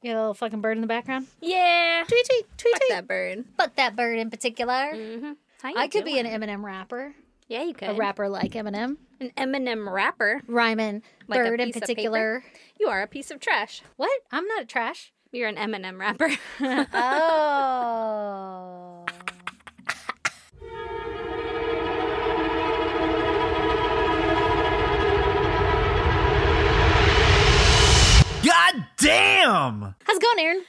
You got a little fucking bird in the background? Yeah. Tweet, tweet, tweet, Fuck tweet. that bird. Fuck that bird in particular. Mm-hmm. I could be an Eminem rapper. Yeah, you could. A rapper like Eminem. An Eminem rapper. Rhyming Like a bird in piece of particular. You are a piece of trash. What? I'm not a trash. You're an Eminem rapper. Oh. God damn! How's it going, Aaron?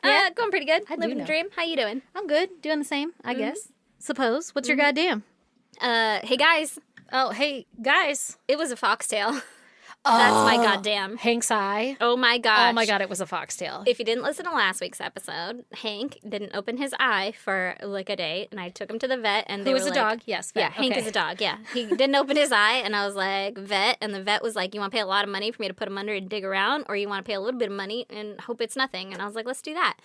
Yeah. Going pretty good. I do Living the know. dream. How you doing? I'm good. Doing the same, I guess. Suppose. What's your goddamn? Hey guys, Oh, hey, guys. it was a foxtail. That's my goddamn. Hank's eye. Oh my gosh. Oh my god, it was a foxtail. If you didn't listen to last week's episode, Hank didn't open his eye for like a day, and I took him to the vet, and they Who were is a like, dog? Yes, vet. Yeah, Hank Okay. is a dog, yeah. He didn't open his eye, and I was like, vet, and the vet was like, you want to pay a lot of money for me to put him under and dig around, or you want to pay a little bit of money and hope it's nothing? And I was like, let's do that.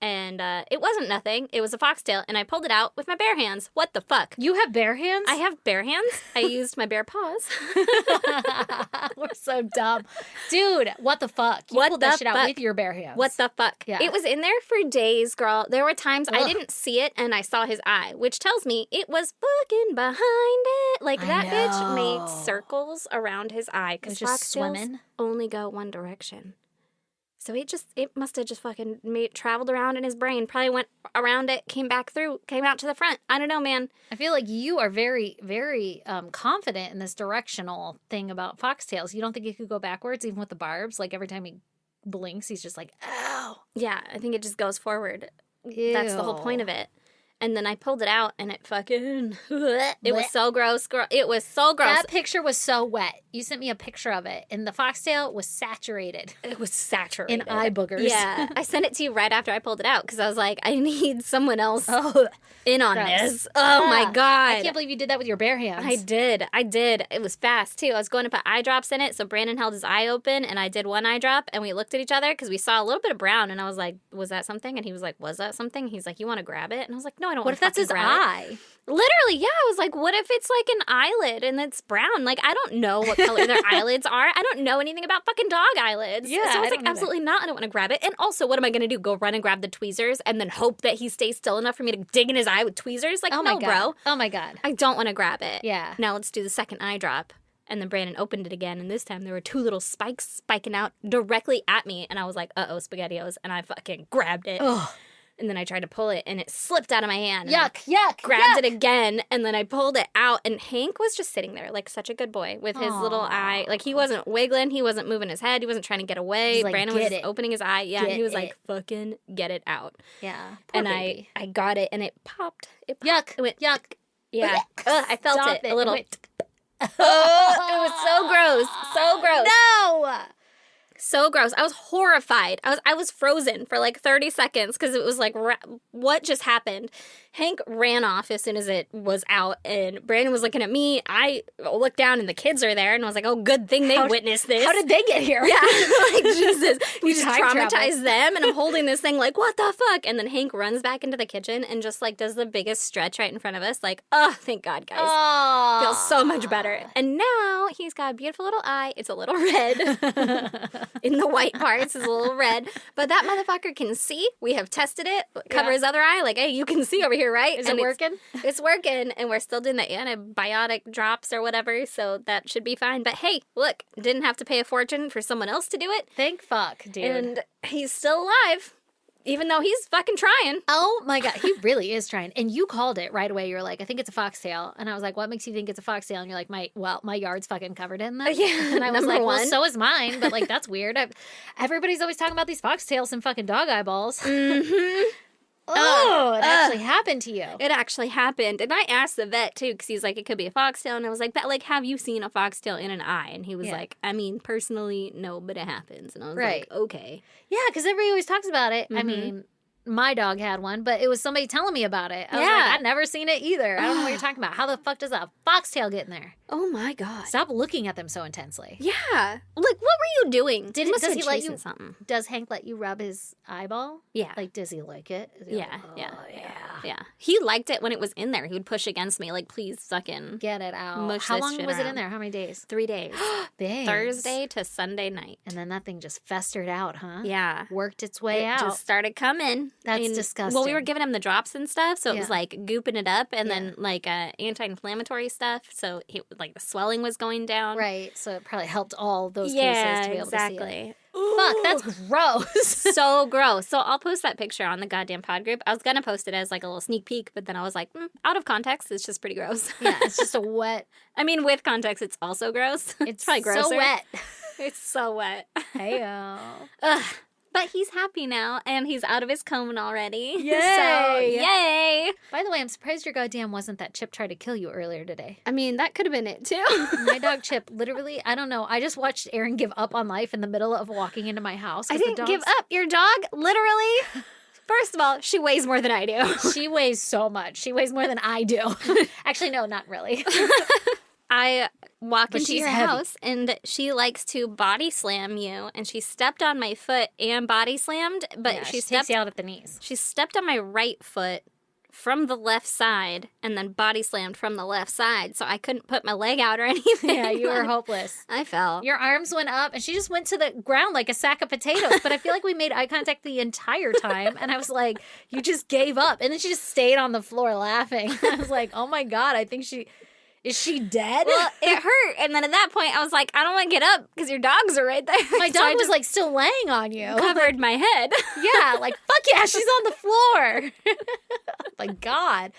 And it wasn't nothing. It was a foxtail, and I pulled it out with my bare hands. What the fuck? You have bare hands? I have bare hands. I used my bare paws. We're so dumb. Dude, what the fuck? You What pulled the that shit out fuck? with your bare hands. What the fuck? Yeah. It was in there for days, girl. There were times I Ugh. didn't see it and I saw his eye, which tells me it was fucking behind it. Like, I that bitch know. made circles around his eye It was because just foxtails swimming? only go one direction. So it must have just fucking traveled around in his brain, probably went around it, came back through, came out to the front. I don't know, man. I feel like you are very, very confident in this directional thing about foxtails. You don't think it could go backwards, even with the barbs? Like, every time he blinks, he's just like, ow. Yeah, I think it just goes forward. Ew. That's the whole point of it. And then I pulled it out, and it fucking... It was so gross. It was so gross. That picture was so wet. You sent me a picture of it, and the foxtail was saturated It was saturated. in eye boogers. Yeah. I sent it to you right after I pulled it out because I was like, I need someone else Oh, in on gross. this. Oh, my Yeah. God. I can't believe you did that with your bare hands. I did. It was fast, too. I was going to put eye drops in it, so Brandon held his eye open, and I did one eye drop, and we looked at each other because we saw a little bit of brown, and I was like, was that something? And he was like, was that something? He's like, you want to grab it? And I was like, no, I don't What want if to that's his grab it. eye? Literally, yeah. I was like, what if it's like an eyelid and it's brown? Like, I don't know what color their eyelids are. I don't know anything about fucking dog eyelids. Yeah, so I I was don't like, either. absolutely not. I don't want to grab it. And also, what am I going to do? Go run and grab the tweezers and then hope that he stays still enough for me to dig in his eye with tweezers? Like, Oh my no, god. bro. Oh my god. I don't want to grab it. Yeah. Now let's do the second eye drop. And then Brandon opened it again, and this time there were two little spikes spiking out directly at me. And I was like, uh-oh, SpaghettiOs. And I fucking grabbed it. Ugh. And then I tried to pull it, and it slipped out of my hand. And I Yuck. grabbed yuck. it again, and then I pulled it out, and Hank was just sitting there like such a good boy with his little eye. Like, he wasn't wiggling, he wasn't moving his head, he wasn't trying to get away. He's like, Brandon was "Get just it. opening his eye, yeah, and Get he was it." like, fucking get it out. Yeah. And baby. I got it, and it popped. It popped. Yuck. It went, Yuck. yeah. Ugh, I felt Stop it a little. Wait. Oh, it was so gross. So gross. No. So gross. I was horrified. I was frozen for like 30 seconds because it was like, what just happened? Hank ran off as soon as it was out, and Brandon was looking at me. I looked down, and the kids are there, and I was like, oh, good thing they witnessed this. How did they get here? Yeah, like, Jesus. We just time traumatized traveled. them, and I'm holding this thing like, what the fuck? And then Hank runs back into the kitchen and just like does the biggest stretch right in front of us. Like, oh, thank God, guys. Oh. Feels so much better. And now he's got a beautiful little eye. It's a little red. In the white parts, it's a little red. But that motherfucker can see. We have tested it. Cover Yeah. his other eye. Like, hey, you can see over here, right? Is And it working? It's working. And we're still doing the antibiotic drops or whatever. So that should be fine. But hey, look, didn't have to pay a fortune for someone else to do it. Thank fuck, dude. And he's still alive. Even though he's fucking trying. Oh my god, he really is trying. And you called it right away. You're like, I think it's a foxtail. And I was like, what makes you think it's a foxtail? And you're like, my yard's fucking covered in them. Yeah, And I was number like, well, one. so is mine. But like, that's weird. Everybody's always talking about these foxtails and fucking dog eyeballs. Mm-hmm. Oh, it actually happened to you. It actually happened. And I asked the vet, too, because he's like, it could be a foxtail. And I was like, but, like, have you seen a foxtail in an eye? And he was Yeah. like, I mean, personally, no, but it happens. And I was Right. like, okay. Yeah, because everybody always talks about it. I Mhm. mean, my dog had one, but it was somebody telling me about it. I was Yeah. like, I've never seen it either. I don't know what you're talking about. How the fuck does a foxtail get in there? Oh, my God. Stop looking at them so intensely. Yeah. Like, what were are you doing? Does must he be let chasing you? something. Does Hank let you rub his eyeball? Yeah. Like, does he like it? Is he Yeah, like, yeah, oh, yeah. Yeah. He liked it when it was in there. He would push against me, like, please suck in. Get it out. Mush How this long shit was it in around. there? How many days? 3 days. Big. Thursday to Sunday night. And then that thing just festered out, huh? Yeah. Worked its way It out. just started coming. That's disgusting. Well, we were giving him the drops and stuff, so it was Yeah. like gooping it up, and Yeah. then like anti-inflammatory stuff. So like the swelling was going down. Right. So it probably helped all those Yeah, cases to be able to see it. exactly. Fuck, that's gross. So gross. So I'll post that picture on the goddamn pod group. I was gonna post it as like a little sneak peek, but then I was like, out of context, it's just pretty gross. Yeah, it's just a wet. I mean, with context, it's also gross. It's probably grosser. so wet. It's so wet. Heyo. Ugh. But he's happy now, and he's out of his cone already. Yay. So, yay! By the way, I'm surprised your goddamn wasn't that Chip tried to kill you earlier today. I mean, that could have been it, too. My dog Chip, literally, I don't know. I just watched Aaron give up on life in the middle of walking into my house. I 'cause the didn't give dog's- up. Your dog, literally, first of all, she weighs more than I do. She weighs so much. She weighs more than I do. Actually, no, not really. I walk But into she's your heavy. house, and she likes to body slam you, and she stepped on my foot and body slammed, but Yeah, she takes stepped you out at the knees. She stepped on my right foot from the left side and then body slammed from the left side, so I couldn't put my leg out or anything. Yeah, you were hopeless. I fell. Your arms went up, and she just went to the ground like a sack of potatoes. But I feel like we made eye contact the entire time, and I was like, you just gave up. And then she just stayed on the floor laughing. I was like, oh my God, I think is she dead? Well, it hurt, and then at that point, I was like, I don't want to get up because your dogs are right there. My So dog I was just like still laying on you. covered my head. Yeah, like, fuck yeah, she's on the floor. Like, God,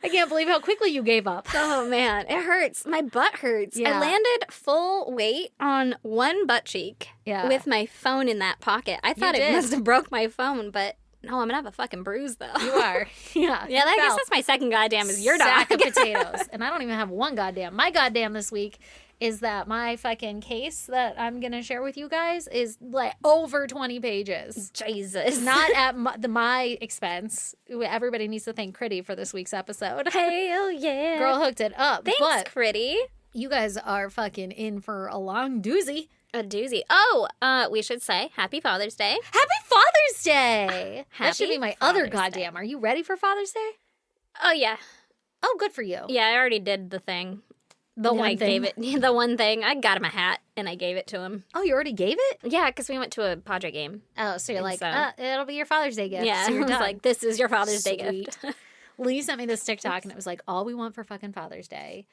I can't believe how quickly you gave up. Oh man, it hurts. My butt hurts. Yeah. I landed full weight on one butt cheek Yeah. with my phone in that pocket. I thought it did. must have broke my phone, but no, I'm gonna have a fucking bruise though. You are. Yeah. Yeah, I guess Fell. that's my second goddamn is your dog. Sack of potatoes. And I don't even have one goddamn. My goddamn this week is that my fucking case that I'm going to share with you guys is like over 20 pages. Jesus. Not at my expense. Everybody needs to thank Critty for this week's episode. Hell yeah. Girl hooked it up. Thanks, But Critty. you guys are fucking in for a long doozy. A doozy. Oh, we should say Happy Father's Day. Happy Father's Day. That should Happy be my other Father's goddamn. Are you ready for Father's Day? Oh, yeah. Oh, good for you. Yeah, I already did the thing. The one I thing. gave it the one thing. I got him a hat and I gave it to him. Oh, you already gave it? Yeah, because we went to a Padre game. Oh, so you're And like, so- it'll be your Father's Day gift. Yeah, So you're I was done. like, this is your Father's Day Sweet. gift. Lee sent me this TikTok and it was like, all we want for fucking Father's Day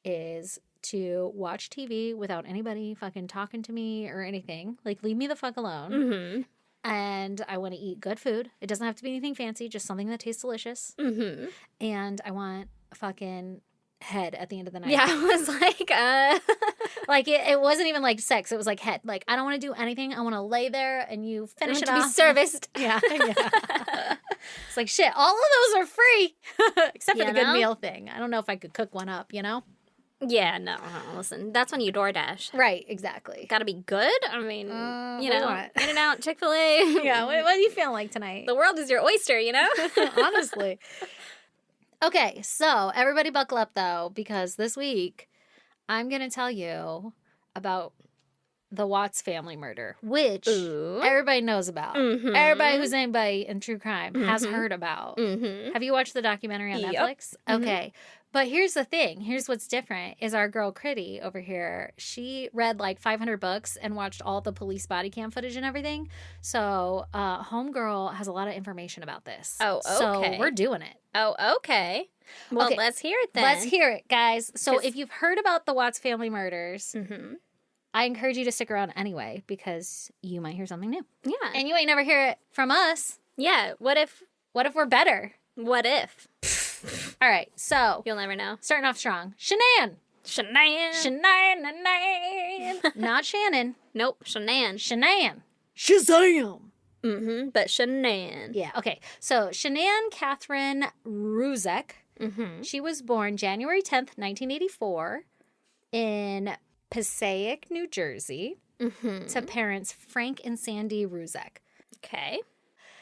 is to watch TV without anybody fucking talking to me or anything. Like, leave me the fuck alone. Mm-hmm. And I want to eat good food. It doesn't have to be anything fancy, just something that tastes delicious. Mm-hmm. And I want a fucking head at the end of the night. Yeah, I was like, Like, it wasn't even like sex. It was like head. Like, I don't want to do anything. I want to lay there and you finish it to be off. serviced. Yeah, yeah. It's like, shit, all of those are free. Except for You the good know? meal thing. I don't know if I could cook one up, you know? Yeah, no, listen, that's when you DoorDash. Right, exactly. Gotta be good. I mean, you what do you know, want? In-N-Out, Chick-fil-A. Yeah, what are you feeling like tonight? The world is your oyster, you know? Honestly. Okay, so everybody buckle up, though, because this week I'm going to tell you about the Watts family murder, which Ooh. everybody knows about. Mhm. Everybody who's anybody in true crime has Mhm. heard about. Mm-hmm. Have you watched the documentary on Yep. Netflix? Mhm. Okay. But here's the thing. Here's what's different is our girl Critty over here. She read like 500 books and watched all the police body cam footage and everything. So Homegirl has a lot of information about this. Oh, okay. So we're doing it. Oh, okay. Well, Okay, let's hear it then. Let's hear it, guys. So 'Cause- if you've heard about the Watts family murders, Mm-hmm. I encourage you to stick around anyway because you might hear something new. Yeah. And you ain't never hear it from us. Yeah. What if? What if we're better? What if? All right. So You'll never know. starting off strong. Shanann. Shanann. Shanann. Not Shannon. Nope. Shanann. Shanann. Shazam. Mm-hmm. But Shanann. Yeah, okay. So Shanann Catherine Ruzek, Mm-hmm. she was born January 10th, 1984 in Passaic, New Jersey, Mm-hmm. to parents Frank and Sandy Ruzek. Okay.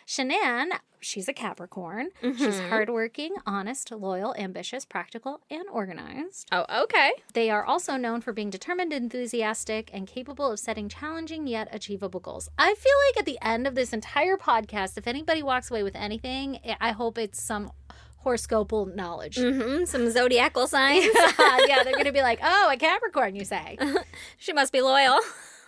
Shanann, she's a Capricorn. She's hardworking, honest, loyal, ambitious, practical, and organized. Oh, okay. They are also known for being determined, enthusiastic, and capable of setting challenging yet achievable goals. I feel like at the end of this entire podcast, if anybody walks away with anything, I hope it's some horoscopal knowledge. Some zodiacal signs. Yeah, they're going to be like, oh, a Capricorn, you say. She must be loyal.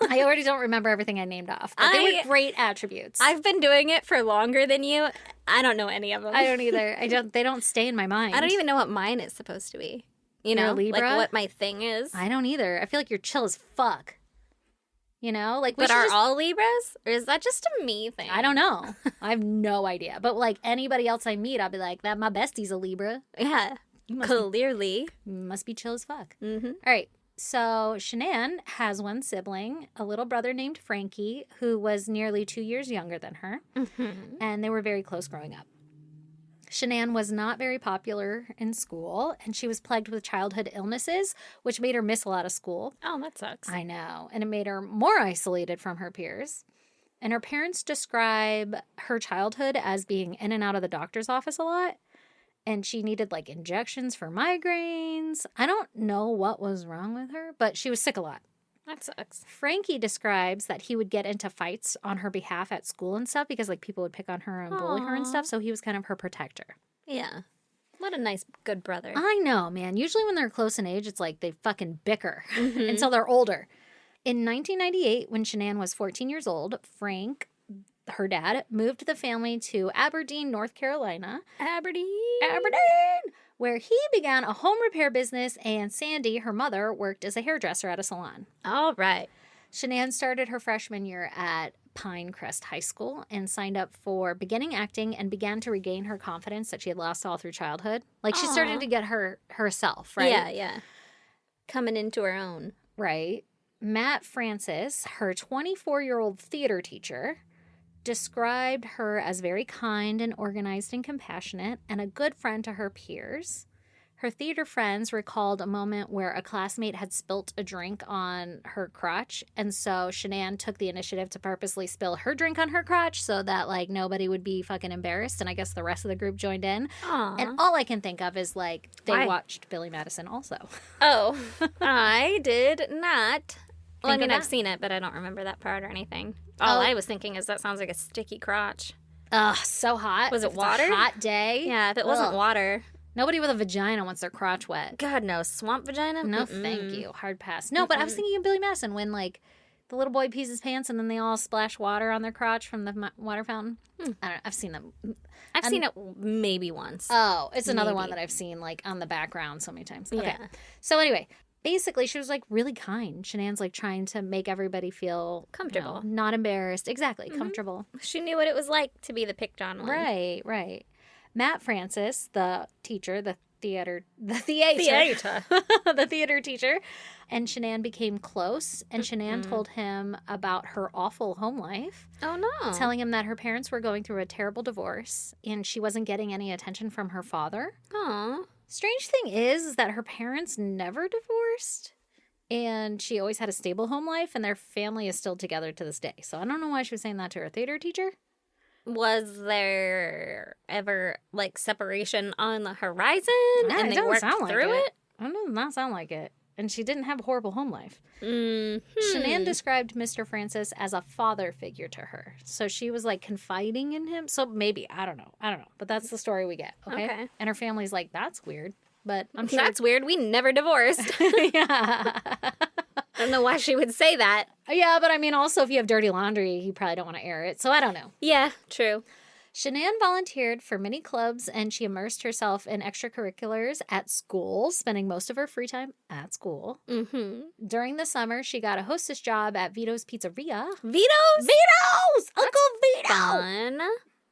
I already don't remember everything I named off, but they were great attributes. I've been doing it for longer than you. I don't know any of them. I don't either. They don't stay in my mind. I don't even know what mine is supposed to be. You You're know, a Libra? like what my thing is. I don't either. I feel like you're chill as fuck. You know? Like, But are all Libras? Or is that just a me thing? I don't know. I have no idea. But like anybody else I meet, I'll be like, that my bestie's a Libra. Yeah. Clearly. Must be chill as fuck. Mm-hmm. All right. So Shanann has one sibling, a little brother named Frankie, who was nearly 2 years younger than her. And they were very close growing up. Shanann was not very popular in school, and she was plagued with childhood illnesses, which made her miss a lot of school. Oh, that sucks. I know. And it made her more isolated from her peers. And her parents describe her childhood as being in and out of the doctor's office a lot. And she needed like injections for migraines. I don't know what was wrong with her, but she was sick a lot. That sucks. Frankie describes that he would get into fights on her behalf at school and stuff because like people would pick on her and bully her and stuff. So he was kind of her protector. Yeah. What a nice, good brother. I know, man. Usually when they're close in age, it's like they fucking bicker until they're older. In 1998, when Shanann was 14 years old, Frank, her dad, moved the family to Aberdeen, North Carolina. Aberdeen, where he began a home repair business, and Sandy, her mother, worked as a hairdresser at a salon. All right. Shanann started her freshman year at Pinecrest High School and signed up for beginning acting and began to regain her confidence that she had lost all through childhood. Like, she started to get herself, right? Yeah. Coming into her own. Right. Matt Francis, her 24-year-old theater teacher, described her as very kind and organized and compassionate and a good friend to her peers. Her theater friends recalled a moment where a classmate had spilt a drink on her crotch, and so Shanann took the initiative to purposely spill her drink on her crotch so that, like, nobody would be fucking embarrassed, and I guess the rest of the group joined in. Aww. And all I can think of is, like, they Why? watched Billy Madison also. Oh, I did not. Well, I Think of mean, I've that. seen it, but I don't remember that part or anything. All I was thinking is that sounds like a sticky crotch. Ugh, so hot. Was it If it's water? a hot day. Yeah, if it wasn't Ugh. water. Nobody with a vagina wants their crotch wet. God, no. Swamp vagina? No, thank you. Hard pass. No, but I was thinking of Billy Madison when, like, the little boy pees his pants and then they all splash water on their crotch from the water fountain. I don't know. I've seen them. I've seen it maybe once. Oh, it's another one Maybe. that I've seen, like, on the background so many times. Okay. Yeah. So anyway, basically, she was, like, really kind. Shanann's, like, trying to make everybody feel Comfortable. not embarrassed. Exactly. Comfortable. She knew what it was like to be the picked on one. Right. Matt Francis, the teacher, the theater, the theater teacher, and Shanann became close, and Shanann told him about her awful home life, Oh, no. telling him that her parents were going through a terrible divorce, and she wasn't getting any attention from her father. Aw. Strange thing is that her parents never divorced, and she always had a stable home life, and their family is still together to this day. So I don't know why she was saying that to her theater teacher. Was there ever, like, separation on the horizon? Nah, and it they doesn't worked sound like through it? I don't know, it does not sound like it. And she didn't have a horrible home life. Mm-hmm. Shanann described Mr. Francis as a father figure to her. So she was like confiding in him. So maybe, I don't know. But that's the story we get. Okay. And her family's like, that's weird. But I'm sure. That's weird. We never divorced. Yeah. I don't know why she would say that. Yeah, but I mean, also, if you have dirty laundry, you probably don't want to air it. So I don't know. Yeah, true. Shanann volunteered for many clubs and she immersed herself in extracurriculars at school, spending most of her free time at school. Mm-hmm. During the summer, she got a hostess job at Vito's Pizzeria. Vito's? Uncle Vito! Fun.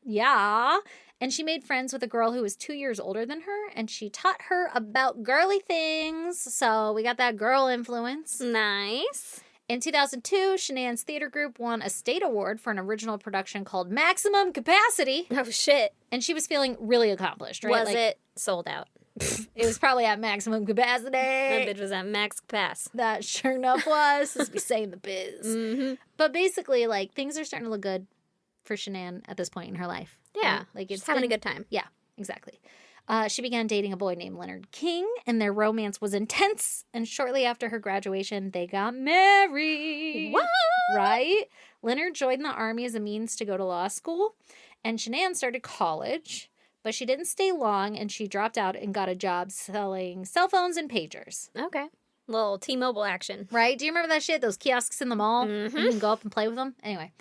Yeah. And she made friends with a girl who was 2 years older than her, and she taught her about girly things. So we got that girl influence. Nice. In 2002, Shanann's theater group won a state award for an original production called Maximum Capacity. Oh, shit. And she was feeling really accomplished, right? Was it sold out? It was probably at maximum capacity. That bitch was at max pass. That sure enough was. Let's be saying the biz. Mm-hmm. But basically, like, things are starting to look good for Shanann at this point in her life. Yeah. Right? Like, She's it's having a been- good time. Yeah, exactly. She began dating a boy named Leonard King, and their romance was intense. And shortly after her graduation, they got married. What? Right? Leonard joined the Army as a means to go to law school, and Shanann started college, but she didn't stay long, and she dropped out and got a job selling cell phones and pagers. Okay. Little T-Mobile action. Right? Do you remember that shit? Those kiosks in the mall? Mhm. You can go up and play with them? Anyway.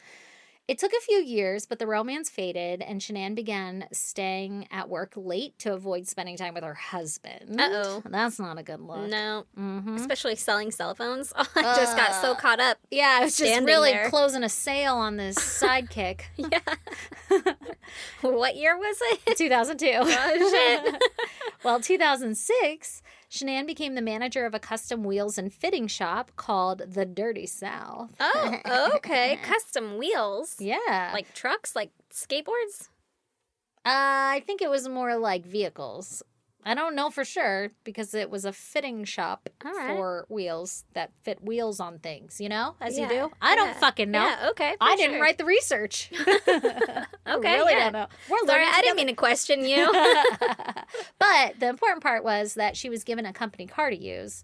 It took a few years, but the romance faded, and Shanann began staying at work late to avoid spending time with her husband. Uh-oh. That's not a good look. No. Mm-hmm. Especially selling cell phones. I just got so caught up. Yeah, I was just Standing really there. closing a sale on this sidekick. Yeah. What year was it? 2002. Oh, shit. Well, 2006, Shanann became the manager of a custom wheels and fitting shop called The Dirty South. Oh, okay. Custom wheels. Yeah. Like trucks, like skateboards? I think it was more like vehicles. I don't know for sure because it was a fitting shop All right. for wheels that fit wheels on things, you know, as you Yeah, do. I don't yeah. fucking know. Yeah, okay. I for didn't sure. write the research. I Okay, really yeah. don't know. We're Sorry, learning I didn't together. mean to question you. But the important part was that she was given a company car to use,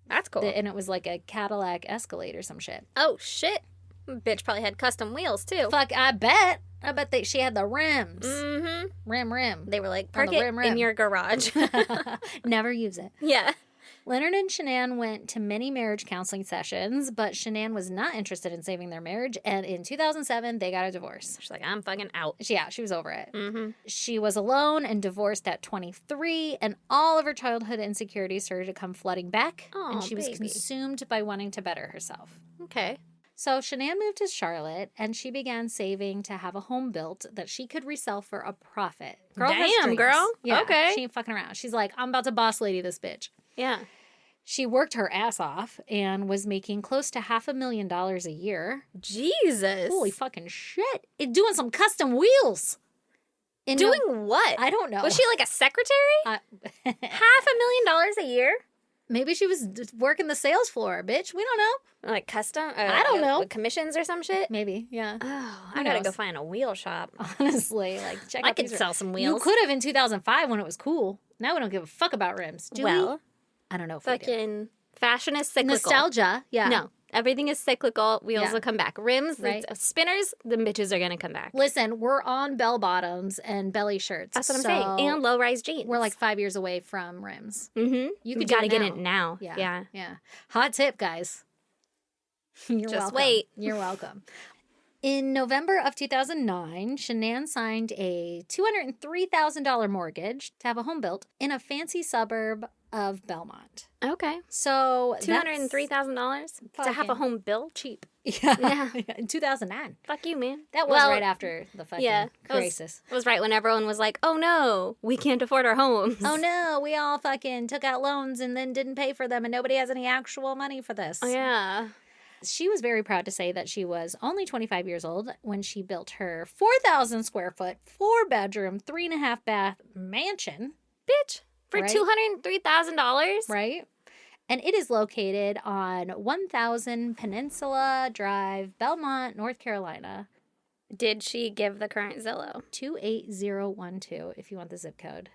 That's cool. and it was like a Cadillac Escalade or some shit. Oh, shit. Bitch probably had custom wheels, too. Fuck, I bet that she had the rims. Mm-hmm. Rim. They were like, On park the it rim. in your garage. Never use it. Yeah. Leonard and Shanann went to many marriage counseling sessions, but Shanann was not interested in saving their marriage, and in 2007, they got a divorce. She's like, I'm fucking out. Yeah, she was over it. Mm-hmm. She was alone and divorced at 23, and all of her childhood insecurities started to come flooding back, and Aw, she was baby. consumed by wanting to better herself. Okay. So Shanann moved to Charlotte, and she began saving to have a home built that she could resell for a profit. Girl has Damn, dreams. girl. Yeah, Okay. She ain't fucking around. She's like, I'm about to boss lady this bitch. Yeah. She worked her ass off and was making close to $500,000 a year. Jesus. Holy fucking shit. Doing some custom wheels. In Doing what? I don't know. Was she like a secretary? $500,000 a year? Maybe she was working the sales floor, bitch. We don't know. Like custom? I don't know. With commissions or some shit? Maybe, yeah. Oh, Who I gotta knows? go find a wheel shop. Honestly, like check I out could these sell some You wheels. could have in 2005 when it was cool. Now we don't give a fuck about rims. Do we? Well, I don't know if we do. fucking fashion is cyclical. Nostalgia, yeah. No, everything is cyclical. Wheels Yeah. will come back. Rims, Right. spinners, the bitches are gonna come back. Listen, we're on bell bottoms and belly shirts. That's what I'm so saying. And low rise jeans. we're like 5 years away from rims. mm-hmm. You could do gotta it get now. it now. Yeah. Hot tip, guys. You're Just welcome. wait. You're welcome. In November of 2009, Shanann signed a $203,000 mortgage to have a home built in a fancy suburb of Belmont. Okay. So $203,000 to have a fucking home built. cheap. Yeah. Yeah. In 2009. Fuck you, man. That was Well, right after the fucking yeah, that was- crisis. It was right when everyone was like, "Oh no, we can't afford our homes." Oh no, we all fucking took out loans and then didn't pay for them, and nobody has any actual money for this. Oh, yeah. She was very proud to say that she was only 25 years old when she built her 4,000 square foot, 4-bedroom, 3.5 bath mansion, Bitch, for Right. $203,000. right? And it is located on 1000 Peninsula Drive, Belmont, North Carolina, Did she give the current Zillow? 28012 if you want the zip code.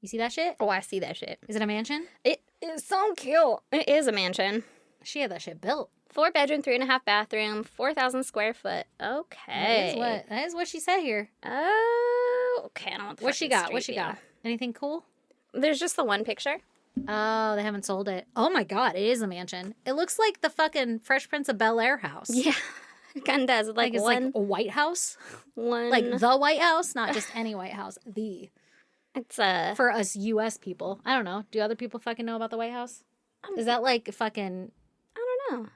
You see that shit? Oh, I see that shit. Is it a mansion? It is so cute. It is a mansion. She had that shit built. 4-bedroom, 3.5 bathroom, 4,000 square foot. Okay. That is what she said here. Oh, okay. I don't want the What she fucking got? What street she view. got? Anything cool? There's just the one picture. Oh, they haven't sold it. Oh my god, it is a mansion. It looks like the fucking Fresh Prince of Bel-Air house. Yeah. It kind of does. Like it's one, like a White House. one. Like the White House, not just any White House. The. It's a. For us US people. I don't know. Do other people fucking know about the White House? Is that like fucking... I don't know.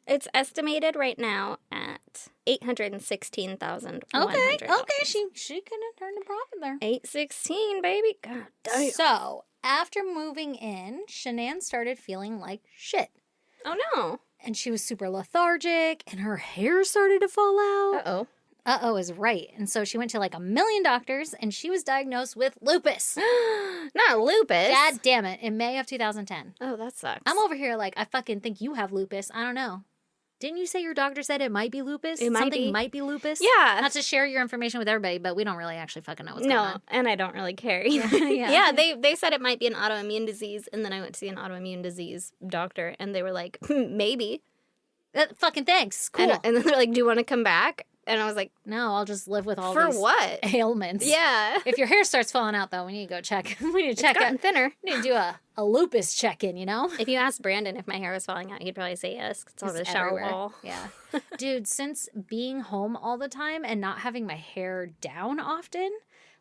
It's estimated right now at $816,100. Okay, she could have turned a profit there. 816, baby. God damn. So, after moving in, Shanann started feeling like shit. Oh no. And she was super lethargic, and her hair started to fall out. Uh-oh. Uh-oh is right. And so she went to like 1,000,000 doctors, and she was diagnosed with lupus. Not lupus. God damn it, in May of 2010. Oh, that sucks. I'm over here like, I fucking think you have lupus. I don't know. Didn't you say your doctor said it might be lupus? It might Something be. might be lupus? Yeah. Not to share your information with everybody, but we don't really actually fucking know what's going on. And I don't really care either. Yeah. They said it might be an autoimmune disease, and then I went to see an autoimmune disease doctor, and they were like, maybe. Fucking thanks. Cool. And then they're like, do you want to come back? And I was like, No, I'll just live with all for these what? ailments. Yeah. If your hair starts falling out, though, we need to go check. We need to It's check gotten it. thinner. We need to do a lupus check-in, you know? If you asked Brandon if my hair was falling out, he'd probably say yes. It's all the shower everywhere. wall. Yeah. Dude, since being home all the time and not having my hair down often,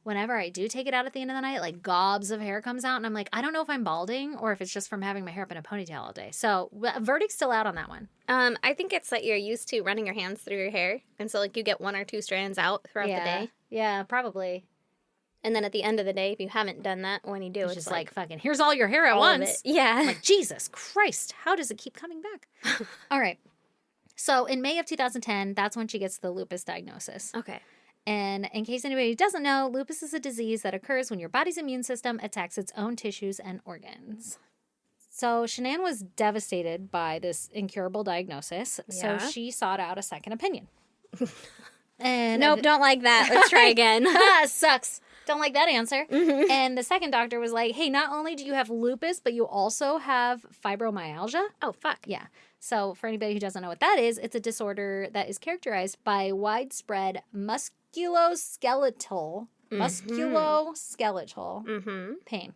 whenever I do take it out at the end of the night, like gobs of hair comes out, and I'm like, I don't know if I'm balding or if it's just from having my hair up in a ponytail all day. So, verdict's still out on that one. I think it's that you're used to running your hands through your hair, and so like you get 1 or 2 strands out throughout the day. Yeah, probably. And then at the end of the day, if you haven't done that, when you do, It's just like fucking, here's all your hair at all of once. it. Yeah. I'm like, Jesus Christ, how does it keep coming back? All right. So in May of 2010, that's when she gets the lupus diagnosis. Okay. And in case anybody doesn't know, lupus is a disease that occurs when your body's immune system attacks its own tissues and organs. So Shanann was devastated by this incurable diagnosis, so she sought out a second opinion. And Nope, don't like that. Let's try again. Sucks. Don't like that answer. Mm-hmm. And the second doctor was like, hey, not only do you have lupus, but you also have fibromyalgia. Oh, fuck. Yeah. So for anybody who doesn't know what that is, it's a disorder that is characterized by widespread musculoskeletal pain.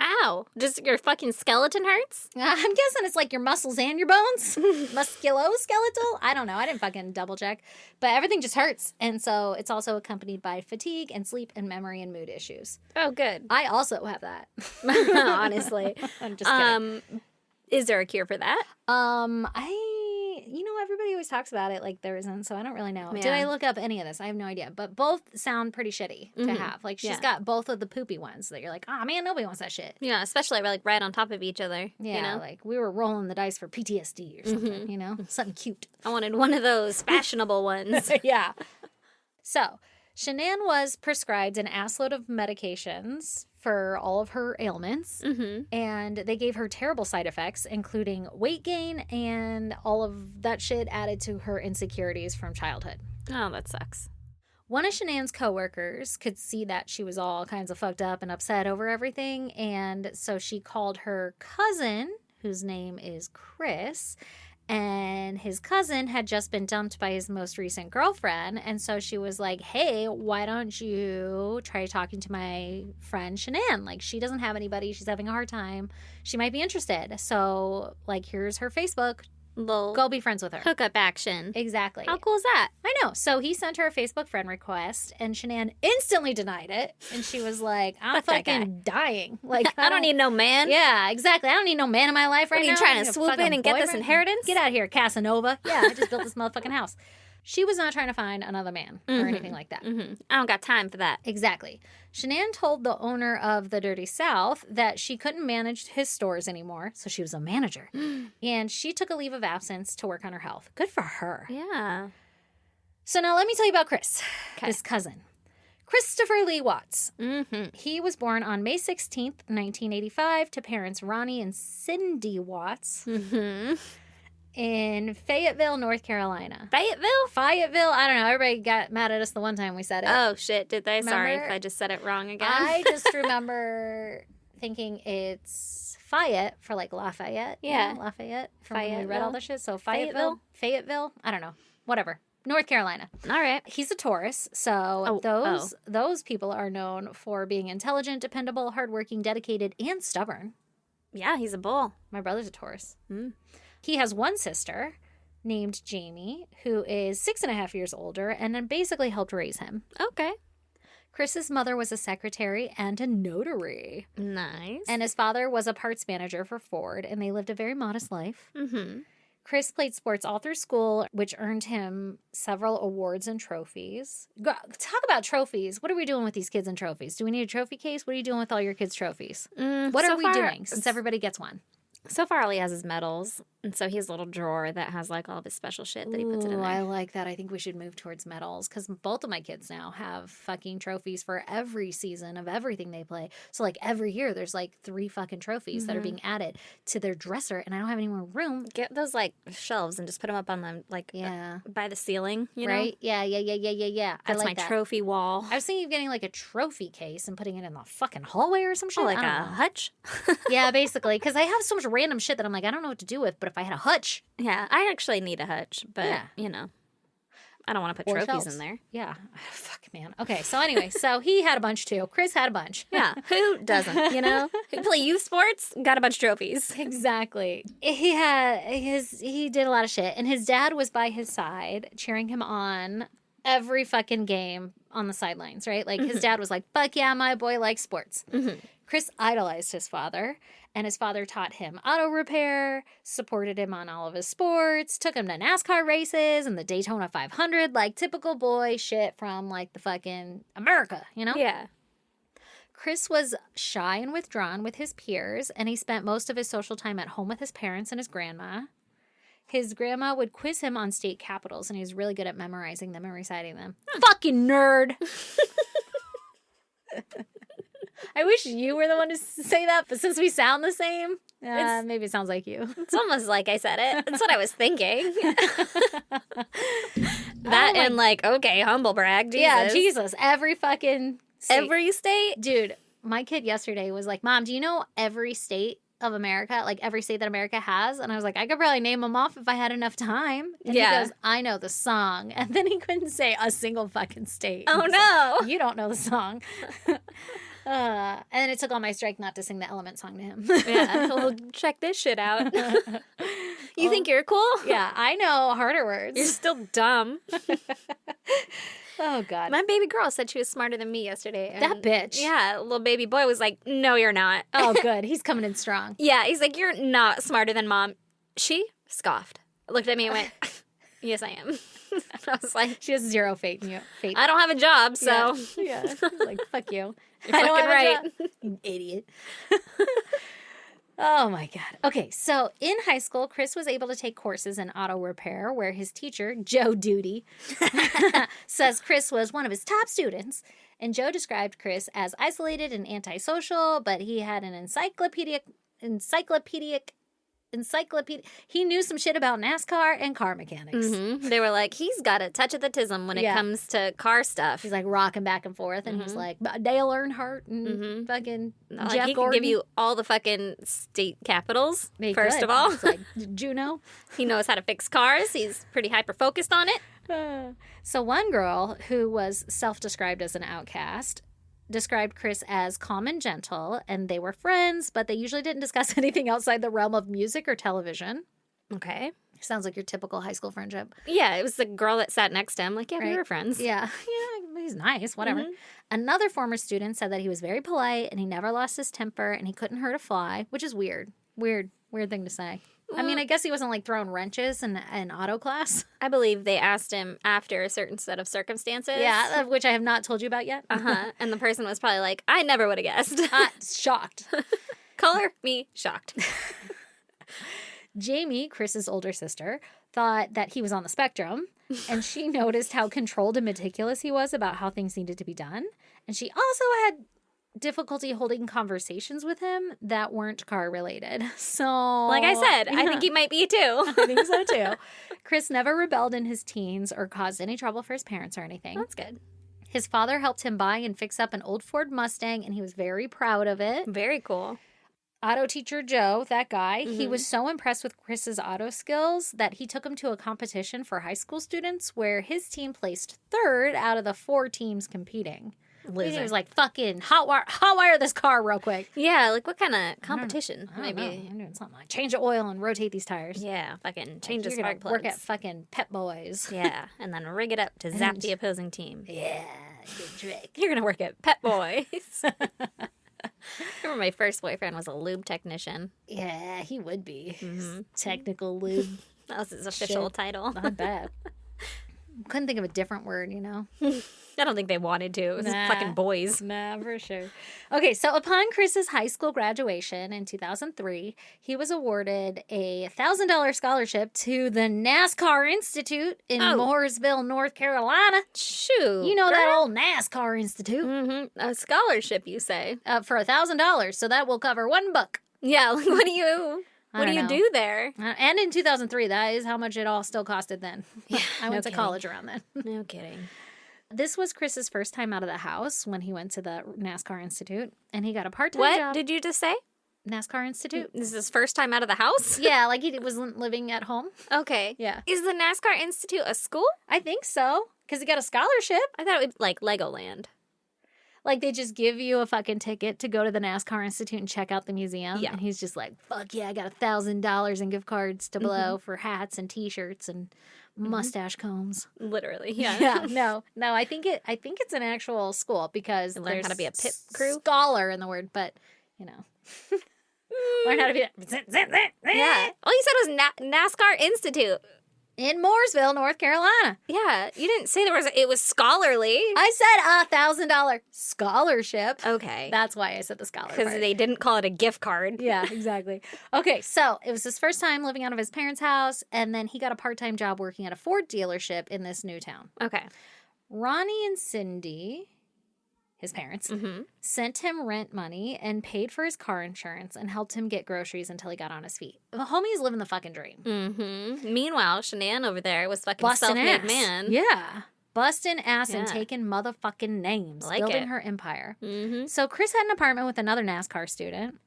Ow. Just your fucking skeleton hurts? I'm guessing it's like your muscles and your bones. Musculoskeletal? I don't know. I didn't fucking double check. But everything just hurts. And so it's also accompanied by fatigue and sleep and memory and mood issues. Oh, good. I also have that. Honestly. I'm just kidding. Is there a cure for that? Everybody always talks about it like there isn't, so I don't really know. Yeah. Did I look up any of this? I have no idea. But both sound pretty shitty to have. Like, she's got both of the poopy ones that you're like, oh, man, nobody wants that shit. Yeah, especially like right on top of each other. Yeah, you know? like we were rolling the dice for PTSD or something, you know? Something cute. I wanted one of those fashionable ones. Yeah. So, Shanann was prescribed an assload of medications for all of her ailments, and they gave her terrible side effects, including weight gain and all of that shit added to her insecurities from childhood. Oh, that sucks. One of Shanann's coworkers could see that she was all kinds of fucked up and upset over everything, and so she called her cousin, whose name is Chris, and his cousin had just been dumped by his most recent girlfriend. And so she was like, hey, why don't you try talking to my friend Shanann? Like, she doesn't have anybody. She's having a hard time. She might be interested. So, like, here's her Facebook. Go be friends with her. Hookup action. Exactly. How cool is that? I know. So he sent her a Facebook friend request, and Shanann instantly denied it. And she was like, I'm fucking dying. Like, I don't need no man. Yeah, exactly. I don't need no man in my life right now. What are you trying to swoop in and get this inheritance? Get out of here, Casanova. Yeah, I just built this motherfucking house. She was not trying to find another man or anything like that. I don't got time for that. Exactly. Shanann told the owner of the Dirty South that she couldn't manage his stores anymore, so she was a manager. And she took a leave of absence to work on her health. Good for her. Yeah. So now let me tell you about Chris, his cousin. Christopher Lee Watts. He was born on May 16th, 1985, to parents Ronnie and Cindy Watts. In Fayetteville, North Carolina. Fayetteville? I don't know. Everybody got mad at us the one time we said it. Oh, shit. Did they? Remember? Sorry if I just said it wrong again. I just remember thinking it's Fayette for like Lafayette. Yeah. You know, Lafayette. From when we read Fayetteville. all this shit. So Fayetteville. I don't know. Whatever. North Carolina. All right. He's a Taurus, so those people are known for being intelligent, dependable, hardworking, dedicated, and stubborn. Yeah, he's a bull. My brother's a Taurus. He has one sister named Jamie, who is 6.5 years older, and then basically helped raise him. Okay. Chris's mother was a secretary and a notary. Nice. And his father was a parts manager for Ford, and they lived a very modest life. Chris played sports all through school, which earned him several awards and trophies. Talk about trophies. What are we doing with these kids and trophies? Do we need a trophy case? What are you doing with all your kids' trophies? What are we doing since everybody gets one? So far, all he has is medals. And so he has a little drawer that has like all of his special shit that he puts it in Ooh, there. I like that. I think we should move towards medals because both of my kids now have fucking trophies for every season of everything they play. So like every year there's like 3 fucking trophies that are being added to their dresser, and I don't have any more room. Get those like shelves and just put them up on them like by the ceiling, you know? Right? Yeah. That's I like my that. trophy wall. I was thinking of getting like a trophy case and putting it in the fucking hallway or some shit. Like I a don't know. hutch. Yeah, basically, because I have so much random shit that I'm like, I don't know what to do with. But if I had a hutch, Yeah, I actually need a hutch, but Yeah. you know, I don't want to put Or trophies shelves. in there. yeah, fuck man. Okay, so anyway, so he had a bunch too. Chris had a bunch. Yeah, who doesn't? You know, who play youth sports got a bunch of trophies. Exactly. He did a lot of shit, and his dad was by his side cheering him on every fucking game on the sidelines, right? Like his dad was like, "Fuck yeah, my boy likes sports." Chris idolized his father, and his father taught him auto repair, supported him on all of his sports, took him to NASCAR races and the Daytona 500, like typical boy shit from like the fucking America, you know? Yeah. Chris was shy and withdrawn with his peers, and he spent most of his social time at home with his parents and his grandma. His grandma would quiz him on state capitals, and he was really good at memorizing them and reciting them. Fucking nerd! I wish you were the one to say that, but since we sound the same, maybe it sounds like you. It's almost like I said it. That's what I was thinking. That and like, okay, humble brag. Jesus. Yeah, Jesus. Every fucking state. Every state? Dude, my kid yesterday was like, Mom, do you know every state of America? Like every state that America has? And I was like, I could probably name them off if I had enough time. And he goes, I know the song. And then he couldn't say a single fucking state. Oh, And no. like, you don't know the song. And then it took all my strike not to sing the Element song to him. Yeah, well, check this shit out. You think you're cool? Yeah, I know harder words. You're still dumb. Oh, God. My baby girl said she was smarter than me yesterday. And That bitch. Yeah, little baby boy was like, no, you're not. Oh, good. He's coming in strong. Yeah, he's like, you're not smarter than Mom. She scoffed, looked at me and went, yes, I am. I was like, She has zero faith in you. I don't have a job, so. Yeah. Like, fuck you. You're I don't fucking have a right. job. You idiot. Oh, my God. Okay, so in high school, Chris was able to take courses in auto repair where his teacher, Joe Duty, says Chris was one of his top students. And Joe described Chris as isolated and antisocial, but he had an encyclopedic. He knew some shit about NASCAR and car mechanics. Mm-hmm. They were like, he's got a touch of the tism when it comes to car stuff. He's like rocking back and forth, and he's like Dale Earnhardt and fucking Like, Jeff he Gordon. can give you all the fucking state capitals, He first could. of all. It's like Juno. He knows how to fix cars. He's pretty hyper-focused on it. So one girl who was self-described as an outcast described Chris as calm and gentle, and they were friends, but they usually didn't discuss anything outside the realm of music or television. Okay. Sounds like your typical high school friendship. Yeah, it was the girl that sat next to him. Like, yeah, we Right. were friends. Yeah, he's nice, whatever. Another former student said that he was very polite and he never lost his temper and he couldn't hurt a fly, which is weird. Weird thing to say. I mean, I guess he wasn't like throwing wrenches in auto class. I believe they asked him after a certain set of circumstances. Yeah, which I have not told you about yet. Uh-huh. And the person was probably like, I never would have guessed. Shocked. Color me shocked. Jamie, Chris's older sister, thought that he was on the spectrum, and she noticed how controlled and meticulous he was about how things needed to be done. And she also had difficulty holding conversations with him that weren't car related. So, Like I said, I think he might be too. I think so too. Chris never rebelled in his teens or caused any trouble for his parents or anything. That's good. His father helped him buy and fix up an old Ford Mustang, and he was very proud of it. Very cool. Auto teacher Joe, that guy, he was so impressed with Chris's auto skills that he took him to a competition for high school students where his team placed third out of the 4 teams competing. He was like, fucking hot wire this car real quick. Yeah, like what kind of competition? I don't know. Maybe. I'm doing something like change the oil and rotate these tires. Yeah, fucking change the You're spark gonna plugs. work at fucking Pep Boys. Yeah, and then rig it up to zap the opposing team. Yeah, good trick. You're gonna work at Pet Boys. I remember my first boyfriend was a lube technician. Yeah, he would be. Technical lube. That was his official Shit. title. Not bad. couldn't think of a different word, you know? I don't think they wanted to. It was Nah. fucking boys. Nah, for sure. Okay, so upon Chris's high school graduation in 2003, he was awarded a $1,000 scholarship to the NASCAR Institute in Mooresville, North Carolina. Shoot. You know that old NASCAR Institute? Mm-hmm. A scholarship, you say? For $1,000, so that will cover one book. Yeah, what do you know. do there? And in 2003, that is how much it all still costed then. Yeah, I went to kidding. college around then. No kidding. This was Chris's first time out of the house when he went to the NASCAR Institute, and he got a part-time What job. did you just say? NASCAR Institute. This is his first time out of the house? Yeah, like he wasn't living at home. Okay. Yeah. Is the NASCAR Institute a school? I think so, because he got a scholarship. I thought it was like Legoland. Like, they just give you a fucking ticket to go to the NASCAR Institute and check out the museum. Yeah. And he's just like, fuck yeah, I got $1,000 in gift cards to blow for hats and T-shirts and mustache combs. Literally, yeah. Yeah, no, I think it's an actual school because Learn there's how to be a pit crew? scholar in the word, but, you know. Learn how to be Yeah. All you said was NASCAR Institute. in Mooresville, North Carolina. Yeah. You didn't say it was scholarly. I said $1,000 scholarship. Okay. That's why I said the scholar Because part. they didn't call it a gift card. Yeah, exactly. Okay, so it was his first time living out of his parents' house, and then he got a part-time job working at a Ford dealership in this new town. Okay. Ronnie and Cindy, his parents, sent him rent money and paid for his car insurance and helped him get groceries until he got on his feet. The homie's living the fucking dream. Mm-hmm. Meanwhile, Shanann over there was fucking Busting self-made ass. man. Yeah. Busting ass and Yeah. taking motherfucking names. Like building it. her empire. Mm-hmm. So Chris had an apartment with another NASCAR student.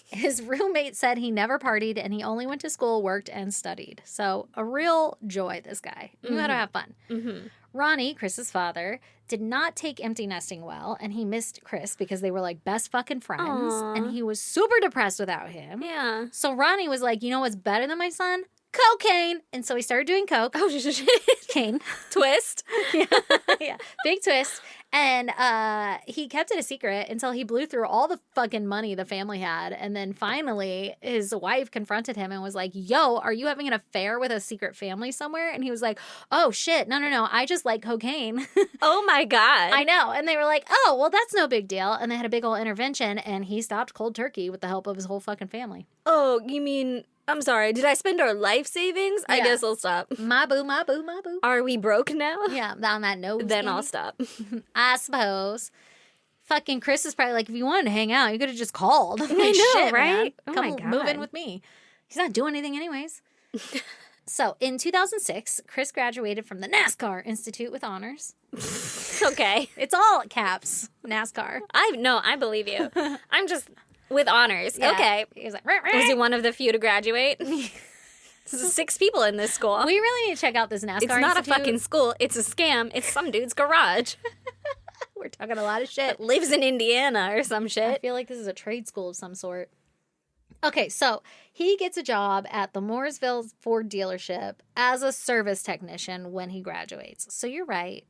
His roommate said he never partied and he only went to school, worked, and studied. So a real joy, this guy. Knew how to have fun. Mm-hmm. Ronnie, Chris's father, did not take empty nesting well, and he missed Chris because they were like best fucking friends, Aw. and he was super depressed without him. Yeah. So Ronnie was like, you know what's better than my son? Cocaine. And so he started doing coke. Oh, shit. Cane. Twist. Yeah. Big twist. And he kept it a secret until he blew through all the fucking money the family had. And then finally his wife confronted him and was like, yo, are you having an affair with a secret family somewhere? And he was like, oh shit, no, I just like cocaine. Oh my God. I know. And they were like, oh, well, that's no big deal. And they had a big old intervention and he stopped cold turkey with the help of his whole fucking family. Oh, you mean, I'm sorry, did I spend our life savings? I Yeah. guess I'll stop. My boo, my boo, my boo. Are we broke now? Yeah, on that note. Then I'll stop. I suppose. Fucking Chris is probably like, if you wanted to hang out, you could have just called. I know, Shit, right? Man. Oh Come my God. move in with me. He's not doing anything anyways. So in 2006, Chris graduated from the NASCAR Institute with honors. Okay. It's all caps, NASCAR. I believe you. I'm just with honors. Yeah. Okay. He was like, Was he one of the few to graduate? There's 6 people in this school. we really need to check out this NASCAR It's not Institute. a fucking school. It's a scam. It's some dude's garage We're talking a lot of shit. that lives in Indiana or some I shit. feel like this is a trade school of some sort. Okay, so he gets a job at the Mooresville Ford dealership as a service technician when he graduates. So you're right.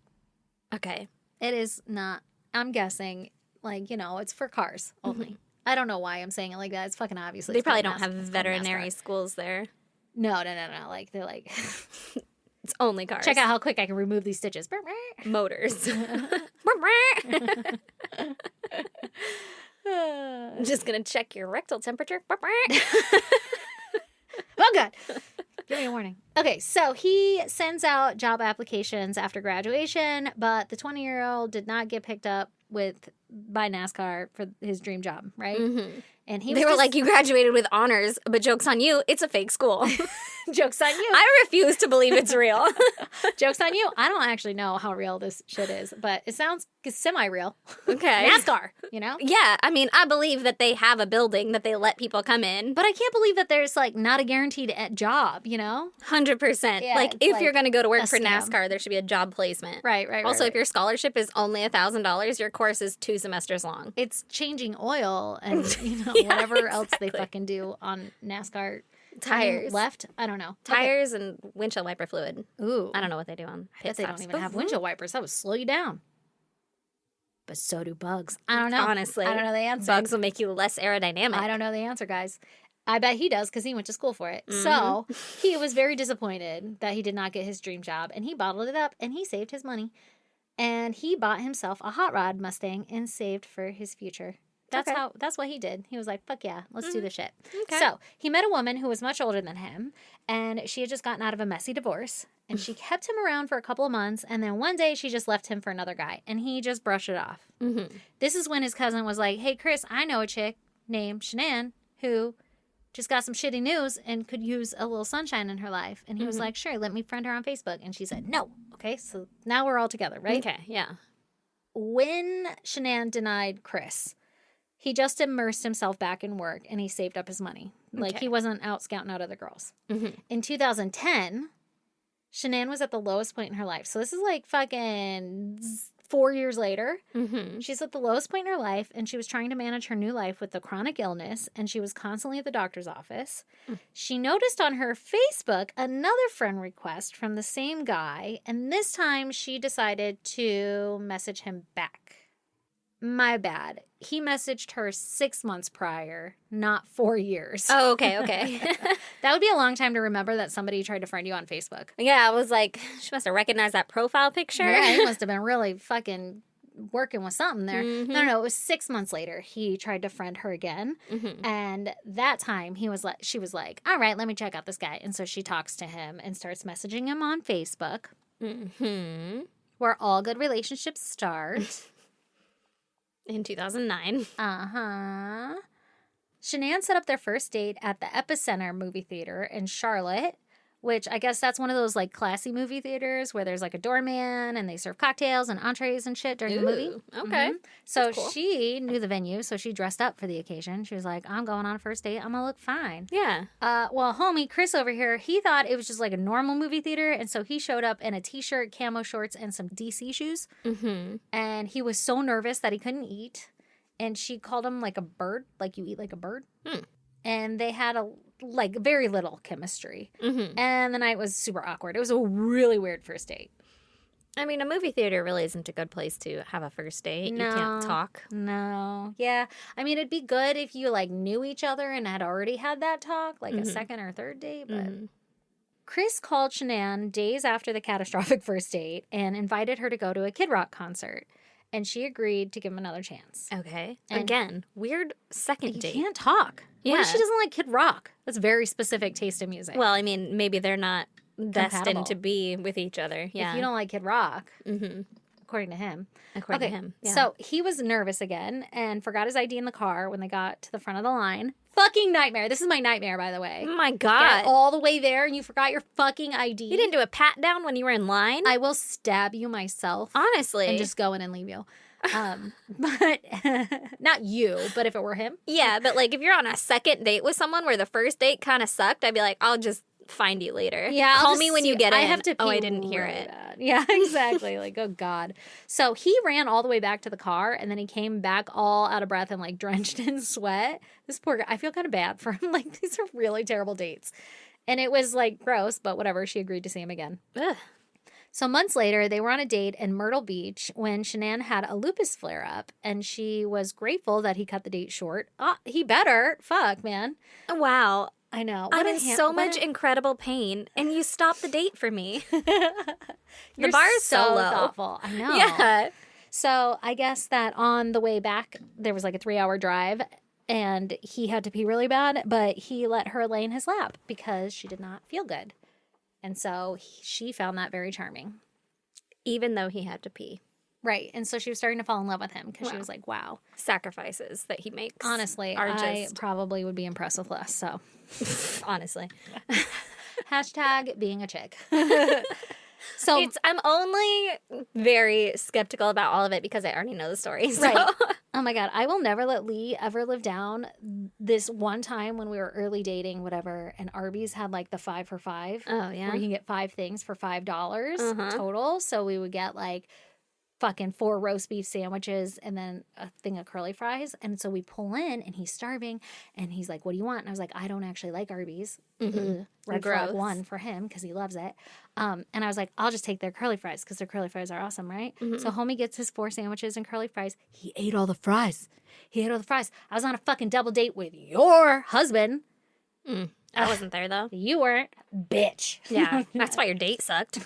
Okay. It is not, I'm guessing, like, you know, it's for cars only. I don't know why I'm saying it like that. It's fucking obviously. They it's probably called don't have it's called veterinary NASCAR. schools there. No. Like, they're like, It's only cars. check out how quick I can remove these stitches. Motors. I'm just going to check your rectal temperature. Oh, God. Give me a warning. Okay, so he sends out job applications after graduation, but the 20-year-old did not get picked up by NASCAR for his dream job, right? Mm-hmm. And he They was were just, like, you graduated with honors, but joke's on you, it's a fake school. joke's on you. I refuse to believe it's real. Joke's on you. I don't actually know how real this shit is, but it sounds semi-real. Okay. NASCAR, you know? Yeah, I mean, I believe that they have a building that they let people come in. But I can't believe that there's, like, not a guaranteed job, you know? 100%. Yeah, like, it's if like you're going to go to a work for scam. NASCAR, there should be a job placement. Right. Also, right. if your scholarship is only $1,000, your course is 2 semesters long. It's changing oil and, you know, Yeah, whatever else they exactly. fucking do on NASCAR. Tires. Left? I don't know. Tires and windshield wiper fluid. Okay. Ooh. I don't know what they do on I pit bet they don't stops. even have windshield wipers. That would slow you down. But so do bugs. I don't know. Honestly. I don't know the answer. Bugs will make you less aerodynamic. I don't know the answer, guys. I bet he does because he went to school for it. So he was very disappointed that he did not get his dream job, and he bottled it up, and he saved his money. And he bought himself a hot rod Mustang and saved for his future. That's what he did. He was like, fuck yeah, let's do this shit. Okay. So he met a woman who was much older than him, and she had just gotten out of a messy divorce, and she kept him around for a couple of months, and then one day she just left him for another guy, and he just brushed it off. This is when his cousin was like, hey, Chris, I know a chick named Shanann who just got some shitty news and could use a little sunshine in her life. And he was like, sure, let me friend her on Facebook. And she said, no. Okay, so now we're all together, right? Okay, yeah. When Shanann denied Chris, he just immersed himself back in work and he saved up his money. Like, he wasn't out scouting out other girls. In 2010, Shanann was at the lowest point in her life. So this is like fucking 4 years later. She's at the lowest point in her life, and she was trying to manage her new life with the chronic illness, and she was constantly at the doctor's office. She noticed on her Facebook another friend request from the same guy, and this time she decided to message him back. My bad. He messaged her 6 months prior, not 4 years. Oh, okay. That would be a long time to remember that somebody tried to friend you on Facebook. Yeah, I was like, she must have recognized that profile picture. Yeah, he must have been really fucking working with something there. No, it was 6 months later. He tried to friend her again. And that time she was like, all right, let me check out this guy. And so she talks to him and starts messaging him on Facebook. Where all good relationships start. In 2009. Shanann set up their first date at the Epicenter movie theater in Charlotte, which I guess that's one of those like classy movie theaters where there's like a doorman and they serve cocktails and entrees and shit during the movie. Okay. So cool. She knew the venue, so she dressed up for the occasion. She was like, I'm going on a first date. I'm going to look fine. Yeah. Well, homie, Chris over here, he thought it was just like a normal movie theater, and so he showed up in a t-shirt, camo shorts, and some DC shoes. And he was so nervous that he couldn't eat. And she called him like a bird, like you eat like a bird. And they had very little chemistry. And the night was super awkward. It was a really weird first date. I mean, a movie theater really isn't a good place to have a first date. No, you can't talk. No. Yeah. I mean, it'd be good if you like knew each other and had already had that talk, like a second or third date. But Chris called Shanann days after the catastrophic first date and invited her to go to a Kid Rock concert. And she agreed to give him another chance. Okay. And again, weird second date. You can't talk. Yeah. What if she doesn't like Kid Rock? That's very specific taste in music. Well, I mean, maybe they're not destined to be with each other. Yeah. If you don't like Kid Rock, according to him. According to him, yeah. So he was nervous again and forgot his ID in the car when they got to the front of the line. Fucking nightmare. This is my nightmare, by the way. Oh my God. Get all the way there and you forgot your fucking ID. You didn't do a pat down when you were in line? I will stab you myself. Honestly. And just go in and leave you. But not you, but if it were him. Yeah, but like if you're on a second date with someone where the first date kind of sucked, I'd be like, I'll just find you later. Yeah, call me when you get in. I have to pee. Oh, I didn't hear it. Bad. Yeah, exactly. Like, oh God. So he ran all the way back to the car, and then he came back all out of breath and like drenched in sweat. This poor guy. I feel kind of bad for him. Like, these are really terrible dates, and it was like gross, but whatever. She agreed to see him again. Ugh. So months later, they were on a date in Myrtle Beach when Shanann had a lupus flare-up, and she was grateful that he the date short. Oh, he better. Fuck, man. Wow. I know. I'm in so much incredible pain, and you stopped the date for me. The bar is so low. Thoughtful. I know. Yeah. So I guess that on the way back, there was like a 3-hour drive, and he had to pee really bad, but he let her lay in his lap because she did not feel good. And so she found that very charming. Even though he had to pee. Right. And so she was starting to fall in love with him because she was like, wow. Sacrifices that he makes. Honestly, I probably would be impressed with less. So, honestly. Hashtag being a chick. So I'm only very skeptical about all of it because I already know the story. So. Right. Oh my God. I will never let Lee ever live down this one time when we were early dating, whatever, and Arby's had like the 5 for $5. Oh, yeah. Where you can get 5 things for $5 total. So we would get like fucking 4 roast beef sandwiches and then a thing of curly fries. And so we pull in and he's starving and he's like, what do you want? And I was like, I don't actually like Arby's. Red flag 1 for him because he loves it. And I was like, I'll just take their curly fries because their curly fries are awesome, right? So homie gets his 4 sandwiches and curly fries. He ate all the fries. I was on a fucking double date with your husband. I wasn't there, though. You weren't. Bitch. Yeah, that's why your date sucked.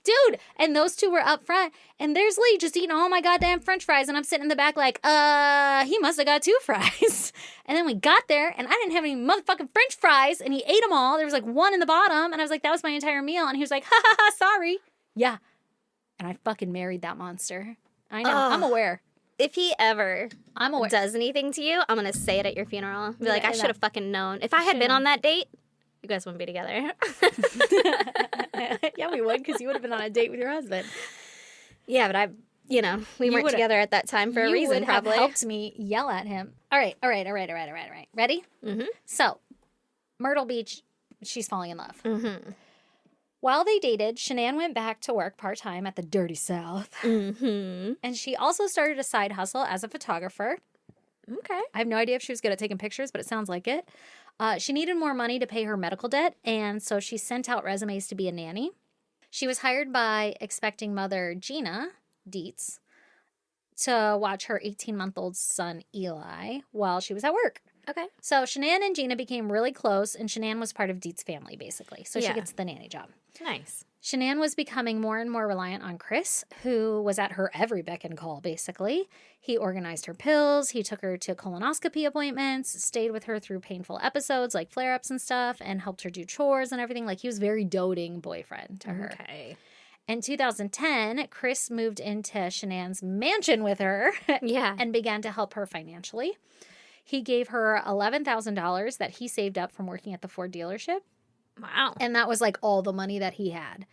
Dude, and those two were up front, and there's Lee just eating all my goddamn french fries, and I'm sitting in the back like, he must have got 2 fries. And then we got there, and I didn't have any motherfucking french fries, and he ate them all. There was like 1 in the bottom, and I was like, that was my entire meal. And he was like, ha ha ha, sorry. Yeah. And I fucking married that monster. I know. I'm aware. If he ever I'm aware. does anything to you, I'm going to say it at your funeral. Be like, Yeah, I should have fucking known. If I had been on that date, you guys wouldn't be together. Yeah, we would, because you would have been on a date with your husband. Yeah, but we weren't together at that time for a reason, would probably. have helped me yell at him. All right. Ready? Mm-hmm. So, Myrtle Beach, she's falling in love. Mm-hmm. While they dated, Shanann went back to work part-time at the Dirty South. Mm-hmm. And she also started a side hustle as a photographer. Okay. I have no idea if she was good at taking pictures, but it sounds like it. She needed more money to pay her medical debt, and so she sent out resumes to be a nanny. She was hired by expecting mother Gina Dietz to watch her 18-month-old son Eli while she was at work. Okay. So Shanann and Gina became really close, and Shanann was part of Dietz' family, basically. So she gets the nanny job. Nice. Shanann was becoming more and more reliant on Chris, who was at her every beck and call, basically. He organized her pills, he took her to colonoscopy appointments, stayed with her through painful episodes like flare-ups and stuff, and helped her do chores and everything. Like, he was a very doting boyfriend to her. Okay. In 2010, Chris moved into Shanann's mansion with her Yeah. and began to help her financially. He gave her $11,000 that he saved up from working at the Ford dealership. Wow. And that was like all the money that he had.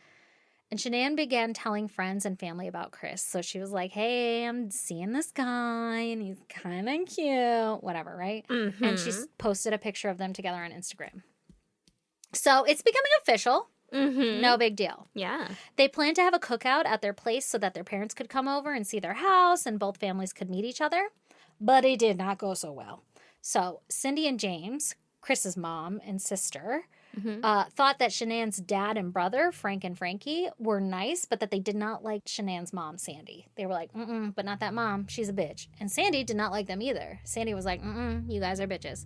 And Shanann began telling friends and family about Chris. So she was like, hey, I'm seeing this guy and he's kind of cute, whatever, right? Mm-hmm. And she posted a picture of them together on Instagram. So it's becoming official. Mm-hmm. No big deal. Yeah. They planned to have a cookout at their place so that their parents could come over and see their house and both families could meet each other. But it did not go so well. So Cindy and James, Chris's mom and sister, thought that Shanann's dad and brother, Frank and Frankie, were nice, but that they did not like Shanann's mom, Sandy. They were like, but not that mom. She's a bitch. And Sandy did not like them either. Sandy was like, you guys are bitches.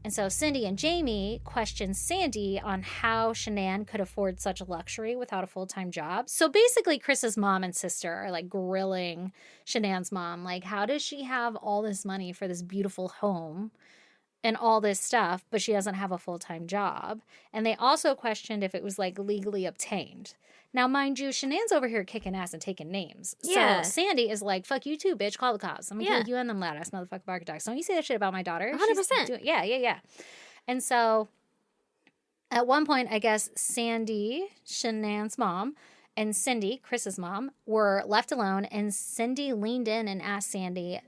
And so Cindy and Jamie questioned Sandy on how Shanann could afford such a luxury without a full-time job. So basically, Chris's mom and sister are like grilling Shanann's mom. Like, how does she have all this money for this beautiful home and all this stuff, but she doesn't have a full-time job? And they also questioned if it was like legally obtained. Now, mind you, Shanann's over here kicking ass and taking names. Yeah. So Sandy is like, fuck you too, bitch. Call the cops. I'm going to kill you and them loud-ass motherfucking bark dogs. Don't you say that shit about my daughter. 100%. Yeah. And so at one point, I guess Sandy, Shanann's mom, and Cindy, Chris's mom, were left alone. And Cindy leaned in and asked Sandy,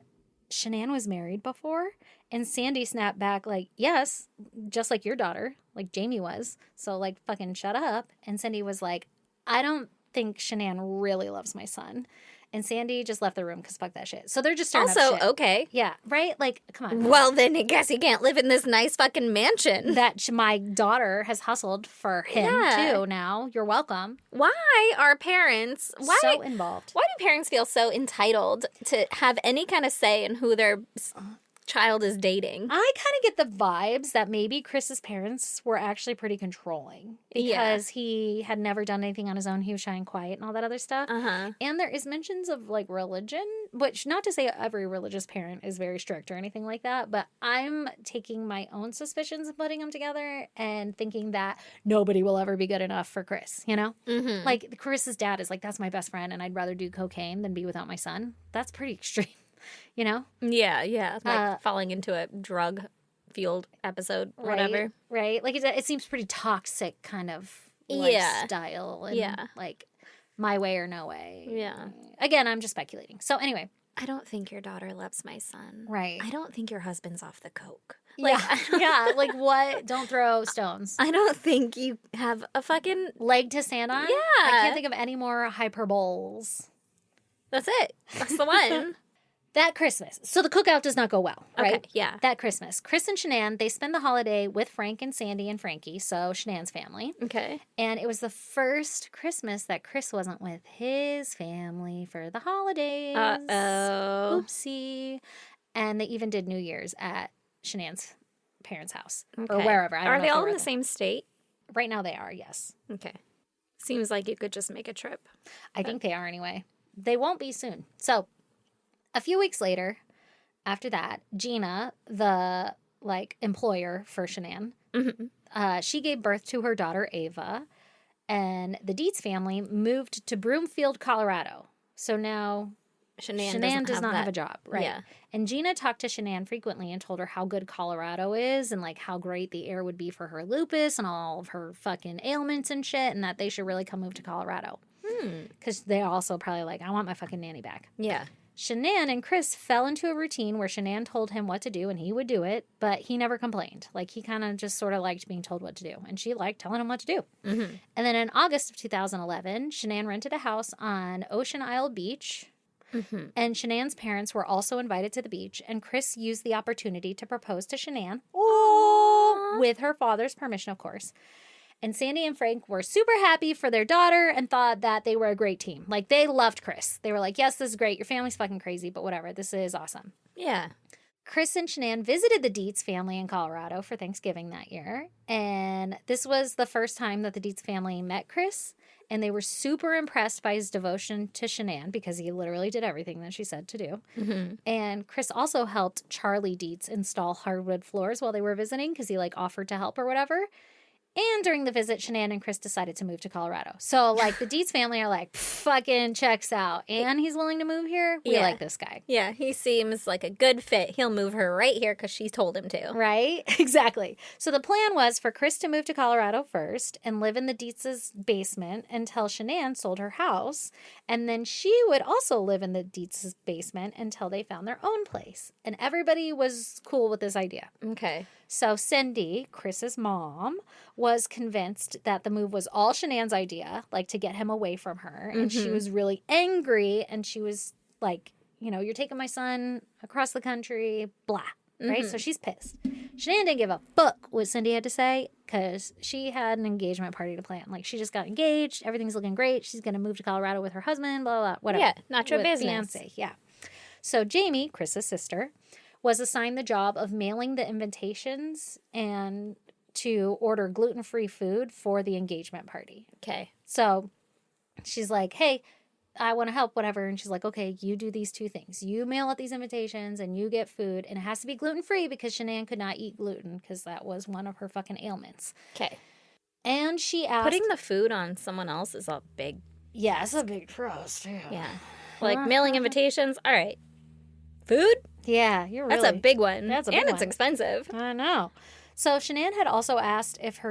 Shanann was married before? And Sandy snapped back like, yes, just like your daughter, like Jamie was. So like, fucking shut up. And Cindy was like, I don't think Shanann really loves my son. And Sandy just left the room because fuck that shit. So they're just stirring up Also, shit. okay. Yeah, right? Like, come on. Well, then I guess he can't live in this nice fucking mansion. That my daughter has hustled for him, Yeah. too, now. You're welcome. Why are parents... So involved. Why do parents feel so entitled to have any kind of say in who their child is dating? I kind of get the vibes that maybe Chris's parents were actually pretty controlling because he had never done anything on his own. He was shy and quiet and all that other stuff. Uh-huh. And there is mentions of like religion, which not to say every religious parent is very strict or anything like that, but I'm taking my own suspicions and putting them together and thinking that nobody will ever be good enough for Chris, you know? Mm-hmm. Like Chris's dad is like, that's my best friend and I'd rather do cocaine than be without my son. That's pretty extreme. You know? Yeah. Like falling into a drug-fueled episode, whatever. Right? Like, it seems pretty toxic kind of lifestyle. And like, my way or no way. Yeah. Again, I'm just speculating. So, anyway. I don't think your daughter loves my son. Right. I don't think your husband's off the coke. Like, yeah. Like, what? Don't throw stones. I don't think you have a fucking... leg to stand on? Yeah. I can't think of any more hyperboles. That's it. That's the one. That Christmas. So the cookout does not go well, right? Okay, yeah. That Christmas. Chris and Shanann, they spend the holiday with Frank and Sandy and Frankie, so Shanann's family. Okay. And it was the first Christmas that Chris wasn't with his family for the holidays. Uh-oh. Oopsie. And they even did New Year's at Shanann's parents' house or Okay. wherever. I don't Are know they if all were in the there. same state? Right now they are, yes. Okay. Seems like you could just make a trip. I think they are anyway. They won't be soon. So a few weeks later, after that, Gina, the employer for Shanann, she gave birth to her daughter Ava, and the Dietz family moved to Broomfield, Colorado. So now Shanann does not have a job, right? Yeah. And Gina talked to Shanann frequently and told her how good Colorado is and how great the air would be for her lupus and all of her fucking ailments and shit, and that they should really come move to Colorado. Because they're also probably I want my fucking nanny back. Yeah. Shanann and Chris fell into a routine where Shanann told him what to do and he would do it, but he never complained. He kind of just sort of liked being told what to do, and she liked telling him what to do. And then in August of 2011, Shanann rented a house on Ocean Isle Beach, and Shanann's parents were also invited to the beach, and Chris used the opportunity to propose to Shanann, with her father's permission, of course. And Sandy and Frank were super happy for their daughter and thought that they were a great team. They loved Chris. They were like, yes, this is great. Your family's fucking crazy, but whatever. This is awesome. Yeah. Chris and Shanann visited the Dietz family in Colorado for Thanksgiving that year. And this was the first time that the Dietz family met Chris. And they were super impressed by his devotion to Shanann because he literally did everything that she said to do. And Chris also helped Charlie Dietz install hardwood floors while they were visiting because he offered to help or whatever. And during the visit, Shanann and Chris decided to move to Colorado. So, the Dietz family are fucking checks out. And he's willing to move here? We like this guy. Yeah, he seems like a good fit. He'll move her right here because she told him to. Right? Exactly. So the plan was for Chris to move to Colorado first and live in the Dietz's basement until Shanann sold her house. And then she would also live in the Dietz's basement until they found their own place. And everybody was cool with this idea. Okay. So Cindy, Chris's mom, was convinced that the move was all Shanann's idea, to get him away from her. And she was really angry, and she was like, you're taking my son across the country, blah, right? So she's pissed. Shanann didn't give a fuck what Cindy had to say because she had an engagement party to plan. She just got engaged. Everything's looking great. She's going to move to Colorado with her husband, blah, blah, blah, whatever. Yeah, not your business. Fiance, yeah. So Jamie, Chris's sister, was assigned the job of mailing the invitations and to order gluten-free food for the engagement party. Okay. So she's like, hey, I want to help, whatever. And she's like, okay, you do these two things. You mail out these invitations and you get food. And it has to be gluten-free because Shanann could not eat gluten because that was one of her fucking ailments. Okay. And she asked... Putting the food on someone else is a big... Yeah, it's a big trust. Yeah. Mailing invitations, all right. Food? Yeah, you're really... That's a big one. That's a big and one. It's expensive. I know. So Shanann had also asked if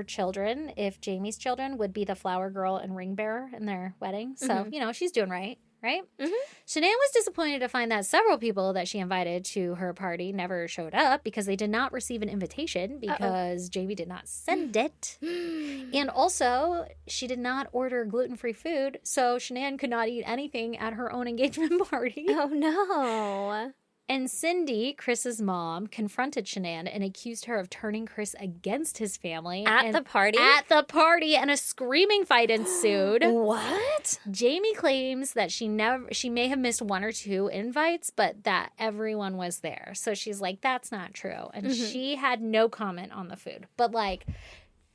Jamie's children would be the flower girl and ring bearer in their wedding. So, she's doing right? Shanann was disappointed to find that several people that she invited to her party never showed up because they did not receive an invitation because Jamie did not send it. And also, she did not order gluten-free food, so Shanann could not eat anything at her own engagement party. Oh, no. And Cindy, Chris's mom, confronted Shanann and accused her of turning Chris against his family. At the party? At the party, and a screaming fight ensued. What? Jamie claims that she may have missed one or two invites, but that everyone was there. So she's like, that's not true. And she had no comment on the food. But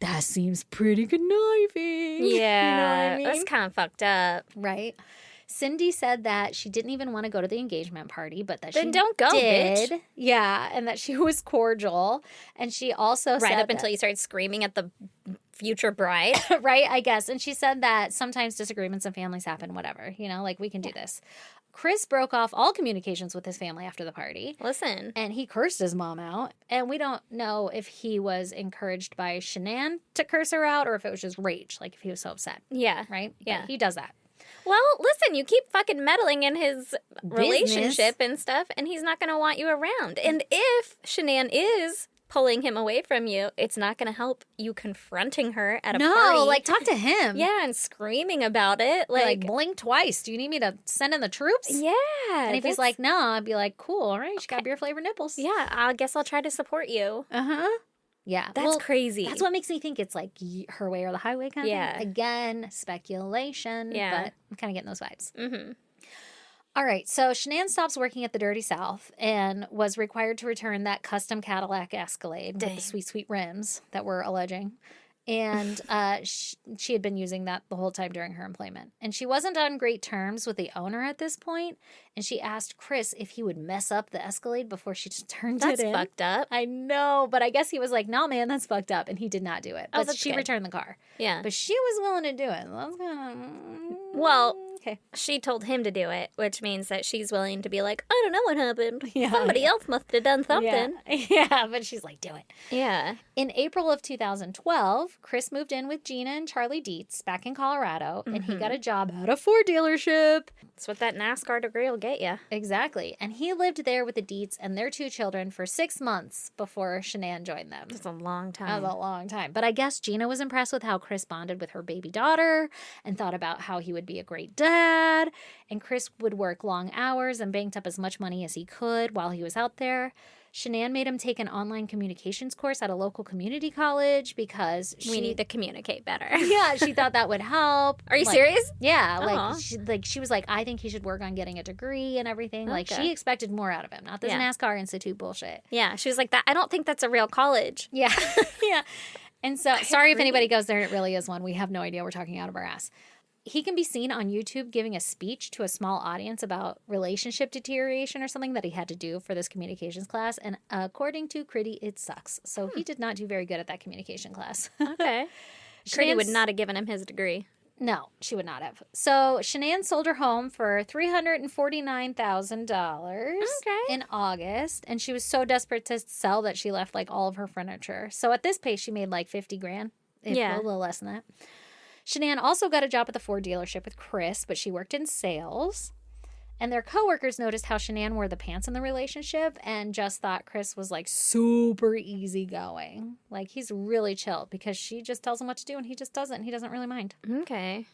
that seems pretty conniving. Yeah. You know what I mean? That's kind of fucked up. Right? Cindy said that she didn't even want to go to the engagement party, but that then she don't go, did. bitch. Yeah, and that she was cordial. And she also right said up until you started screaming at the future bride. right, I guess. And she said that sometimes disagreements in families happen, whatever. We can do this. Chris broke off all communications with his family after the party. Listen. And he cursed his mom out. And we don't know if he was encouraged by Shanann to curse her out or if it was just rage, if he was so upset. Yeah. Right? Yeah. But he does that. Well, listen, you keep fucking meddling in his relationship and stuff, and he's not going to want you around. And if Shanann is pulling him away from you, it's not going to help you confronting her at a party. No, talk to him. Yeah, and screaming about it. Blink twice. Do you need me to send in the troops? Yeah. And if he's like, no, I'd be like, cool, all right, she got beer-flavored nipples. Yeah, I guess I'll try to support you. Uh-huh. Yeah. That's crazy. That's what makes me think it's her way or the highway kind of thing. Again, speculation. Yeah. But I'm kind of getting those vibes. Mm-hmm. All right, so Shanann stops working at the Dirty South and was required to return that custom Cadillac Escalade with the sweet, sweet rims that we're alleging. And she had been using that the whole time during her employment. And she wasn't on great terms with the owner at this point, and she asked Chris if he would mess up the Escalade before she just turned it in. That's fucked up. I know, but I guess he was like, no, man, that's fucked up, and he did not do it. But she returned the car. Yeah. But she was willing to do it. Well, okay. She told him to do it, which means that she's willing to be like, I don't know what happened. Yeah, Somebody else must have done something. Yeah, but she's like, do it. Yeah. In April of 2012, Chris moved in with Gina and Charlie Dietz back in Colorado, and he got a job at a Ford dealership. That's what that NASCAR degree will get you. Exactly. And he lived there with the Dietz and their 2 children for 6 months before Shanann joined them. That's a long time. That was a long time. But I guess Gina was impressed with how Chris bonded with her baby daughter and thought about how he would be a great dad. And Chris would work long hours and banked up as much money as he could while he was out there. Shanann made him take an online communications course at a local community college because we need to communicate better. Yeah, she thought that would help. Are you serious? Yeah, Aw. she was like, I think he should work on getting a degree and everything. Like she expected more out of him, not this NASCAR Institute bullshit. Yeah, she was like that. I don't think that's a real college. Yeah, yeah. And so, sorry if anybody goes there. It really is one. We have no idea. We're talking out of our ass. He can be seen on YouTube giving a speech to a small audience about relationship deterioration or something that he had to do for this communications class. And according to Critty, it sucks. So he did not do very good at that communication class. Okay. Critty would not have given him his degree. No, she would not have. So Shanann sold her home for $349,000 in August. And she was so desperate to sell that she left like all of her furniture. So at this pace, she made like $50,000. A little less than that. Shanann also got a job at the Ford dealership with Chris, but she worked in sales. And their coworkers noticed how Shanann wore the pants in the relationship and just thought Chris was like super easygoing. Like he's really chill because she just tells him what to do and he just does it and he doesn't really mind. Okay.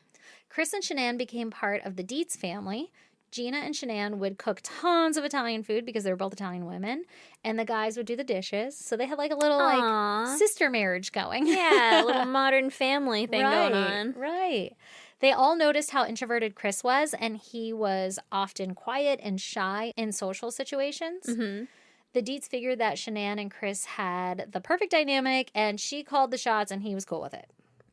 Chris and Shanann became part of the Dietz family. Gina and Shanann would cook tons of Italian food because they were both Italian women, and the guys would do the dishes. So they had like a little like sister marriage going. Yeah, a little modern family thing going on. Right. They all noticed how introverted Chris was, and he was often quiet and shy in social situations. Mm-hmm. The Dietz figured that Shanann and Chris had the perfect dynamic, and she called the shots, and he was cool with it.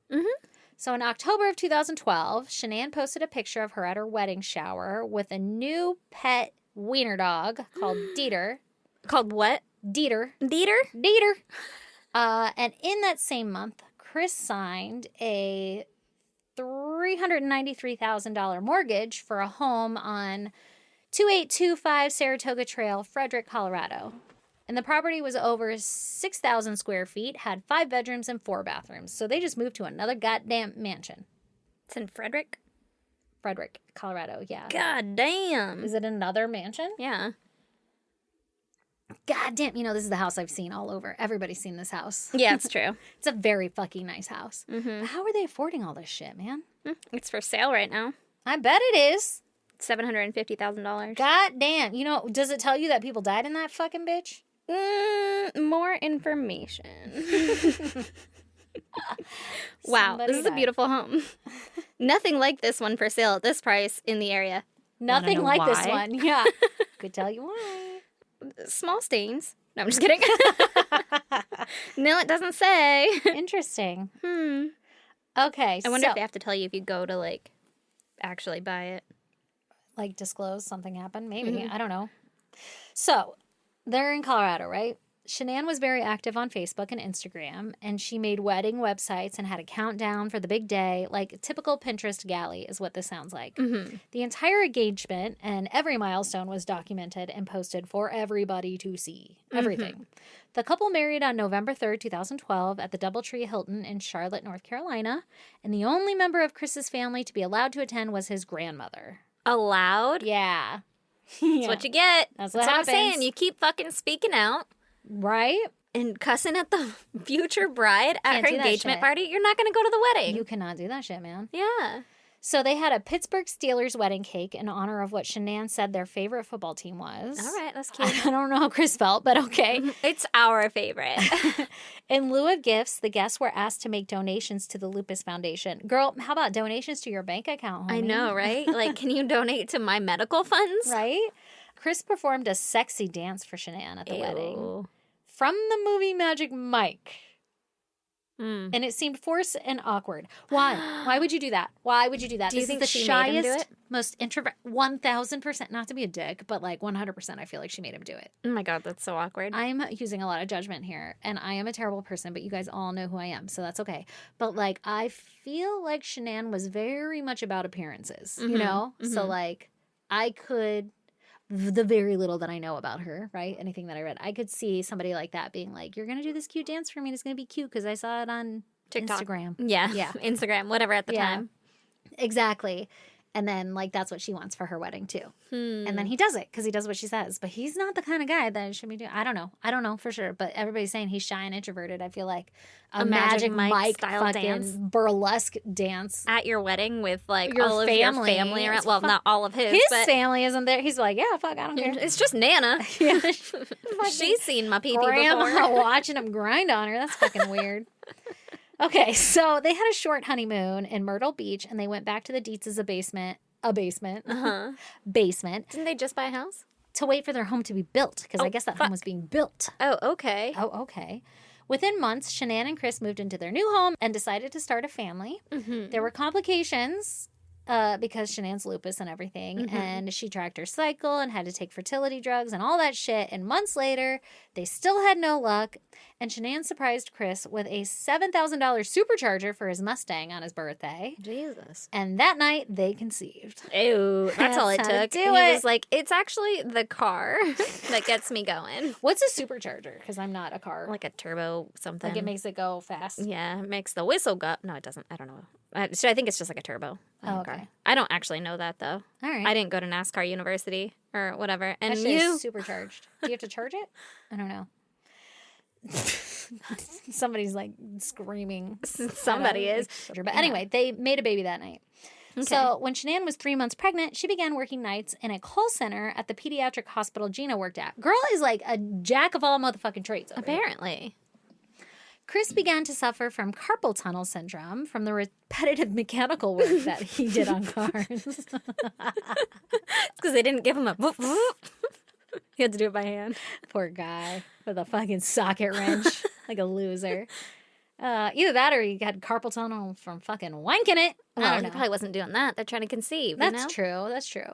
Mm-hmm. So in October of 2012, Shanann posted a picture of her at her wedding shower with a new pet wiener dog called Dieter. Called what? Dieter. Dieter? Dieter. And in that same month, Chris signed a $393,000 mortgage for a home on 2825 Saratoga Trail, Frederick, Colorado. And the property was over 6,000 square feet, had 5 bedrooms and 4 bathrooms. So they just moved to another goddamn mansion. It's in Frederick, Colorado, yeah. God damn. Is it another mansion? Yeah. God damn, this is the house I've seen all over. Everybody's seen this house. Yeah, it's true. It's a very fucking nice house. Mm-hmm. How are they affording all this shit, man? It's for sale right now. I bet it is. $750,000. God damn. Does it tell you that people died in that fucking bitch? More information. Wow, this is a beautiful home. Nothing like this one for sale at this price in the area. Nothing like this one. Yeah. Could tell you why. Small stains. No, I'm just kidding. No, it doesn't say. Interesting. Okay. I wonder if they have to tell you if you go to actually buy it. Like disclose something happened? Maybe. Mm-hmm. I don't know. So they're in Colorado, right? Shanann was very active on Facebook and Instagram, and she made wedding websites and had a countdown for the big day, like typical Pinterest galley is what this sounds like. Mm-hmm. The entire engagement and every milestone was documented and posted for everybody to see. Everything. Mm-hmm. The couple married on November 3rd, 2012 at the Doubletree Hilton in Charlotte, North Carolina, and the only member of Chris's family to be allowed to attend was his grandmother. Allowed? Yeah. That's what you get. That's what I'm saying. You keep fucking speaking out. Right? And cussing at the future bride at her engagement party. You're not going to go to the wedding. You cannot do that shit, man. Yeah. So they had a Pittsburgh Steelers wedding cake in honor of what Shanann said their favorite football team was. All right, that's cute. I don't know how Chris felt, but okay. It's our favorite. In lieu of gifts, the guests were asked to make donations to the Lupus Foundation. Girl, how about donations to your bank account, homie? I know, right? Like, can you donate to my medical funds? Right? Chris performed a sexy dance for Shanann at the wedding. Ew. From the movie Magic Mike. And it seemed forced and awkward. Why? Why would you do that? Why would you do that? Do you This think is the she made him do shyest, it? most introvert, 1,000%, not to be a dick, but like 100% I feel like she made him do it. Oh my God, that's so awkward. I'm using a lot of judgment here, and I am a terrible person, but you guys all know who I am, so that's okay. But like, I feel like Shanann was very much about appearances, you know? So like, I could, the very little that I know about her, right? Anything that I read, I could see somebody like that being like, you're going to do this cute dance for me, and it's going to be cute because I saw it on TikTok. Instagram. Yeah. Yeah. Instagram, whatever at the time. Exactly. And then, like, that's what she wants for her wedding, too. And then he does it because he does what she says. But he's not the kind of guy that should be doing. I don't know. I don't know for sure. But everybody's saying he's shy and introverted. I feel like a Magic Mike style fucking dance. burlesque dance. At your wedding with, like, Your all of family. your family around. It's Well, not all of his, His but family isn't there. He's like, yeah, fuck, I don't care. it's just Nana. Yeah. She's seen my pee-pee Grandma before. watching him grind on her. That's fucking weird. Okay, so they had a short honeymoon in Myrtle Beach, and they went back to the Dietz's basement, basement, Didn't they just buy a house? to wait for their home to be built, because I guess that home was being built. Oh, okay. Oh, okay. Within months, Shanann and Chris moved into their new home and decided to start a family. There were complications because Shanann's lupus and everything, and she tracked her cycle and had to take fertility drugs and all that shit. And months later, they still had no luck, and Shanann surprised Chris with a $7,000 supercharger for his Mustang on his birthday. Jesus. And that night, they conceived. Ew, that's all it That's how to took. do And he it. was like, it's actually the car that gets me going. What's a supercharger? Because I'm not a car. Like a turbo something. Like it makes it go fast. Yeah, it makes the whistle go. No, it doesn't. I don't know. I think it's just like a turbo. Oh, okay. I don't actually know that, though. All right. I didn't go to NASCAR University or whatever. And That shit you... is supercharged. Do you have to charge it? I don't know. Somebody's like screaming. Somebody is. But anyway, they made a baby that night. So when Shanann was 3 months pregnant, she began working nights in a call center at the pediatric hospital Gina worked at. Girl is like a jack of all motherfucking trades. over here. Apparently. Chris began to suffer from carpal tunnel syndrome from the repetitive mechanical work that he did on cars. It's because they didn't give him a whoop, whoop. He had to do it by hand. Poor guy with a fucking socket wrench, like a loser. Either that or he had carpal tunnel from fucking wanking it. I Well, don't he know. probably wasn't doing that. They're trying to conceive. That's you know? true. That's true.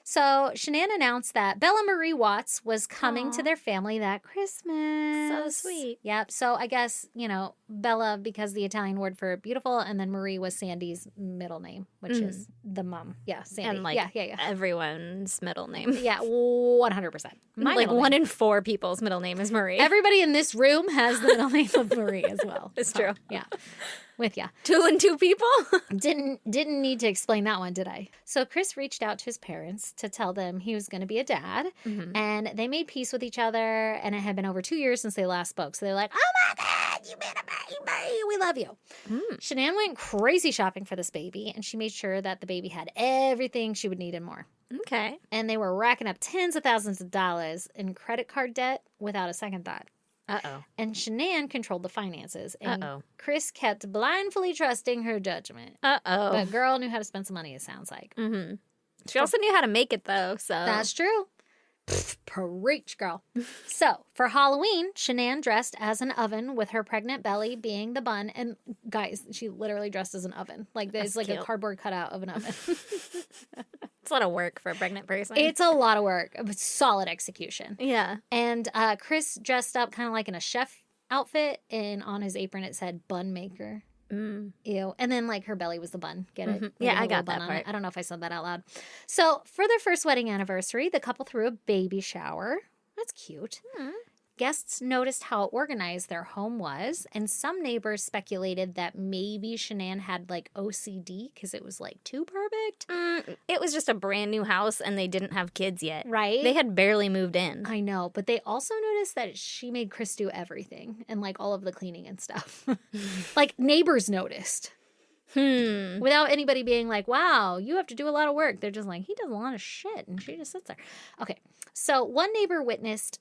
So Shanann announced that Bella Marie Watts was coming to their family that Christmas. So sweet. Yep. So I guess, Bella, because the Italian word for beautiful, and then Marie was Sandy's middle name, which is the mom. Yeah, Sandy. And like yeah. everyone's middle name. Yeah, 100%. My Like middle one name. in 4 people's middle name is Marie. Everybody in this room has the middle name of Marie as well. It's true. Yeah. With ya. 2 and 2 people? Didn't need to explain that one, did I? So Chris reached out to his parents to tell them he was going to be a dad, and they made peace with each other, and it had been over 2 years since they last spoke. So they're like, oh my God, you made a baby, we love you. Shanann went crazy shopping for this baby, and she made sure that the baby had everything she would need and more. Okay. And they were racking up tens of thousands of dollars in credit card debt without a second thought. Uh-oh. And Shanann controlled the finances, and Uh-oh. Chris kept blindly trusting her judgment. Uh-oh. But girl knew how to spend some money, it sounds like. Mm-hmm. She also knew how to make it, though, so... That's true. Preach, girl. So, for Halloween, Shanann dressed as an oven with her pregnant belly being the bun. And guys, she literally dressed as an oven. Like, there's like cute. a cardboard cutout of an oven. It's a lot of work for a pregnant person. It's a lot of work. But solid execution. Yeah. And Chris dressed up kind of like in a chef outfit. And on his apron, it said bun maker. Ew. And then, like, her belly was the bun. Get it? Like, Yeah, a I little got bun that on part. it. I don't know if I said that out loud. So, for their first wedding anniversary, the couple threw a baby shower. That's cute. Guests noticed how organized their home was, and some neighbors speculated that maybe Shanann had, like, OCD because it was, like, too perfect. It was just a brand new house, and they didn't have kids yet. Right? They had barely moved in. I know, but they also noticed that she made Chris do everything and, like, all of the cleaning and stuff. Like, neighbors noticed. Without anybody being like, wow, you have to do a lot of work. They're just like, he does a lot of shit, and she just sits there. Okay, so one neighbor witnessed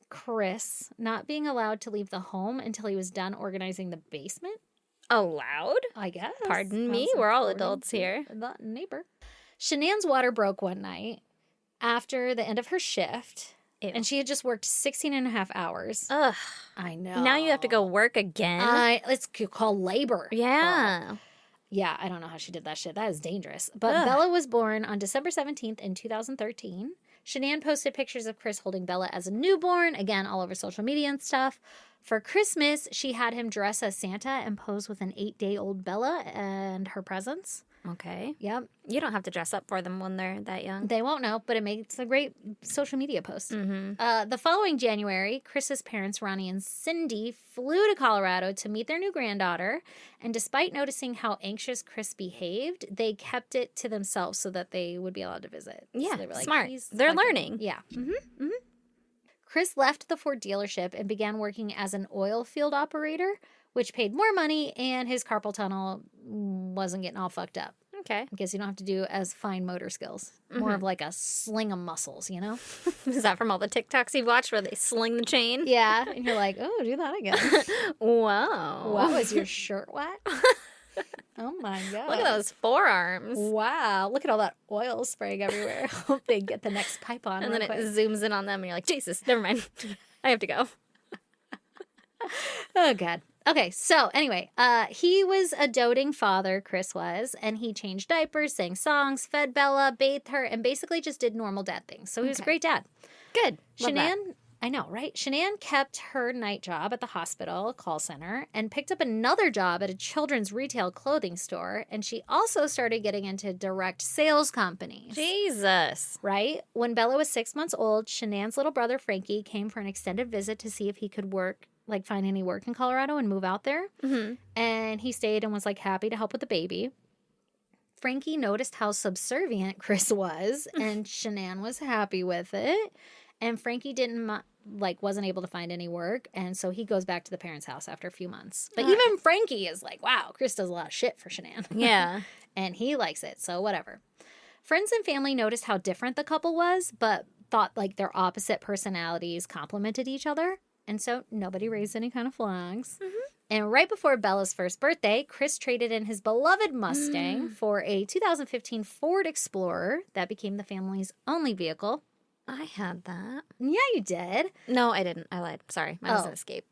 Chris not being allowed to leave the home until he was done organizing the basement. Allowed? I guess. Pardon me, we're all adults here. The neighbor. Shanann's water broke one night after the end of her shift. Ew. And she had just worked 16 and a half hours. Ugh. I know. Now you have to go work again? It's called labor. Yeah. Girl. Yeah, I don't know how she did that shit. That is dangerous. But Bella was born on December 17th in 2013. Shanann posted pictures of Chris holding Bella as a newborn, again, all over social media and stuff. For Christmas, she had him dress as Santa and pose with an 8-day-old Bella and her presents. Okay. Yep. You don't have to dress up for them when they're that young. They won't know, but it makes a great social media post. Mm-hmm. The following January, Chris's parents, Ronnie and Cindy, flew to Colorado to meet their new granddaughter. And despite noticing how anxious Chris behaved, they kept it to themselves so that they would be allowed to visit. Yeah, so they were like, smart. They're learning. Yeah. Mm-hmm. Mm-hmm. Chris left the Ford dealership and began working as an oil field operator, which paid more money, and his carpal tunnel wasn't getting all fucked up. Okay. I guess you don't have to do as fine motor skills. More of like a sling of muscles, you know? Is that from all the TikToks you've watched where they sling the chain? Yeah. And you're like, oh, do that again. Wow. Wow, is your shirt wet? Oh my God. Look at those forearms. Wow. Look at all that oil spraying everywhere. Hope they get the next pipe on. And then it quick. zooms in on them and you're like, Jesus, never mind. I have to go. Oh, God. Okay, so anyway, he was a doting father, Chris was, and he changed diapers, sang songs, fed Bella, bathed her, and basically just did normal dad things. So he was a great dad. Good. Love that. Shanann, I know, right? Shanann kept her night job at the hospital call center and picked up another job at a children's retail clothing store, and she also started getting into direct sales companies. Jesus. Right? When Bella was 6 months old, Shanann's little brother, Frankie, came for an extended visit to see if he could find any work in Colorado and move out there. Mm-hmm. And he stayed and was happy to help with the baby. Frankie noticed how subservient Chris was, and Shanann was happy with it. And Frankie wasn't able to find any work, and so he goes back to the parents' house after a few months. But even Frankie is like, wow, Chris does a lot of shit for Shanann. Yeah. And he likes it, so whatever. Friends and family noticed how different the couple was, but thought their opposite personalities complemented each other. And so nobody raised any kind of flags. Mm-hmm. And right before Bella's first birthday, Chris traded in his beloved Mustang for a 2015 Ford Explorer that became the family's only vehicle. I had that. Yeah, you did. No, I didn't. I lied. Sorry. Mine was an Escape.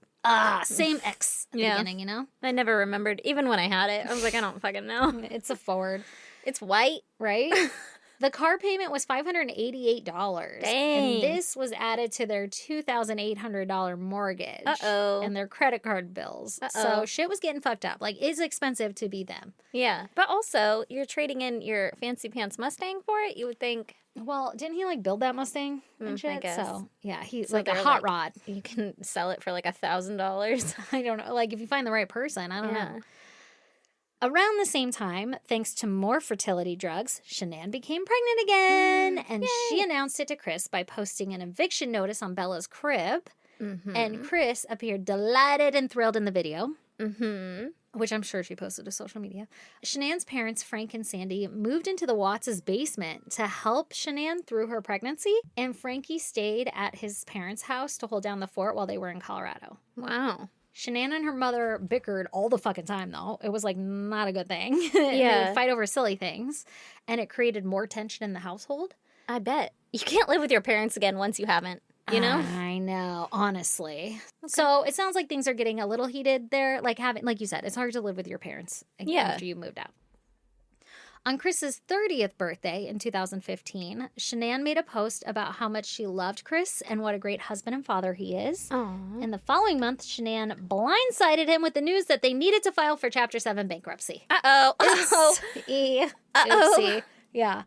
Same X at the beginning, you know? I never remembered. Even when I had it, I was like, I don't fucking know. It's a Ford. It's white. Right? The car payment was $588. Dang. And this was added to their $2,800 mortgage. Uh-oh. And their credit card bills. Uh-oh. So shit was getting fucked up. It's expensive to be them. Yeah. But also, you're trading in your fancy pants Mustang for it? You would think. Well, didn't he build that Mustang and shit? I guess. So, yeah, he's So a they're hot rod. You can sell it for $1,000. I don't know. If you find the right person, I don't Yeah. know. Around the same time, thanks to more fertility drugs, Shanann became pregnant again, and she announced it to Chris by posting an eviction notice on Bella's crib, and Chris appeared delighted and thrilled in the video, which I'm sure she posted to social media. Shanann's parents, Frank and Sandy, moved into the Watts' basement to help Shanann through her pregnancy, and Frankie stayed at his parents' house to hold down the fort while they were in Colorado. Wow. Shanann and her mother bickered all the fucking time, though. It was, not a good thing. Yeah. They would fight over silly things, and it created more tension in the household. I bet. You can't live with your parents again once you haven't, you know? I know, honestly. Okay. So it sounds like things are getting a little heated there. Like you said, it's hard to live with your parents after you moved out. On Chris's 30th birthday in 2015, Shanann made a post about how much she loved Chris and what a great husband and father he is. Aww. And the following month, Shanann blindsided him with the news that they needed to file for Chapter 7 bankruptcy. Uh-oh. Oopsie. Yeah.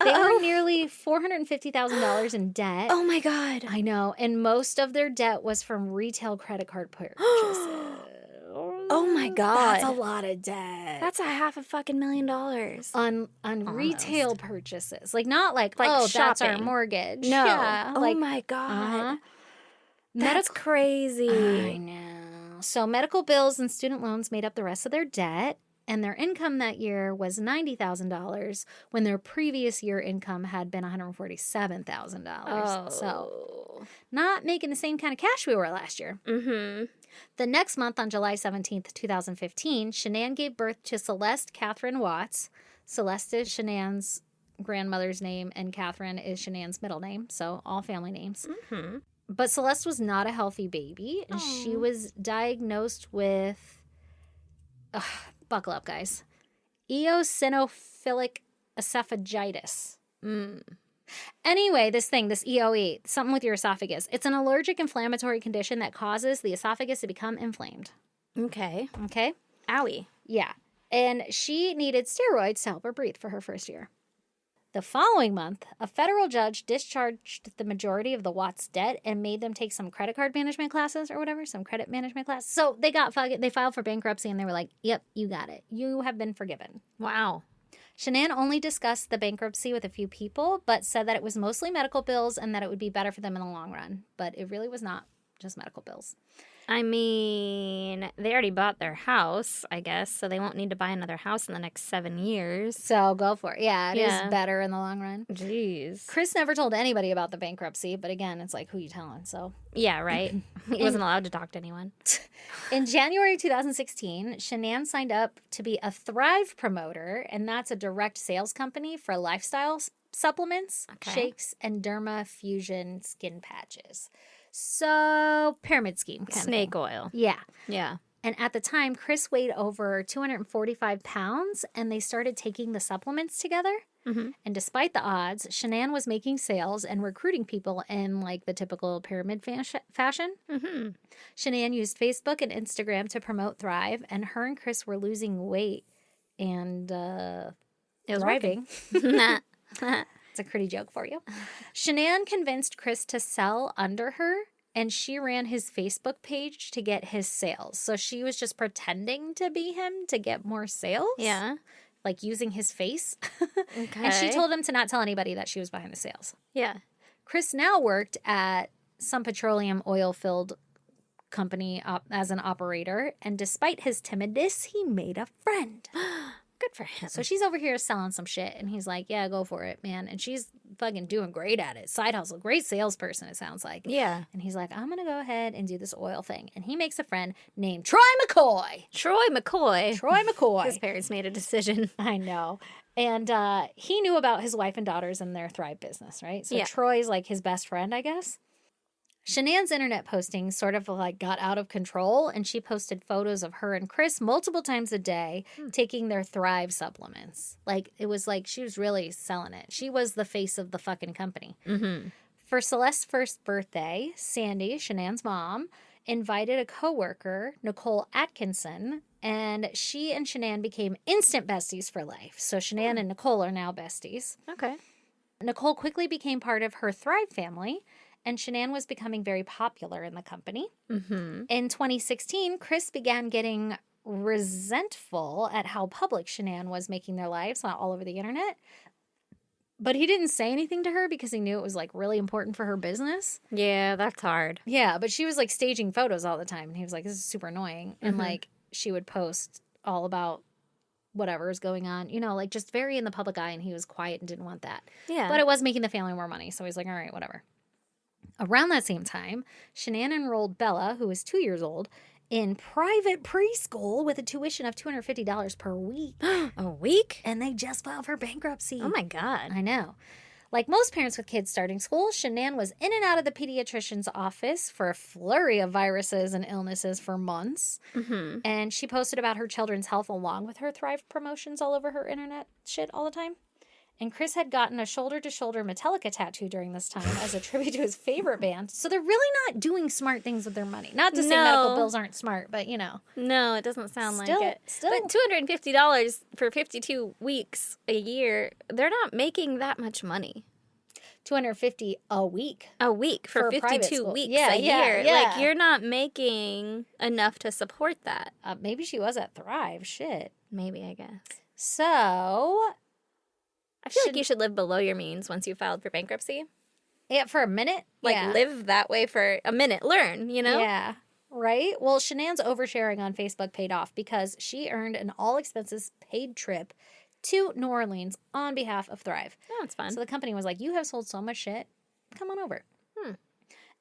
They were nearly $450,000 in debt. Oh, my God. I know. And most of their debt was from retail credit card purchases. Oh, my God. That's a lot of debt. That's $500,000. On retail purchases. Not like shopping. That's our mortgage. No. Yeah, oh, my God. That's I crazy. know. So medical bills and student loans made up the rest of their debt. And their income that year was $90,000 when their previous year income had been $147,000. Oh. So not making the same kind of cash we were last year. Mm-hmm. The next month, on July 17th, 2015, Shanann gave birth to Celeste Catherine Watts. Celeste is Shanann's grandmother's name, and Catherine is Shanann's middle name, so all family names. Mm-hmm. But Celeste was not a healthy baby, and she was diagnosed with, buckle up, guys, eosinophilic esophagitis. Anyway, this EOE, something with your esophagus. It's an allergic inflammatory condition that causes the esophagus to become inflamed. Okay. Okay? Owie. Yeah. And she needed steroids to help her breathe for her first year. The following month, a federal judge discharged the majority of the Watts' debt and made them take some credit card management classes or whatever, some credit management class. So they filed for bankruptcy, and they were like, yep, you got it. You have been forgiven. Wow. Shanann only discussed the bankruptcy with a few people, but said that it was mostly medical bills and that it would be better for them in the long run. But it really was not just medical bills. I mean, they already bought their house, I guess, so they won't need to buy another house in the next 7 years. So go for it. Yeah, it is better in the long run. Jeez. Chris never told anybody about the bankruptcy, but again, it's like, who you telling? So Yeah, right. He wasn't allowed to talk to anyone. in January 2016, Shanann signed up to be a Thrive promoter, and that's a direct sales company for lifestyle supplements, shakes, and derma fusion skin patches. So, pyramid scheme. Snake oil. Yeah. Yeah. And at the time, Chris weighed over 245 pounds, and they started taking the supplements together. Mm-hmm. And despite the odds, Shanann was making sales and recruiting people in like the typical pyramid fashion. Mm-hmm. Shanann used Facebook and Instagram to promote Thrive, and her and Chris were losing weight and It was thriving. Nah. It's a pretty joke for you. Shanann convinced Chris to sell under her, and she ran his Facebook page to get his sales. So she was just pretending to be him to get more sales. Yeah. Like using his face. Okay. And she told him to not tell anybody that she was behind the sales. Yeah. Chris now worked at some petroleum oil-filled company as an operator, and despite his timidness, he made a friend. Good for him. So she's over here selling some shit, and he's like, yeah, go for it, man. And she's fucking doing great at it. Side hustle. Great salesperson, it sounds like. Yeah. And he's like, I'm going to go ahead and do this oil thing. And he makes a friend named Troy McCoy. Troy McCoy. Troy McCoy. His parents made a decision. I know. And he knew about his wife and daughters and their Thrive business, right? So Yeah. Troy's like his best friend, I guess. Shanann's internet postings sort of like got out of control, and she posted photos of her and Chris multiple times a day taking their Thrive supplements. Like, it was like she was really selling it. She was the face of the fucking company. Mm-hmm. For Celeste's first birthday, Sandy, Shanann's mom, invited a coworker, Nicole Atkinson, and she and Shanann became instant besties for life. So Shanann and Nicole are now besties. Okay. Nicole quickly became part of her Thrive family, and Shanann was becoming very popular in the company. Mm-hmm. In 2016, Chris began getting resentful at how public Shanann was making their lives all over the internet. But he didn't say anything to her because he knew it was like really important for her business. Yeah, that's hard. Yeah, but she was like staging photos all the time, and he was like, this is super annoying. And like she would post all about whatever is going on, you know, like just very in the public eye, and he was quiet and didn't want that. Yeah. But it was making the family more money, so he's like, all right, whatever. Around that same time, Shanann enrolled Bella, who was 2 years old, in private preschool with a tuition of $250 per week. A week? And they just filed for bankruptcy. Oh my God. I know. Like most parents with kids starting school, Shanann was in and out of the pediatrician's office for a flurry of viruses and illnesses for months. Mm-hmm. And she posted about her children's health along with her Thrive promotions all over her internet shit all the time. And Chris had gotten a shoulder-to-shoulder Metallica tattoo during this time as a tribute to his favorite band. So they're really not doing smart things with their money. Not to say medical bills aren't smart, but you know. No, it doesn't sound like it. Still. But $250 for 52 weeks a year, they're not making that much money. $250 a week. A week for private 52 school. weeks Yeah, a year. yeah. Like, you're not making enough to support that. Maybe she was at Thrive. Shit. Maybe, I guess. So... I feel like you should live below your means once you filed for bankruptcy. Yeah, for a minute? Like, yeah. live that way for a minute. Learn, you know? Yeah. Right? Well, Shanann's oversharing on Facebook paid off because she earned an all-expenses-paid trip to New Orleans on behalf of Thrive. Oh, that's fun. So the company was like, you have sold so much shit. Come on over.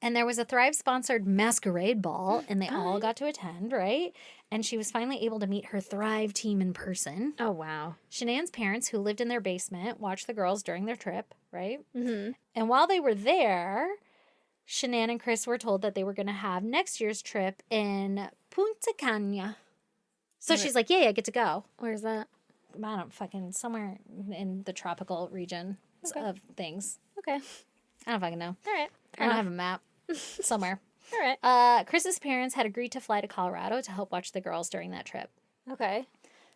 And there was a Thrive-sponsored masquerade ball, and they all got to attend, right? And she was finally able to meet her Thrive team in person. Oh, wow. Shanann's parents, who lived in their basement, watched the girls during their trip, right? Mm-hmm. And while they were there, Shanann and Chris were told that they were going to have next year's trip in Punta Cana. So she's like, yeah, I get to go. Where's that? I don't fucking, somewhere in the tropical region of things. Okay. I don't fucking know. All right. I don't have a map. Somewhere. All right. Chris's parents had agreed to fly to Colorado to help watch the girls during that trip. Okay.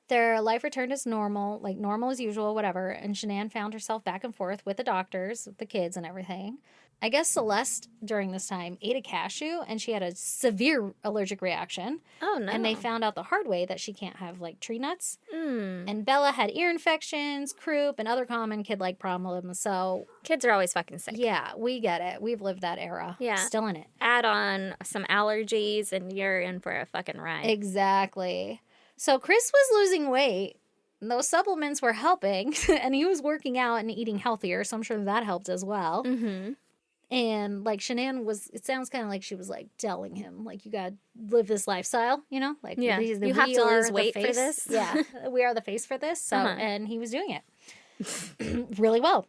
Their life returned as normal, like normal as usual, whatever, and Shanann found herself back and forth with the doctors, with the kids and everything. I guess Celeste, during this time, ate a cashew, and she had a severe allergic reaction. Oh, no. And they found out the hard way that she can't have, like, tree nuts. And Bella had ear infections, croup, and other common kid-like problems, so... Kids are always fucking sick. Yeah, we get it. We've lived that era. Yeah. Still in it. Add on some allergies, and you're in for a fucking ride. Exactly. So Chris was losing weight. Those supplements were helping, and he was working out and eating healthier, so I'm sure that helped as well. Mm-hmm. And, like, Shanann was, it sounds kind of like she was, like, telling him, like, you gotta live this lifestyle, you know? Like, yeah. you have to lose weight for this. Yeah, we are the face for this. So, and he was doing it really well.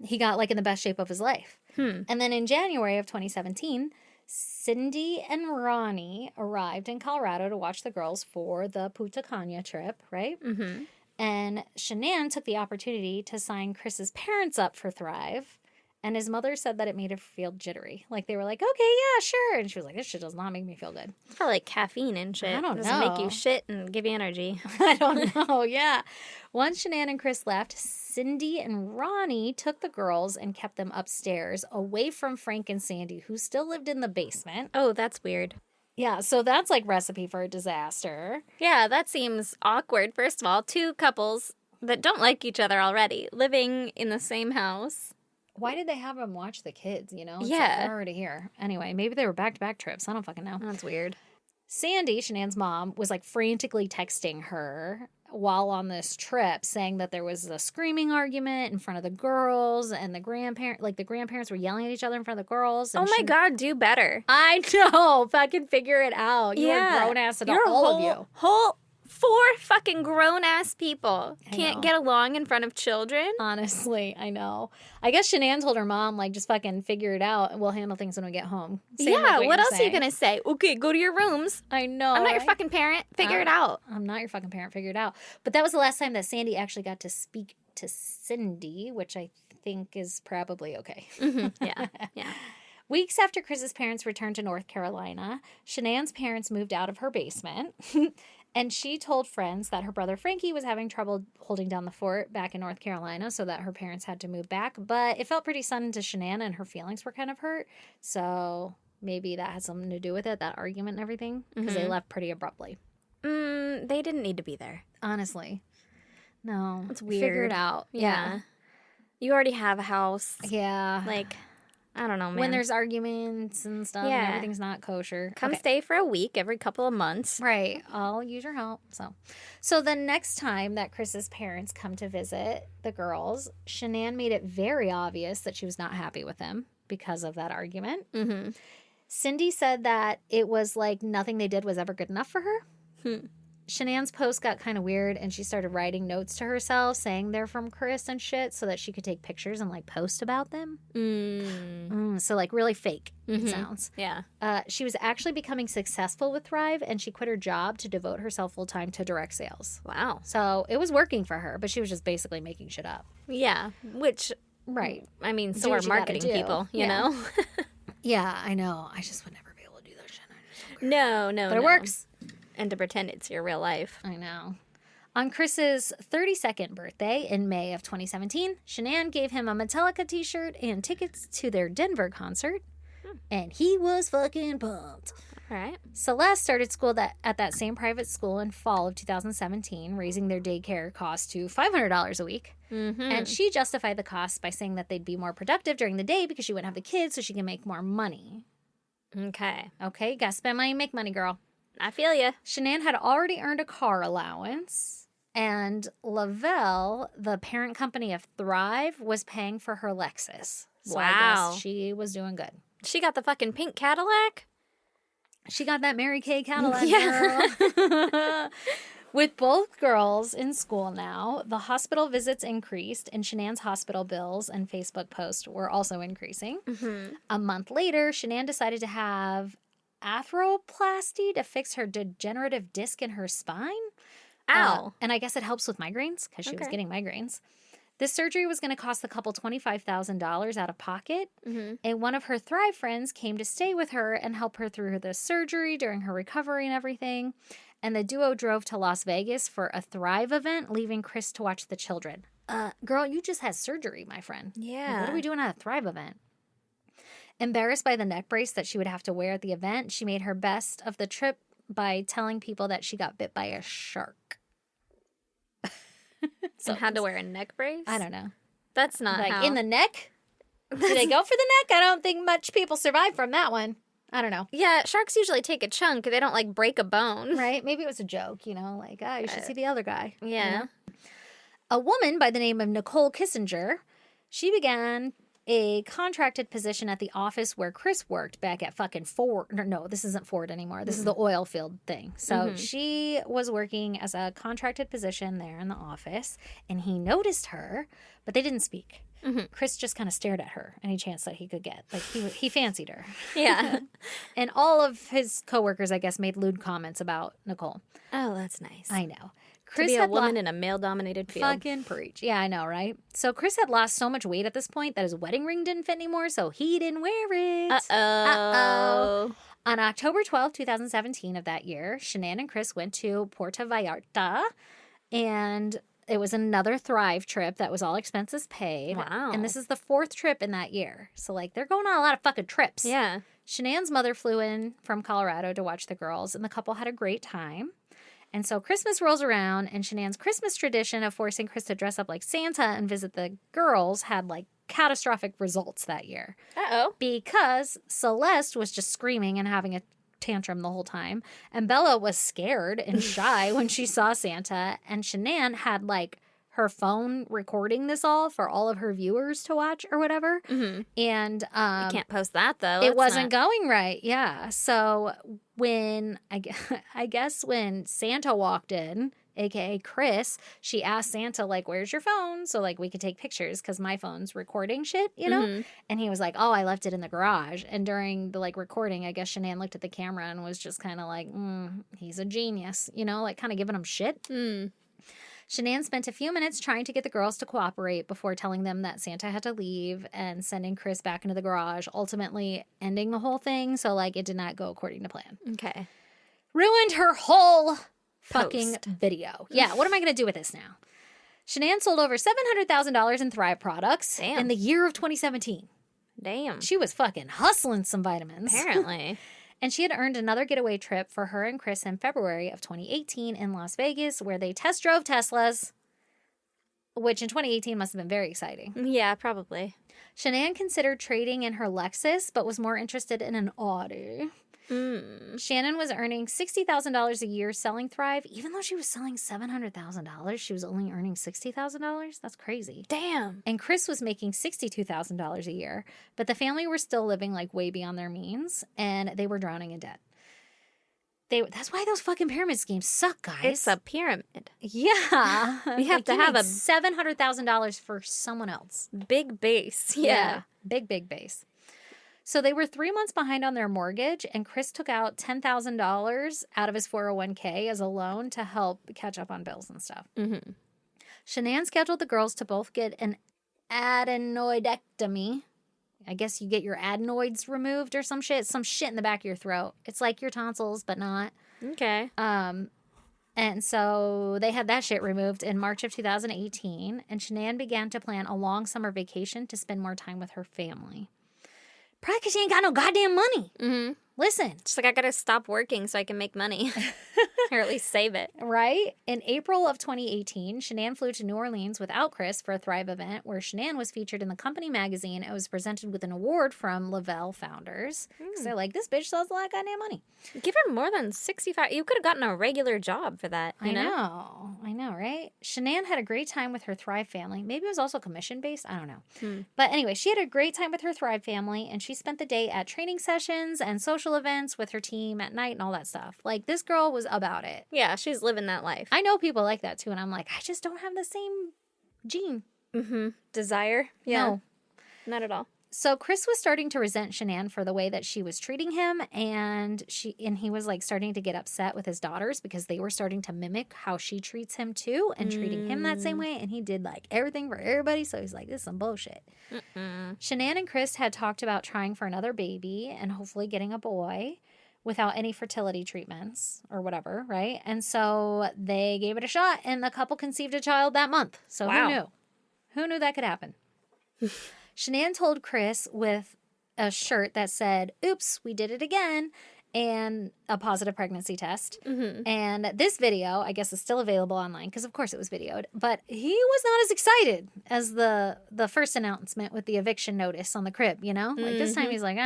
He got, like, in the best shape of his life. And then in January of 2017, Cindy and Ronnie arrived in Colorado to watch the girls for the Punta Cana trip, right? Mm-hmm. And Shanann took the opportunity to sign Chris's parents up for Thrive. And his mother said that it made her feel jittery. Like, they were like, okay, yeah, sure. And she was like, this shit does not make me feel good. It's probably like caffeine and shit. I don't Doesn't make know. you shit and give you energy. I don't know, yeah. Once Shanann and Chris left, Cindy and Ronnie took the girls and kept them upstairs, away from Frank and Sandy, who still lived in the basement. Oh, that's weird. Yeah, so that's like recipe for a disaster. Yeah, that seems awkward. First of all, two couples that don't like each other already, living in the same house. Why did they have them watch the kids, you know? It's Yeah. like they're already here. Anyway, maybe they were back-to-back trips. I don't fucking know. That's weird. Sandy, Shanann's mom, was like frantically texting her while on this trip, saying that there was a screaming argument in front of the girls, and the grandparents were yelling at each other in front of the girls. And Oh my God, do better. I know. Fucking figure it out. You're a grown-ass adult, all of you. Whole 4 fucking grown-ass people I can't know. get along in front of children. Honestly, I know. I guess Shanann told her mom, like, just fucking figure it out, and we'll handle things when we get home. Same Yeah, like what you're else are you saying. going to say? Okay, go to your rooms. I know. I'm not your right? fucking parent. Figure it out. I'm not your fucking parent. Figure it out. But that was the last time that Sandy actually got to speak to Cindy, which I think is probably okay. Yeah, yeah. Weeks after Chris's parents returned to North Carolina, Shanann's parents moved out of her basement, and she told friends that her brother Frankie was having trouble holding down the fort back in North Carolina, so that her parents had to move back. But it felt pretty sudden to Shanann, and her feelings were kind of hurt. So maybe that had something to do with it, that argument and everything, because they left pretty abruptly. They didn't need to be there. Honestly. No. It's weird. Figure it out. Yeah. You already have a house. Yeah. Like, I don't know, man. When there's arguments and stuff and Yeah. everything's not kosher. Come Okay. stay for a week every couple of months. Right. I'll use your help. So the next time that Chris's parents come to visit the girls, Shanann made it very obvious that she was not happy with them because of that argument. Mm-hmm. Cindy said that it was like nothing they did was ever good enough for her. Shanann's post got kind of weird, and she started writing notes to herself saying they're from Chris and shit so that she could take pictures and like post about them. So like really fake, it sounds. Yeah. She was actually becoming successful with Thrive, and she quit her job to devote herself full time to direct sales. Wow. So it was working for her, but she was just basically making shit up. Yeah. Which, Right. I mean, Do so are what you gotta marketing do. people, you Yeah. know? Yeah, I know. I just would never be able to do that shit. I just don't care. No. But it works. And to pretend it's your real life. I know. On Chris's 32nd birthday in May of 2017, Shanann gave him a Metallica t-shirt and tickets to their Denver concert, and he was fucking pumped. All right. Celeste started school at that same private school in fall of 2017, raising their daycare cost to $500 a week. And she justified the cost by saying that they'd be more productive during the day because she wouldn't have the kids so she can make more money. Okay. Okay, gotta spend money, make money, girl. I feel you. Shanann had already earned a car allowance, and Lavelle, the parent company of Thrive, was paying for her Lexus. So I Wow. guess she was doing good. She got the fucking pink Cadillac? She got that Mary Kay Cadillac, Yeah. girl. With both girls in school now, the hospital visits increased, and Shanann's hospital bills and Facebook posts were also increasing. Mm-hmm. A month later, Shanann decided to have arthroplasty to fix her degenerative disc in her spine. Ow. And I guess it helps with migraines because she was Okay. getting migraines. This surgery was going to cost the couple $25,000 out of pocket. Mm-hmm. And one of her Thrive friends came to stay with her and help her through the surgery during her recovery and everything. And the duo drove to Las Vegas for a Thrive event, leaving Chris to watch the children. Girl, you just had surgery, my friend. Yeah. Like, what are we doing at a Thrive event? Embarrassed by the neck brace that she would have to wear at the event, she made her best of the trip by telling people that she got bit by a shark. So had to wear a neck brace? I don't know. That's not Like how. in the neck? Do they go for the neck? I don't think much people survive from that one. I don't know. Yeah, sharks usually take a chunk. They don't, like, break a bone. Right? Maybe it was a joke, you know, like, you should see the other guy. you Yeah. know? A woman by the name of Nicole Kissinger, she began a contracted position at the office where Chris worked back at fucking Ford. No, this isn't Ford anymore. This is the oil field thing. So she was working as a contracted position there in the office, and he noticed her, but they didn't speak. Chris just kind of stared at her any chance that he could get. Like, he fancied her. Yeah. And all of his coworkers, I guess, made lewd comments about Nicole. Oh, that's nice. I know. To Chris be a had woman in a male-dominated field. fucking preach. Yeah, I know, right? So Chris had lost so much weight at this point that his wedding ring didn't fit anymore, so he didn't wear it. Uh-oh. On October 12th, 2017 of that year, Shanann and Chris went to Puerto Vallarta, and it was another Thrive trip that was all expenses paid. Wow. And this is the 4th trip in that year. So, like, they're going on a lot of fucking trips. Yeah. Shanann's mother flew in from Colorado to watch the girls, and the couple had a great time. And so Christmas rolls around, and Shanann's Christmas tradition of forcing Chris to dress up like Santa and visit the girls had, like, catastrophic results that year. Uh-oh. Because Celeste was just screaming and having a tantrum the whole time, and Bella was scared and shy when she saw Santa, and Shanann had, like, her phone recording this all for all of her viewers to watch or whatever. Mm-hmm. And You can't post that, though. it wasn't going right. Yeah. So when I guess when Santa walked in, aka Chris, she asked Santa, like, where's your phone? So, like, we could take pictures because my phone's recording shit, you know? Mhm. And he was like, oh, I left it in the garage. And during the, like, recording, I guess Shanann looked at the camera and was just kind of like, he's a genius, you know, like kind of giving him shit. Mm. Shanann spent a few minutes trying to get the girls to cooperate before telling them that Santa had to leave and sending Chris back into the garage, ultimately ending the whole thing. So, like, it did not go according to plan. Okay. Ruined her whole fucking Post. video. Yeah, what am I going to do with this now? Shanann sold over $700,000 in Thrive products Damn. in the year of 2017. Damn. She was fucking hustling some vitamins. Apparently. And she had earned another getaway trip for her and Chris in February of 2018 in Las Vegas, where they test drove Teslas, which in 2018 must have been very exciting. Yeah, probably. Shanann considered trading in her Lexus, but was more interested in an Audi. Shanann was earning $60,000 a year selling Thrive. Even though she was selling $700,000, she was only earning $60,000? That's crazy. Damn. And Chris was making $62,000 a year, but the family were still living, like, way beyond their means, and they were drowning in debt. That's why those fucking pyramid schemes suck, guys. It's a pyramid. Yeah. You have to have made a $700,000 for someone else. big base. Yeah. Big base. So they were 3 months behind on their mortgage, and Chris took out $10,000 out of his 401k as a loan to help catch up on bills and stuff. Mm-hmm. Shanann scheduled the girls to both get an adenoidectomy. I guess you get your adenoids removed or some shit. Some shit in the back of your throat. It's like your tonsils, but not. Okay. And so they had that shit removed in March of 2018, and Shanann began to plan a long summer vacation to spend more time with her family. Probably because she ain't got no goddamn money. Mm-hmm. Listen. Just like, I gotta stop working so I can make money. Or at least save it. Right? In April of 2018, Shanann flew to New Orleans without Chris for a Thrive event where Shanann was featured in the company magazine and was presented with an award from Lavelle founders. Because they're like, this bitch sells a lot of goddamn money. Give her more than 65. You could have gotten a regular job for that. You know? I know, right? Shanann had a great time with her Thrive family. Maybe it was also commission-based. I don't know. But anyway, she had a great time with her Thrive family, and she spent the day at training sessions and social events with her team at night and all that stuff. Like, this girl was about it. Yeah, she's living that life. I know people like that, too, and I'm like, I just don't have the same gene. Desire? Yeah. No. Not at all. So Chris was starting to resent Shanann for the way that she was treating him, and he was like starting to get upset with his daughters because they were starting to mimic how she treats him too and treating him that same way, and he did like everything for everybody, so he's like, this is some bullshit. Shanann and Chris had talked about trying for another baby and hopefully getting a boy without any fertility treatments or whatever, right? And so they gave it a shot, and the couple conceived a child that month. So Wow. who knew? Who knew that could happen? Shanann told Chris with a shirt that said, oops, we did it again, and a positive pregnancy test. And this video, I guess, is still available online because, of course, it was videoed. But he was not as excited as the first announcement with the eviction notice on the crib, you know? Like, this time he's like,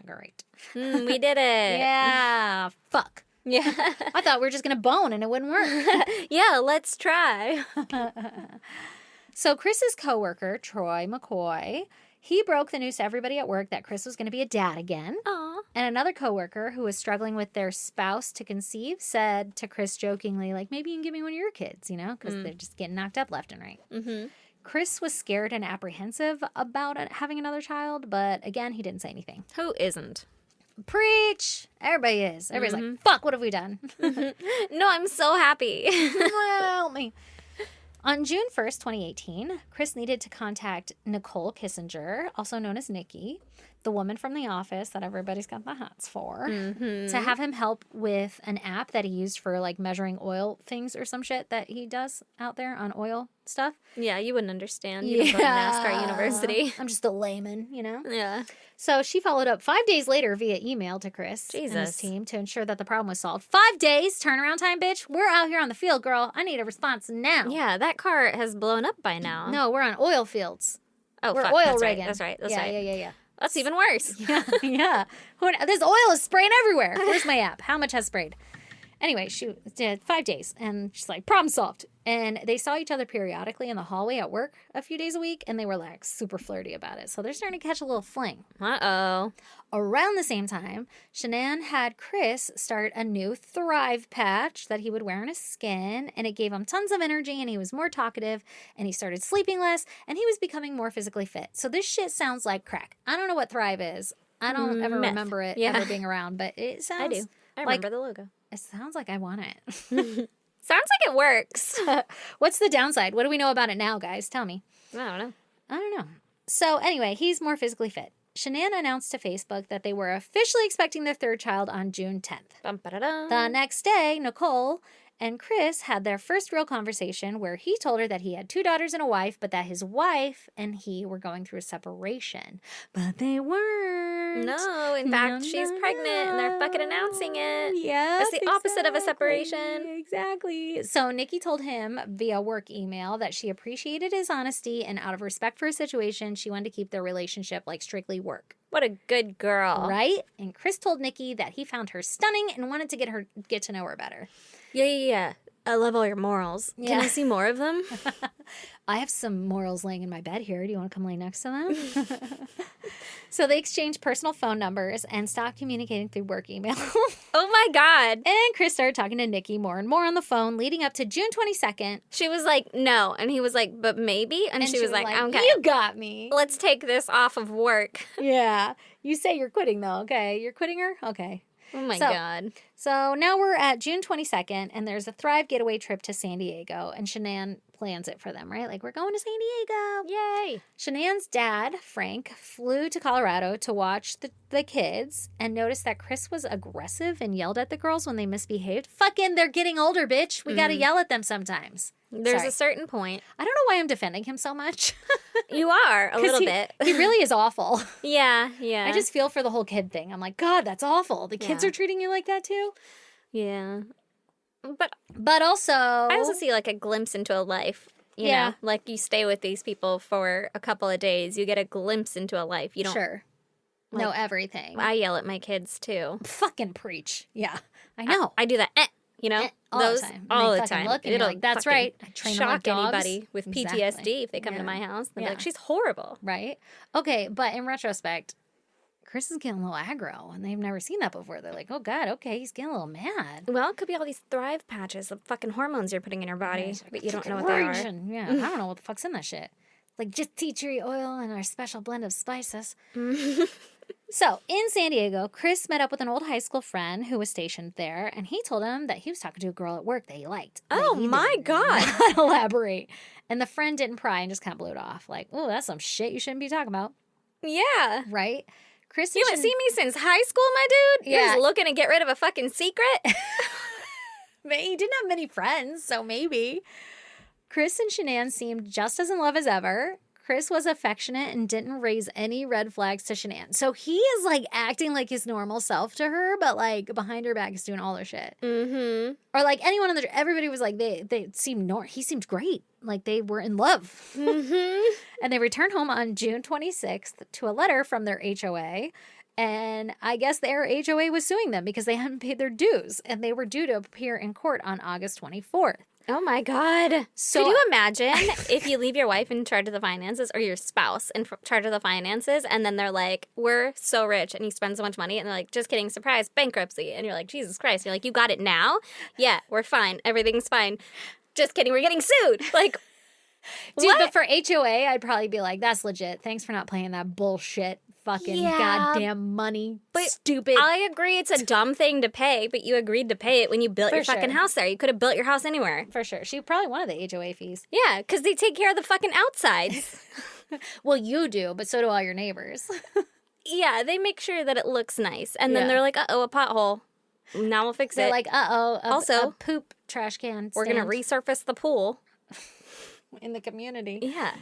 great. We did it. Yeah, fuck. Yeah. I thought we were just going to bone and it wouldn't work. Yeah, let's try. So Chris's coworker, Troy McCoy, he broke the news to everybody at work that Chris was going to be a dad again. Aw. And another coworker who was struggling with their spouse to conceive said to Chris jokingly, like, maybe you can give me one of your kids, you know, because they're just getting knocked up left and right. Chris was scared and apprehensive about having another child, but again, he didn't say anything. Who isn't? Preach! Everybody is. Everybody's like, fuck, what have we done? No, I'm so happy. Help me. On June 1st, 2018, Chris needed to contact Nicole Kissinger, also known as Nikki, the woman from the office that everybody's got the hots for, to have him help with an app that he used for like measuring oil things or some shit that he does out there on oil stuff. Yeah, you wouldn't understand. You didn't go to NASCAR University. I'm just a layman, you know? Yeah. So she followed up 5 days later via email to Chris and his Jesus. team to ensure that the problem was solved. 5 days turnaround time, bitch. We're out here on the field, girl. I need a response now. Yeah, that car has blown up by now. No, we're on oil fields. Oh, We're fuck. oil That's rigging. right. That's right. That's yeah, right. Yeah. That's even worse. Yeah. This oil is spraying everywhere. Where's my app? How much has sprayed? Anyway, she did 5 days, and she's like, problem solved. And they saw each other periodically in the hallway at work a few days a week, and they were like super flirty about it. So they're starting to catch a little fling. Uh-oh. Around the same time, Shanann had Chris start a new Thrive patch that he would wear on his skin, and it gave him tons of energy, and he was more talkative, and he started sleeping less, and he was becoming more physically fit. So this shit sounds like crack. I don't know what Thrive is. I don't ever Meth. remember it Yeah. ever being around, but it sounds I do. I remember the logo. It sounds like I want it. Sounds like it works. What's the downside? What do we know about it now, guys? Tell me. I don't know. I don't know. So anyway, he's more physically fit. Shanann announced to Facebook that they were officially expecting their third child on June 10th. Bum-ba-da-dum. The next day, Nicole and Chris had their first real conversation where he told her that he had 2 daughters and a wife, but that his wife and he were going through a separation. But they weren't. No, in fact, she's pregnant and they're fucking announcing it. Yeah. That's the opposite of a separation. Exactly. So Nikki told him via work email that she appreciated his honesty, and out of respect for his situation, she wanted to keep their relationship like strictly work. What a good girl. Right? And Chris told Nikki that he found her stunning and wanted to get to know her better. Yeah. I love all your morals. Yeah. Can I see more of them? I have some morals laying in my bed here. Do you want to come lay next to them? So they exchanged personal phone numbers and stopped communicating through work email. Oh my God. And Chris started talking to Nikki more and more on the phone leading up to June 22nd. She was like, no. And he was like, but maybe? And she was like, okay. You got me. Let's take this off of work. Yeah. You say you're quitting, though. Okay. You're quitting her? Okay. Oh my So- God. So now we're at June 22nd, and there's a Thrive getaway trip to San Diego, and Shanann plans it for them, right? Like, we're going to San Diego. Yay. Shanann's dad, Frank, flew to Colorado to watch the kids and noticed that Chris was aggressive and yelled at the girls when they misbehaved. Fucking, they're getting older, bitch. We got to yell at them sometimes. There's Sorry. a certain point. I don't know why I'm defending him so much. You are, a little bit. He really is awful. Yeah. I just feel for the whole kid thing. I'm like, God, that's awful. The kids Yeah. are treating you like that too? Yeah. But also... I also see, like, a glimpse into a life. You know? Like, you stay with these people for a couple of days. You get a glimpse into a life. You don't... Sure. Like, know everything. I yell at my kids, too. Fucking preach. Yeah. I know. I do that, you know? All the time. All And the they time. Look and you're like, that's right. I train them like shock dogs. anybody with PTSD if they come to my house. They'll be like, she's horrible. Right? Okay, but in retrospect, Chris is getting a little aggro, and they've never seen that before. They're like, oh, God, okay, he's getting a little mad. Well, it could be all these Thrive patches, the fucking hormons you're putting in your body, but you don't know what they are. Yeah, I don't know what the fuck's in that shit. Like, just tea tree oil and our special blend of spices. So, in San Diego, Chris met up with an old high school friend who was stationed there, and he told him that he was talking to a girl at work that he liked. Oh, my God. Elaborate. And the friend didn't pry and just kind of blew it off. Like, oh, that's some shit you shouldn't be talking about. Yeah. Right? Chris, you haven't seen me since high school, my dude? You're just looking to get rid of a fucking secret? But he didn't have many friends, so maybe. Chris and Shanann seemed just as in love as ever. Chris was affectionate and didn't raise any red flags to Shanann. So he is, like, acting like his normal self to her, but, like, behind her back is doing all their shit. Mm-hmm. Or, like, anyone in the... Everybody was like, they seemed... He seemed great. Like, they were in love. Mm-hmm. And they returned home on June 26th to a letter from their HOA. And I guess their HOA was suing them because they hadn't paid their dues. And they were due to appear in court on August 24th. Oh, my God. So, could you imagine if you leave your wife in charge of the finances or your spouse in charge of the finances and then they're like, we're so rich and you spend so much money and they're like, just kidding, surprise, bankruptcy. And you're like, Jesus Christ. You're like, you got it now? Yeah, we're fine. Everything's fine. Just kidding. We're getting sued. Like, dude, what? but for HOA, I'd probably be like, that's legit. Thanks for not playing that bullshit fucking goddamn money. But stupid. I agree it's a dumb thing to pay, but you agreed to pay it when you built your fucking house there. You could have built your house anywhere. For sure. She probably wanted the HOA fees. Yeah, because they take care of the fucking outsides. Well, you do, but so do all your neighbors. Yeah, they make sure that it looks nice. And then they're like, uh-oh, a pothole. Now we'll fix They're it. like, uh-oh, also, a poop trash can we're going to resurface the pool. In the community. Yeah.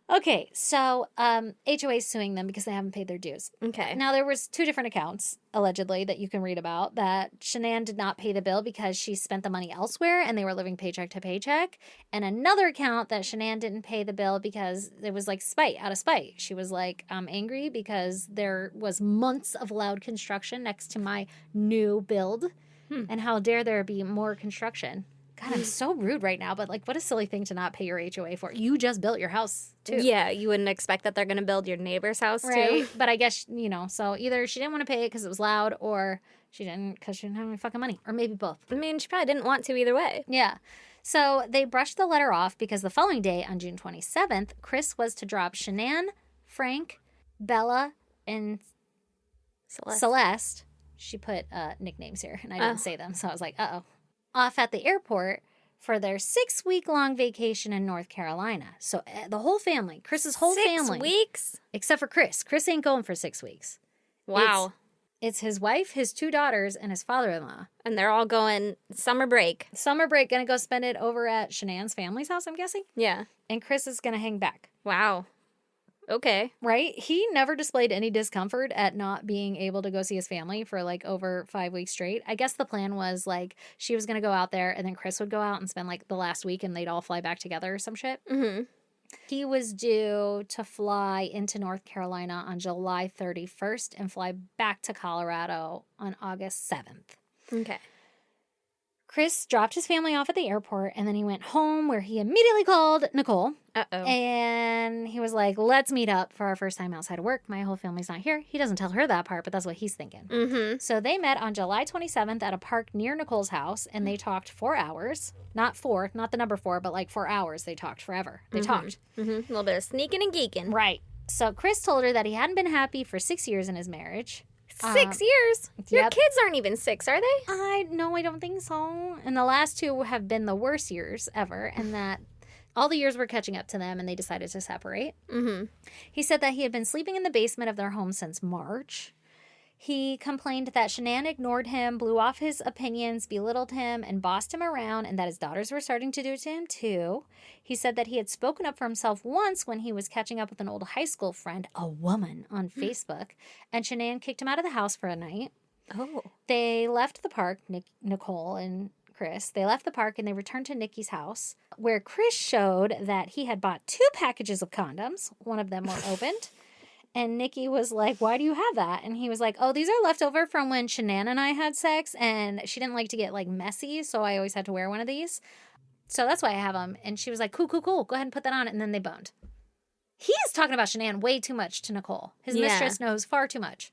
Okay, so HOA is suing them because they haven't paid their dues. Okay. Now, there was 2 different accounts, allegedly, that you can read about, that Shanann did not pay the bill because she spent the money elsewhere and they were living paycheck to paycheck. And another account that Shanann didn't pay the bill because it was like spite, out of spite. She was like, I'm angry because there was months of loud construction next to my new build. And how dare there be more construction? God, I'm so rude right now, but like, what a silly thing to not pay your HOA for. You just built your house, too. Yeah, you wouldn't expect that they're going to build your neighbor's house, Right. too. But I guess, so either she didn't want to pay it because it was loud, or she didn't because she didn't have any fucking money, or maybe both. I mean, she probably didn't want to either way. Yeah. So they brushed the letter off because the following day, on June 27th, Chris was to drop Shanann, Frank, Bella, and Celeste. She put nicknames here, and I didn't say them, so I was like, uh-oh. Off at the airport for their 6-week-long vacation in North Carolina. So the whole family, Chris's whole family. 6 weeks? Except for Chris. Chris ain't going for 6 weeks. Wow. It's his wife, his 2 daughters, and his father-in-law. And they're all going summer break. Summer break, gonna go spend it over at Shanann's family's house, I'm guessing? Yeah. And Chris is gonna hang back. Wow. Okay. Right? He never displayed any discomfort at not being able to go see his family for like over 5 weeks straight. I guess the plan was like she was going to go out there and then Chris would go out and spend like the last week and they'd all fly back together or some shit. Mm-hmm. He was due to fly into North Carolina on July 31st and fly back to Colorado on August 7th. Okay. Chris dropped his family off at the airport and then he went home where he immediately called Nicole. Uh-oh. And he was like, let's meet up for our first time outside of work. My whole family's not here. He doesn't tell her that part, but that's what he's thinking. Mm-hmm. So they met on July 27th at a park near Nicole's house and they talked 4 hours. Not the number 4, but like 4 hours. They talked forever. They talked. Mm-hmm. A little bit of sneaking and geeking. Right. So Chris told her that he hadn't been happy for 6 years in his marriage. 6 years? Your yep. kids aren't even 6, are they? I don't think so. And the last 2 have been the worst years ever, and that all the years were catching up to them, and they decided to separate. Mm-hmm. He said that he had been sleeping in the basement of their home since March. He complained that Shanann ignored him, blew off his opinions, belittled him, and bossed him around, and that his daughters were starting to do it to him, too. He said that he had spoken up for himself once when he was catching up with an old high school friend, a woman, on Facebook, and Shanann kicked him out of the house for a night. Oh. They left the park, Nicole and Chris, they left the park and they returned to Nikki's house, where Chris showed that he had bought 2 packages of condoms. One of them were opened. And Nikki was like, why do you have that? And he was like, oh, these are leftover from when Shanann and I had sex, and she didn't like to get, like, messy, so I always had to wear one of these. So that's why I have them. And she was like, cool. Go ahead and put that on. And then they boned. He is talking about Shanann way too much to Nicole. His mistress knows far too much.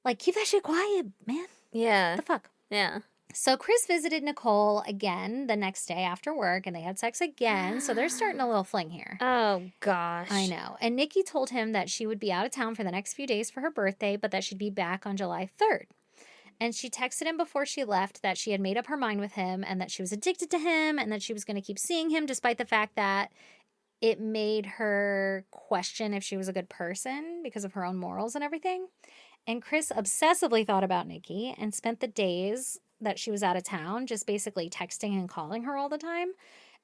Like, keep that shit quiet, man. Yeah. What the fuck? Yeah. So Chris visited Nicole again the next day after work, and they had sex again. So they're starting a little fling here. Oh, gosh. I know. And Nikki told him that she would be out of town for the next few days for her birthday, but that she'd be back on July 3rd. And she texted him before she left that she had made up her mind with him and that she was addicted to him and that she was going to keep seeing him despite the fact that it made her question if she was a good person because of her own morals and everything. And Chris obsessively thought about Nikki and spent the days that she was out of town just basically texting and calling her all the time.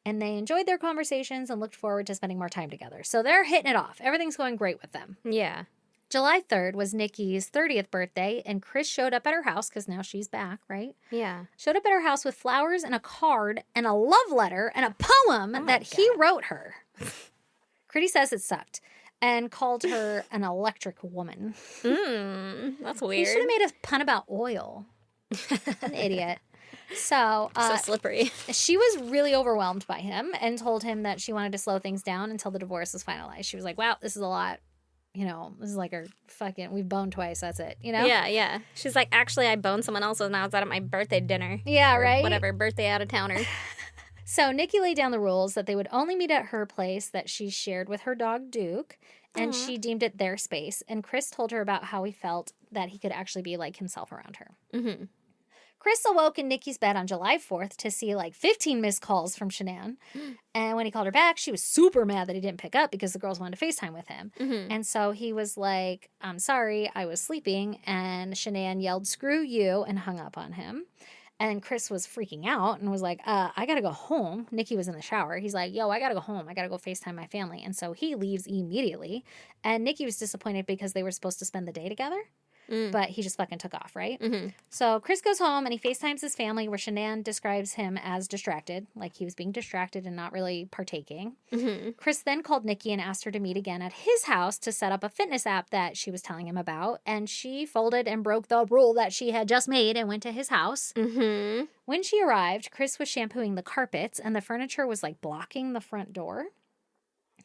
And they enjoyed their conversations and looked forward to spending more time together. So they're hitting it off. Everything's going great with them. Yeah. July 3rd was Nikki's 30th birthday, and Chris showed up at her house because now she's back, right? Yeah. Showed up at her house with flowers and a card and a love letter and a poem that he wrote her. Critty says it sucked and called her an electric woman. That's He weird. should have made a pun about oil. An idiot. So slippery. she was really overwhelmed by him and told him that she wanted to slow things down until the divorce was finalized. She was like, wow, this is a lot. You know, this is like our fucking, we've boned twice, that's it, you know? Yeah. She's like, actually, I boned someone else, and now it's out at my birthday dinner. Yeah, Or right? whatever, birthday out-of-towner. So Nikki laid down the rules that they would only meet at her place that she shared with her dog, Duke, and she deemed it their space. And Chris told her about how he felt that he could actually be like himself around her. Mm-hmm. Chris awoke in Nikki's bed on July 4th to see like 15 missed calls from Shanann. And when he called her back, she was super mad that he didn't pick up because the girls wanted to FaceTime with him. Mm-hmm. And so he was like, I'm sorry, I was sleeping. And Shanann yelled, screw you, and hung up on him. And Chris was freaking out and was like, I got to go home. Nikki was in the shower. He's like, yo, I got to go home. I got to go FaceTime my family. And so he leaves immediately. And Nikki was disappointed because they were supposed to spend the day together. But he just fucking took off, right? Mm-hmm. So Chris goes home and he FaceTimes his family where Shanann describes him as distracted, like he was being distracted and not really partaking. Mm-hmm. Chris then called Nikki and asked her to meet again at his house to set up a fitness app that she was telling him about. And she folded and broke the rule that she had just made and went to his house. Mm-hmm. When she arrived, Chris was shampooing the carpets and the furniture was like blocking the front door,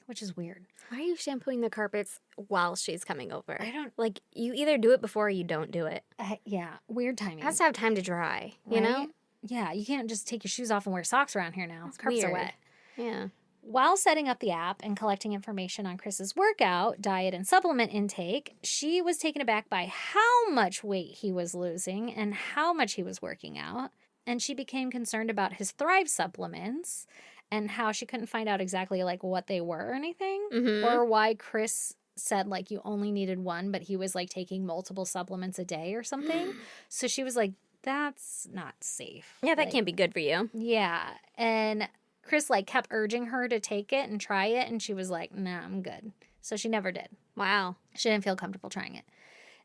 which is weird. Why are you shampooing the carpets while she's coming over? I don't... Like, you either do it before or you don't do it. yeah, weird timing. It has to have time to dry, you know? Right? Yeah, you can't just take your shoes off and wear socks around here now. Carpets are weird. wet. Yeah. While setting up the app and collecting information on Chris's workout, diet, and supplement intake, she was taken aback by how much weight he was losing and how much he was working out. And she became concerned about his Thrive supplements and how she couldn't find out exactly like what they were or anything, or why Chris said like you only needed one, but he was like taking multiple supplements a day or something. So she was like, that's not safe. Yeah, that Like, can't be good for you. Yeah. And Chris like kept urging her to take it and try it. And she was like, nah, I'm good. So she never did. Wow. She didn't feel comfortable trying it.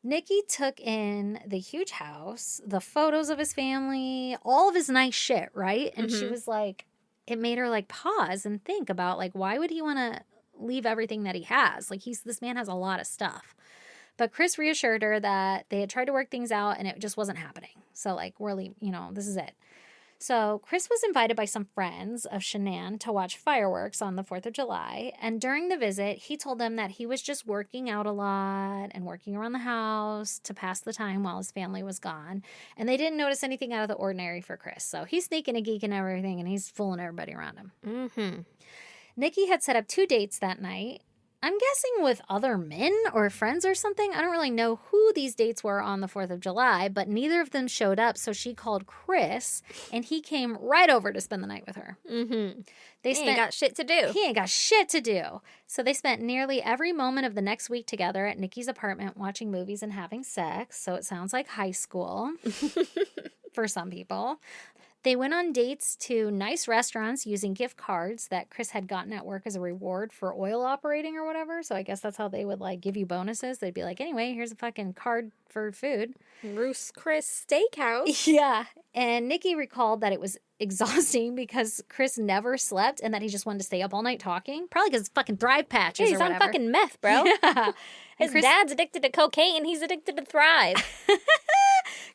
Nikki took in the huge house, the photos of his family, all of his nice shit, right? And she was like, it made her like pause and think about like, why would he want to leave everything that he has? Like this man has a lot of stuff. But Chris reassured her that they had tried to work things out and it just wasn't happening. So like, this is it. So Chris was invited by some friends of Shanann to watch fireworks on the 4th of July. And during the visit, he told them that he was just working out a lot and working around the house to pass the time while his family was gone. And they didn't notice anything out of the ordinary for Chris. So he's sneaking a geek and everything, and he's fooling everybody around him. Mm-hmm. Nikki had set up 2 dates that night. I'm guessing with other men or friends or something. I don't really know who these dates were on the 4th of July, but neither of them showed up. So she called Chris, and he came right over to spend the night with her. Mm-hmm. He ain't got shit to do. He ain't got shit to do. So they spent nearly every moment of the next week together at Nikki's apartment watching movies and having sex. So it sounds like high school for some people. They went on dates to nice restaurants using gift cards that Chris had gotten at work as a reward for oil operating or whatever. So I guess that's how they would like give you bonuses. They'd be like, anyway, here's a fucking card for food. Roos Chris Steakhouse. Yeah. And Nikki recalled that it was exhausting because Chris never slept and that he just wanted to stay up all night talking. Probably because fucking Thrive patches He's or on whatever. fucking meth, bro. Yeah. His dad's addicted to cocaine. He's addicted to Thrive.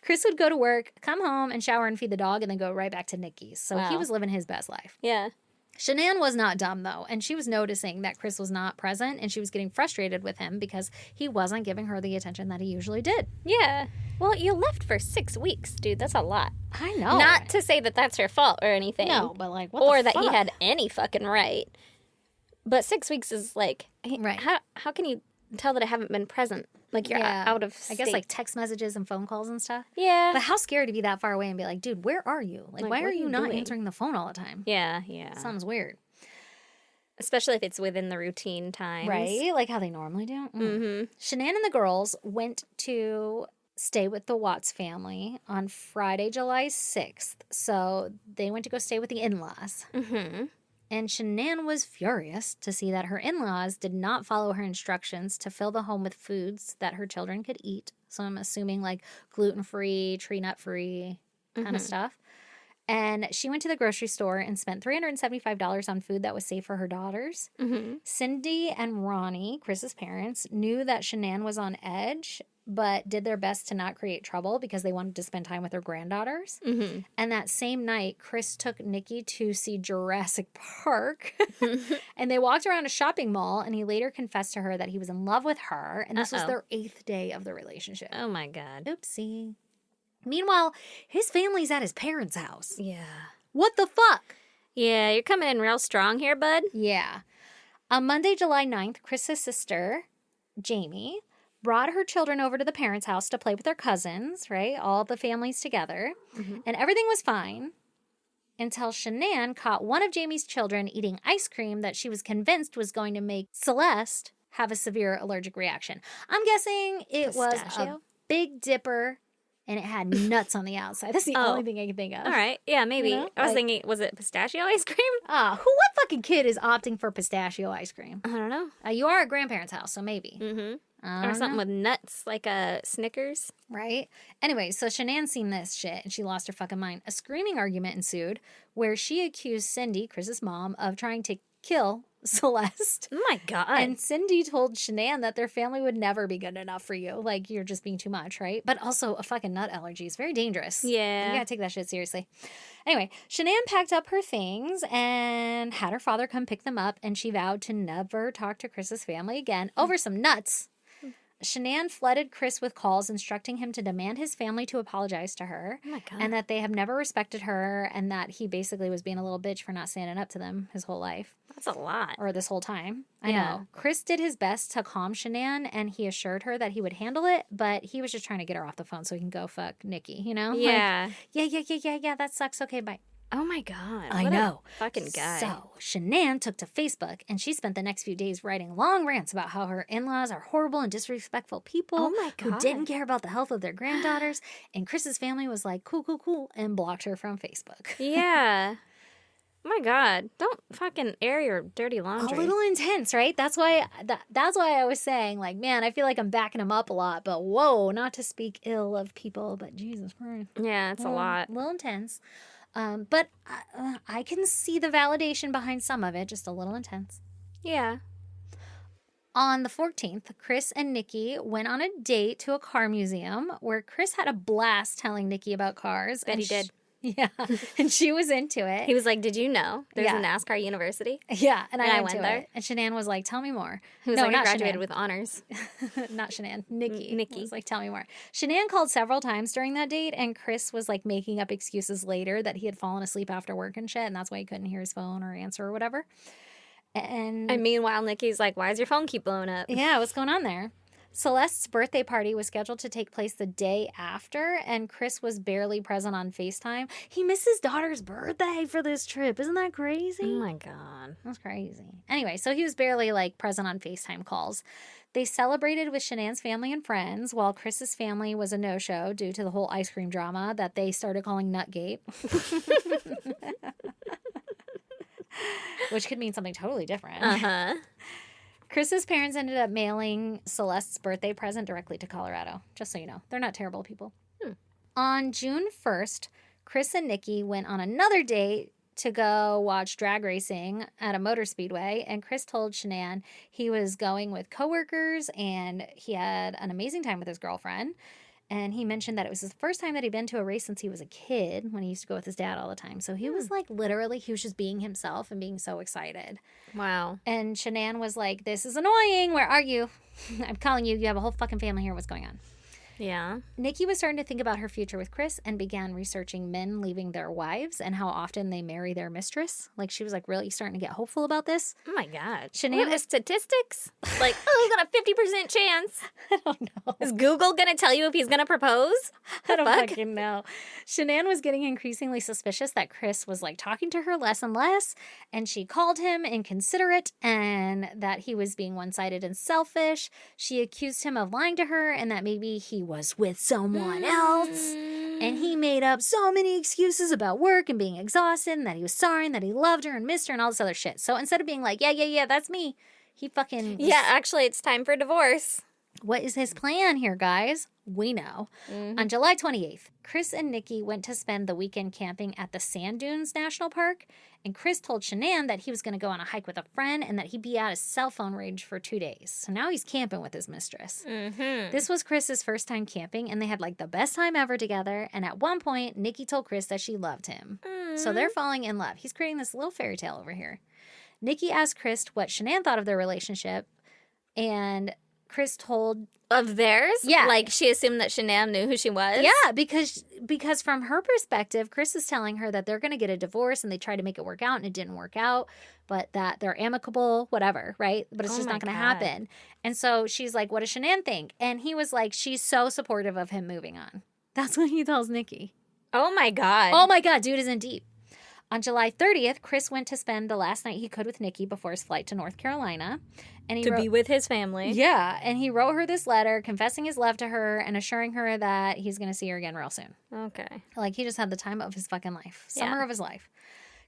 Chris would go to work, come home, and shower and feed the dog, and then go right back to Nikki's. So he Wow. was living his best life. Yeah. Shanann was not dumb, though, and she was noticing that Chris was not present, and she was getting frustrated with him because he wasn't giving her the attention that he usually did. Yeah. Well, you left for 6 weeks, dude. That's a lot. I know. Not to say that that's her fault or anything. No, but like, what or the that fuck? he had any fucking right. But 6 weeks is like, Right. How can you tell that I haven't been present? Like you're out of state. I guess like text messages and phone calls and stuff. Yeah. But how scary to be that far away and be like, dude, where are you? Like why what are are you you not doing? answering the phone all the time? Yeah, yeah. Sounds weird. Especially if it's within the routine times. Right? Like how they normally do. Mm-hmm. Shanann and the girls went to stay with the Watts family on Friday, July 6th. So they went to go stay with the in-laws. Mm-hmm. And Shanann was furious to see that her in-laws did not follow her instructions to fill the home with foods that her children could eat. So I'm assuming like gluten-free, tree nut-free kind of stuff. And she went to the grocery store and spent $375 on food that was safe for her daughters. Mm-hmm. Cindy and Ronnie, Chris's parents, knew that Shanann was on edge, but did their best to not create trouble because they wanted to spend time with their granddaughters. Mm-hmm. And that same night, Chris took Nikki to see Jurassic Park. And they walked around a shopping mall, and he later confessed to her that he was in love with her. And this was their 8th day of the relationship. Oh my God. Oopsie. Meanwhile, his family's at his parents' house. Yeah. What the fuck? Yeah, you're coming in real strong here, bud. Yeah. On Monday, July 9th, Chris's sister, Jamie, brought her children over to the parents' house to play with their cousins, right? All the families together. Mm-hmm. And everything was fine until Shanann caught one of Jamie's children eating ice cream that she was convinced was going to make Celeste have a severe allergic reaction. I'm guessing it was a Pistachio? Big Dipper, and it had nuts on the outside. That's the only thing I can think of. All right. Yeah, maybe. You know, I was like- thinking, was it pistachio ice cream? What fucking kid is opting for pistachio ice cream? I don't know. You are at grandparents' house, so maybe. Mm-hmm. I Or don't something know. with nuts, like a Snickers. Right? Anyway, so Shanann seen this shit and she lost her fucking mind. A screaming argument ensued where she accused Cindy, Chris's mom, of trying to kill Celeste. Oh my God. And Cindy told Shanann that their family would never be good enough for you. Like, you're just being too much, right? But also, a fucking nut allergy is very dangerous. Yeah. You gotta take that shit seriously. Anyway, Shanann packed up her things and had her father come pick them up, and she vowed to never talk to Chris's family again over some nuts. Shanann flooded Chris with calls instructing him to demand his family to apologize to her. Oh my God. And that they have never respected her, and that he basically was being a little bitch for not standing up to them his whole life. That's a lot. Or this whole time. I Yeah. know. Chris did his best to calm Shanann, and he assured her that he would handle it, but he was just trying to get her off the phone so he can go fuck Nikki, you know? Yeah. Like, yeah, that sucks. Okay, bye. Oh my God. I What know. A fucking guy. So, Shanann took to Facebook, and she spent the next few days writing long rants about how her in-laws are horrible and disrespectful people Oh my who God. didn't care about the health of their granddaughters, and Chris's family was like, cool, and blocked her from Facebook. Yeah. Oh my God. Don't fucking air your dirty laundry. A little intense, right? That's why I was saying, like, man, I feel like I'm backing him up a lot, but whoa, not to speak ill of people, but Jesus Christ. Yeah, it's a lot. A little intense. But I can see the validation behind some of it, just a little intense. Yeah. On the 14th, Chris and Nikki went on a date to a car museum where Chris had a blast telling Nikki about cars. Bet and he did. Yeah, and she was into it. He was like, did you know there's Yeah. a NASCAR University? Yeah, and I went went to there. it. And Shanann was like, tell me more. He was No, like, I not graduated Shanann. with honors. Not Shanann. Nikki. Nikki. was like, tell me more. Shanann called several times during that date, and Chris was like making up excuses later that he had fallen asleep after work and shit, and that's why he couldn't hear his phone or answer or whatever. And meanwhile, Nikki's like, why does your phone keep blowing up? yeah, what's going on there? Celeste's birthday party was scheduled to take place the day after, and Chris was barely present on FaceTime. He missed his daughter's birthday for this trip. Isn't that crazy? Oh my God. That's crazy. Anyway, so he was barely like present on FaceTime calls. They celebrated with Shanann's family and friends, while Chris's family was a no-show due to the whole ice cream drama that they started calling Nutgate. Which could mean something totally different. Uh-huh. Chris's parents ended up mailing Celeste's birthday present directly to Colorado, just so you know. They're not terrible people. On June 1st, Chris and Nikki went on another date to go watch drag racing at a motor speedway, and Chris told Shanann he was going with coworkers and he had an amazing time with his girlfriend. And he mentioned that it was the first time that he'd been to a race since he was a kid, when he used to go with his dad all the time. So he was like, literally, he was just being himself and being so excited. Wow. And Shanann was like, this is annoying. Where are you? I'm calling you. You have a whole fucking family here. What's going on? Yeah. Nikki was starting to think about her future with Chris and began researching men leaving their wives and how often they marry their mistress. Like, she was like really starting to get hopeful about this. Oh my God. Shanann What, statistics? Like, oh, you got a 50% chance. I don't know. Is Google going to tell you if he's going to propose? I don't fuck? fucking know. Shanann was getting increasingly suspicious that Chris was like talking to her less and less, and she called him inconsiderate and that he was being one-sided and selfish. She accused him of lying to her and that maybe he was with someone else. And he made up so many excuses about work and being exhausted and that he was sorry and that he loved her and missed her and all this other shit. So instead of being like, yeah, that's me, he fucking... Yeah, actually, it's time for divorce. What is his plan here, guys? We know. On July 28th, Chris and Nikki went to spend the weekend camping at the Sand Dunes National Park, and Chris told Shanann that he was going to go on a hike with a friend and that he'd be out of cell phone range for 2 days. So now he's camping with his mistress. This was Chris's first time camping, and they had like the best time ever together, and at one point, Nikki told Chris that she loved him. So they're falling in love. He's creating this little fairy tale over here. Nikki asked Chris what Shanann thought of their relationship, and Chris told... Of theirs? Yeah. Like, she assumed that Shanann knew who she was? Yeah, because from her perspective, Chris is telling her that they're going to get a divorce and they tried to make it work out and it didn't work out, but that they're amicable, whatever, right? But it's just not going to happen. And so she's like, what does Shanann think? And he was like, she's so supportive of him moving on. That's what he tells Nikki. Oh, my God. Oh, my God, dude is in deep. On July 30th, Chris went to spend the last night he could with Nikki before his flight to North Carolina. And he be with his family. Yeah, and he wrote her this letter confessing his love to her and assuring her that he's going to see her again real soon. Okay. Like, he just had the time of his fucking life. Summer of his life.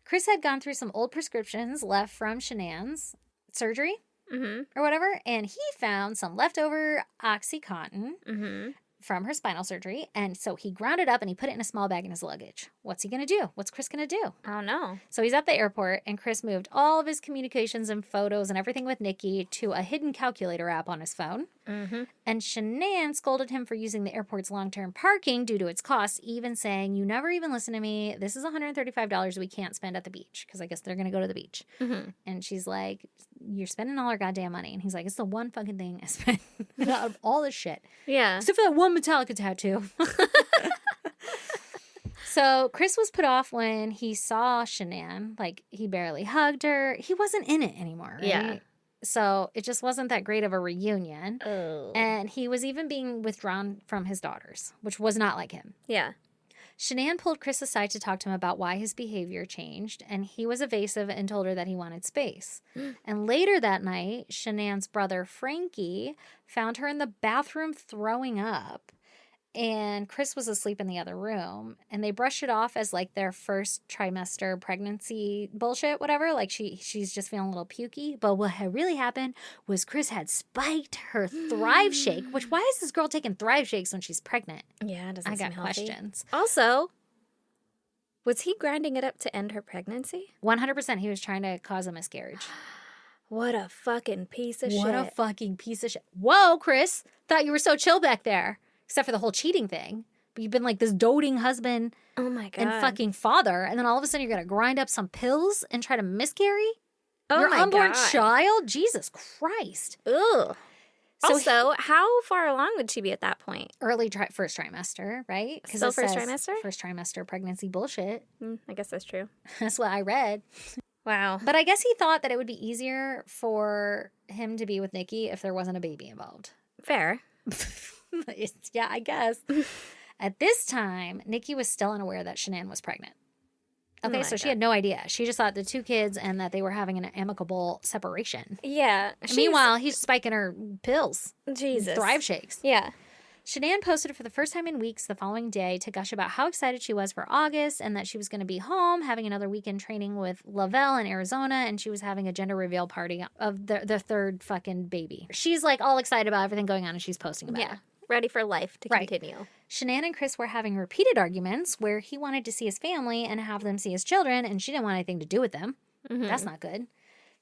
Chris had gone through some old prescriptions left from Shanann's surgery or whatever, and he found some leftover OxyContin from her spinal surgery, and so he ground it up and he put it in a small bag in his luggage. What's he going to do? What's Chris going to do? I don't know. So he's at the airport, and Chris moved all of his communications and photos and everything with Nikki to a hidden calculator app on his phone. And Shanann scolded him for using the airport's long-term parking due to its costs, even saying, you never even listen to me. This is $135 we can't spend at the beach, because I guess they're going to go to the beach. And she's like, you're spending all our goddamn money. And he's like, it's the one fucking thing I spent out of all this shit. Yeah. Except for that one Metallica tattoo. So Chris was put off when he saw Shanann. Like, he barely hugged her. He wasn't in it anymore, right? Yeah. So it just wasn't that great of a reunion. Oh. And he was even being withdrawn from his daughters, which was not like him. Yeah. Shanann pulled Chris aside to talk to him about why his behavior changed, and he was evasive and told her that he wanted space. And later that night, Shanann's brother, Frankie, found her in the bathroom throwing up, and Chris was asleep in the other room, and they brushed it off as, like, their first trimester pregnancy bullshit, whatever. Like, she's just feeling a little pukey. But what had really happened was Chris had spiked her Thrive Shake, which, why is this girl taking Thrive Shakes when she's pregnant? Yeah, it doesn't I seem got healthy. questions. Also, was he grinding it up to end her pregnancy? 100% he was trying to cause a miscarriage. What a fucking piece of shit. What a fucking piece of shit. Whoa, Chris. Thought you were so chill back there. Except for the whole cheating thing. But you've been like this doting husband Oh my God. and fucking father. And then all of a sudden you're going to grind up some pills and try to miscarry? Oh Your my unborn God. child? Jesus Christ. Ugh. So Also, how far along would she be at that point? Early first trimester, right? 'Cause Still it first says trimester? First trimester pregnancy bullshit. I guess that's true. That's what I read. Wow. But I guess he thought that it would be easier for him to be with Nikki if there wasn't a baby involved. Fair. Yeah, I guess. At this time, Nikki was still unaware that Shanann was pregnant. Okay, my so she God. had no idea. She just thought the 2 kids and that they were having an amicable separation. Yeah. Meanwhile, he's spiking her pills. Jesus. Thrive shakes. Yeah. Shanann posted for the first time in weeks the following day to gush about how excited she was for August and that she was going to be home having another weekend training with Lavelle in Arizona, and she was having a gender reveal party of the third fucking baby. She's like all excited about everything going on and she's posting about it. Ready for life to continue. Shanann and Chris were having repeated arguments where he wanted to see his family and have them see his children, and she didn't want anything to do with them. That's not good.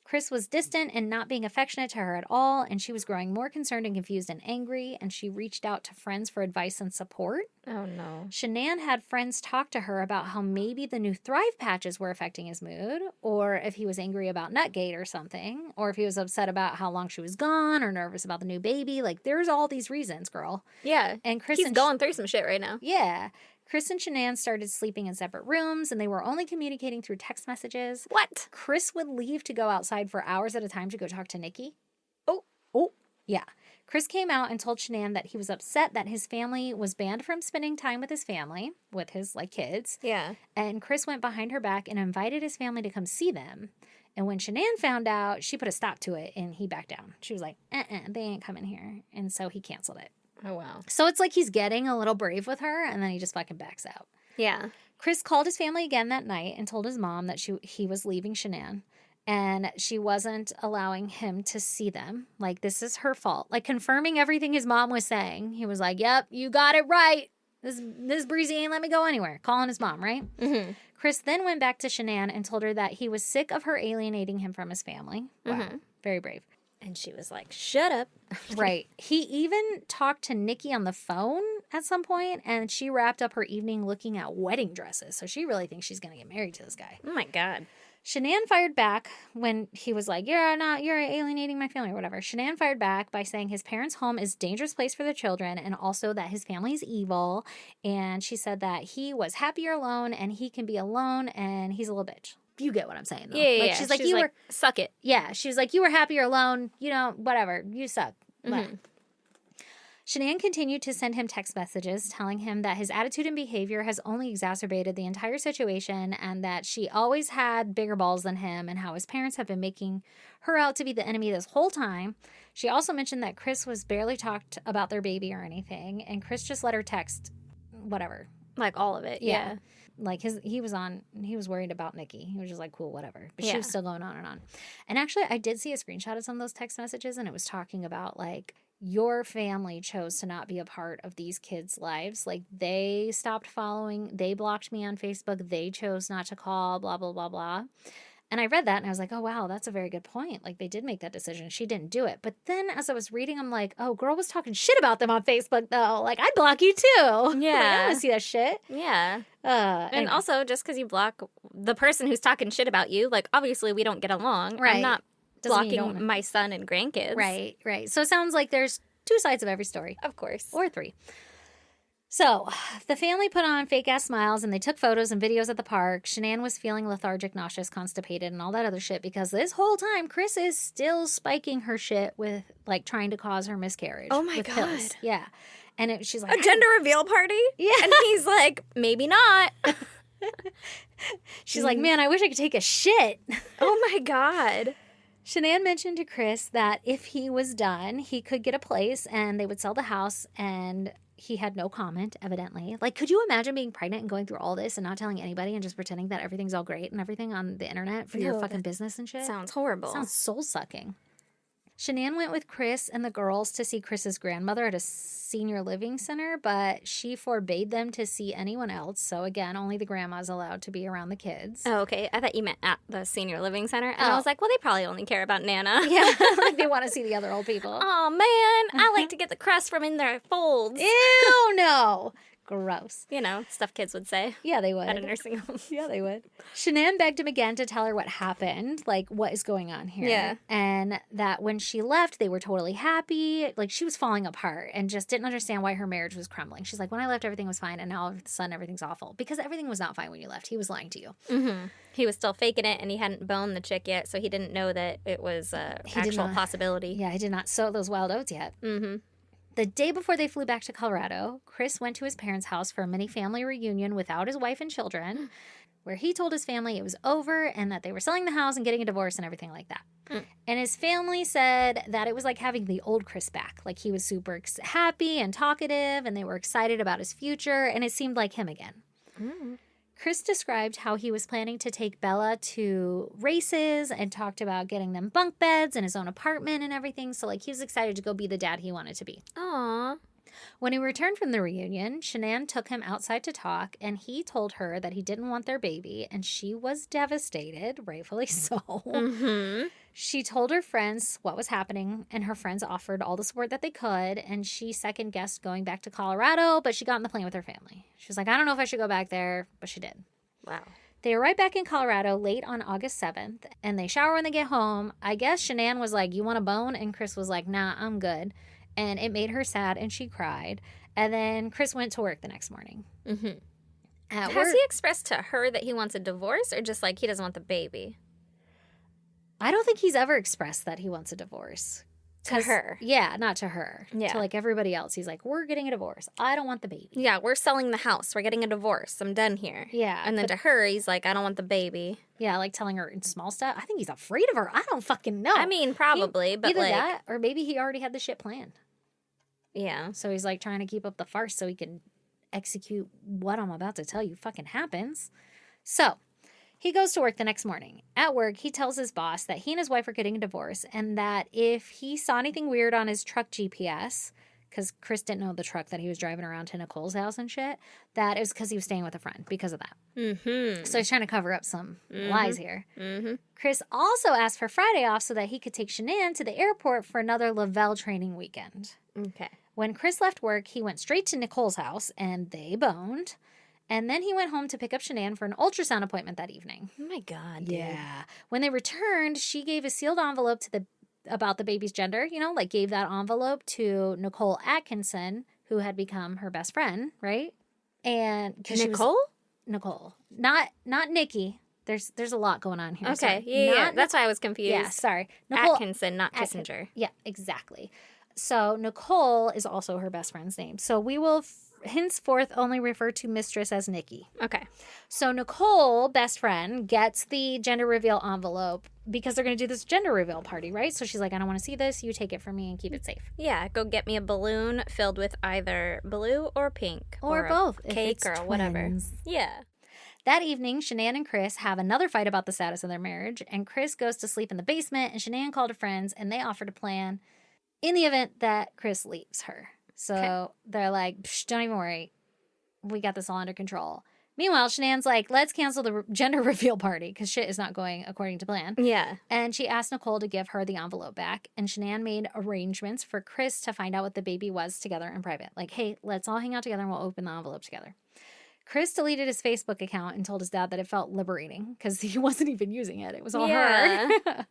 Chris was distant and not being affectionate to her at all, and she was growing more concerned and confused and angry, and she reached out to friends for advice and support. Oh, no. Shanann had friends talk to her about how maybe the new Thrive patches were affecting his mood, or if he was angry about Nutgate or something, or if he was upset about how long she was gone, or nervous about the new baby. Like, there's all these reasons, girl. Yeah. And Chris He's going through some shit right now. Yeah. Chris and Shanann started sleeping in separate rooms, and they were only communicating through text messages. What? Chris would leave to go outside for hours at a time to go talk to Nikki. Oh. Yeah. Chris came out and told Shanann that he was upset that his family was banned from spending time with his family, with his, kids. Yeah. And Chris went behind her back and invited his family to come see them. And when Shanann found out, she put a stop to it, and he backed down. She was like, they ain't coming here. And so he canceled it. Oh, wow. So it's like he's getting a little brave with her, and then he just fucking backs out. Yeah. Chris called his family again that night and told his mom that he was leaving Shanann, and she wasn't allowing him to see them. Like, this is her fault. Like, confirming everything his mom was saying. He was like, yep, you got it right. This breezy ain't let me go anywhere. Calling his mom, right? Mm-hmm. Chris then went back to Shanann and told her that he was sick of her alienating him from his family. Wow. Very brave. And she was like, shut up. Right. He even talked to Nikki on the phone at some point, and she wrapped up her evening looking at wedding dresses. So she really thinks she's going to get married to this guy. Oh, my God. Shanann fired back when he was like, you're alienating my family or whatever. Shanann fired back by saying his parents' home is a dangerous place for their children, and also that his family is evil. And she said that he was happier alone, and he can be alone, and he's a little bitch. You get what I'm saying, though. Yeah. Like, she's like, you were... suck it. Yeah, she was like, you were happier alone, whatever, you suck. Shanann continued to send him text messages telling him that his attitude and behavior has only exacerbated the entire situation, and that she always had bigger balls than him, and how his parents have been making her out to be the enemy this whole time. She also mentioned that Chris was barely talked about their baby or anything, and Chris just let her text whatever. Like all of it. Yeah. Like he was worried about Nikki. He was just like, cool, whatever. But she Yeah. was still going on and on. And actually, I did see a screenshot of some of those text messages, and it was talking about, like, your family chose to not be a part of these kids' lives. Like, they stopped following. They blocked me on Facebook. They chose not to call, blah, blah, blah, blah. And I read that, and I was like, oh, wow, that's a very good point. Like, they did make that decision. She didn't do it. But then as I was reading, I'm like, oh, girl was talking shit about them on Facebook, though. Like, I'd block you, too. Yeah. Like, I don't want to see that shit. Yeah. And And also, just because you block the person who's talking shit about you, like, obviously we don't get along. Right. I'm not Doesn't mean you blocking don't. my son and grandkids. Right. So it sounds like there's 2 sides of every story. Of course. Or 3. So, the family put on fake-ass smiles, and they took photos and videos at the park. Shanann was feeling lethargic, nauseous, constipated, and all that other shit, because this whole time, Chris is still spiking her shit with, like, trying to cause her miscarriage. Oh, my with God. pills. Yeah. And she's like... A gender reveal party? Yeah. And he's like, maybe not. She's like, man, I wish I could take a shit. Oh, my God. Shanann mentioned to Chris that if he was done, he could get a place, and they would sell the house, and... He had no comment, evidently. Like, could you imagine being pregnant and going through all this and not telling anybody and just pretending that everything's all great and everything on the internet for your fucking business and shit? Sounds horrible. Sounds soul-sucking. Shanann went with Chris and the girls to see Chris's grandmother at a senior living center, but she forbade them to see anyone else. So, again, only the grandma's allowed to be around the kids. Oh, okay. I thought you meant at the senior living center. And I Oh. was like, well, they probably only care about Nana. Yeah, like they want to see the other old people. Oh, man. I like to get the crust from in their folds. Ew, no. Gross. You know, stuff kids would say Yeah, they would. at a nursing home. Yeah, they would. Shanann begged him again to tell her what happened, like what is going on here. Yeah. And that when she left, they were totally happy. Like she was falling apart and just didn't understand why her marriage was crumbling. She's like, when I left, everything was fine. And now all of a sudden, everything's awful. Because everything was not fine when you left. He was lying to you. Mm-hmm. He was still faking it, and he hadn't boned the chick yet, so he didn't know that it was an He did actual not. possibility. Yeah, I did not sow those wild oats yet. Mm-hmm. The day before they flew back to Colorado, Chris went to his parents' house for a mini family reunion without his wife and children. where he told his family it was over and that they were selling the house and getting a divorce and everything like that. And his family said that it was like having the old Chris back. Like he was super happy and talkative and they were excited about his future and it seemed like him again. Chris described how he was planning to take Bella to races and talked about getting them bunk beds and his own apartment and everything. So, like, he was excited to go be the dad he wanted to be. Aww. When he returned from the reunion, Shanann took him outside to talk, and he told her that he didn't want their baby, and she was devastated, rightfully so. She told her friends what was happening, and her friends offered all the support that they could, and she second-guessed going back to Colorado, but she got on the plane with her family. She was like, I don't know if I should go back there, but she did. Wow. They arrived back in Colorado late on August 7th, and they shower when they get home. I guess Shanann was like, you want a bone? And Chris was like, nah, I'm good. And it made her sad, and she cried. And then Chris went to work the next morning. Has he expressed to her that he wants a divorce or just like he doesn't want the baby? I don't think he's ever expressed that he wants a divorce. To her? Yeah, not to her. Yeah. To like everybody else. He's like, we're getting a divorce. I don't want the baby. Yeah, we're selling the house. We're getting a divorce. I'm done here. Yeah. And then to her, he's like, I don't want the baby. Yeah, like telling her in small stuff. I think he's afraid of her. I don't fucking know. I mean, probably, but either like... that, or maybe he already had the shit planned. Yeah. So he's like trying to keep up the farce so he can execute what I'm about to tell you fucking happens. So he goes to work the next morning. At work, he tells his boss that he and his wife are getting a divorce and that if he saw anything weird on his truck GPS, because Chris didn't know the truck that he was driving around to Nicole's house and shit, that it was because he was staying with a friend because of that. So he's trying to cover up some lies here. Chris also asked for Friday off so that he could take Shanann to the airport for another Lavelle training weekend. Okay. When Chris left work, he went straight to Nicole's house and they boned. And then he went home to pick up Shanann for an ultrasound appointment that evening. Oh my God, dude. Yeah. When they returned, she gave a sealed envelope about the baby's gender, like gave that envelope to Nicole Atkinson, who had become her best friend, right? And Nicole? Nicole. Not Nikki. There's a lot going on here. Okay. Sorry. Yeah. That's why I was confused. Yeah, sorry. Nicole Atkinson, not Kissinger. Yeah, exactly. So Nicole is also her best friend's name. So we will henceforth only refer to Mistress as Nikki. Okay. So Nicole, best friend, gets the gender reveal envelope because they're going to do this gender reveal party, right? So she's like, I don't want to see this. You take it from me and keep it safe. Yeah, go get me a balloon filled with either blue or pink. Or both. Cake or whatever. Yeah. That evening, Shanann and Chris have another fight about the status of their marriage, and Chris goes to sleep in the basement, and Shanann called her friends, and they offered a plan in the event that Chris leaves her. So they're like, don't even worry. We got this all under control. Meanwhile, Shanann's like, let's cancel the gender reveal party because shit is not going according to plan. Yeah. And she asked Nicole to give her the envelope back. And Shanann made arrangements for Chris to find out what the baby was together in private. Like, hey, let's all hang out together and we'll open the envelope together. Chris deleted his Facebook account and told his dad that it felt liberating because he wasn't even using it. It was all her.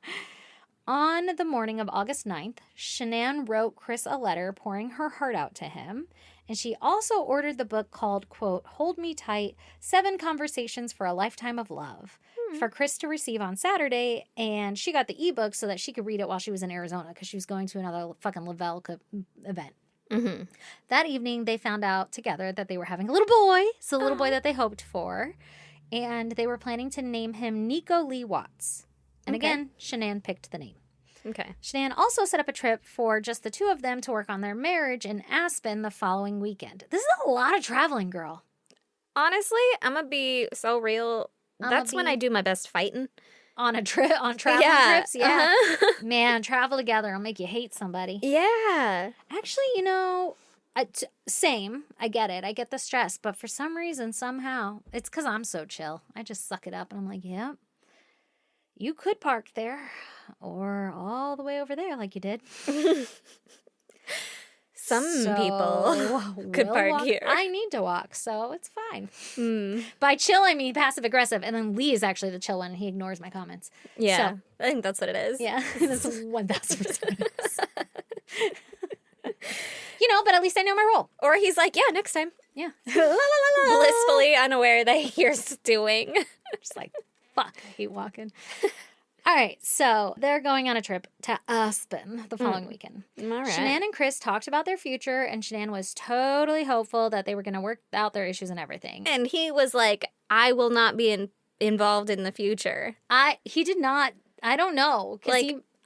On the morning of August 9th, Shanann wrote Chris a letter pouring her heart out to him, and she also ordered the book called, quote, Hold Me Tight, 7 Conversations for a Lifetime of Love, for Chris to receive on Saturday, and she got the ebook so that she could read it while she was in Arizona because she was going to another fucking Lavelle event. That evening, they found out together that they were having a little boy, so the little boy that they hoped for, and they were planning to name him Nico Lee Watts. And again, Shanann picked the name. Okay. Shanann also set up a trip for just the two of them to work on their marriage in Aspen the following weekend. This is a lot of traveling, girl. Honestly, I'm going to be so real. That's when I do my best fighting. On traveling trips? Yeah. Man, travel together. I'll make you hate somebody. Yeah. Actually, same. I get it. I get the stress. But for some reason, somehow, it's because I'm so chill. I just suck it up and I'm like, yep. You could park there or all the way over there like you did. Some people could park here. I need to walk, so it's fine. By chill, I mean passive-aggressive. And then Lee is actually the chill one, and he ignores my comments. Yeah, so, I think that's what it is. Yeah, that's 1,000%. But at least I know my role. Or he's like, yeah, next time. Yeah. Blissfully unaware that you're stewing. Just like, fuck, I hate walking. All right, so they're going on a trip to Aspen the following weekend. All right. Shanann and Chris talked about their future, and Shanann was totally hopeful that they were going to work out their issues and everything. And he was like, I will not be in involved in the future. He did not. I don't know.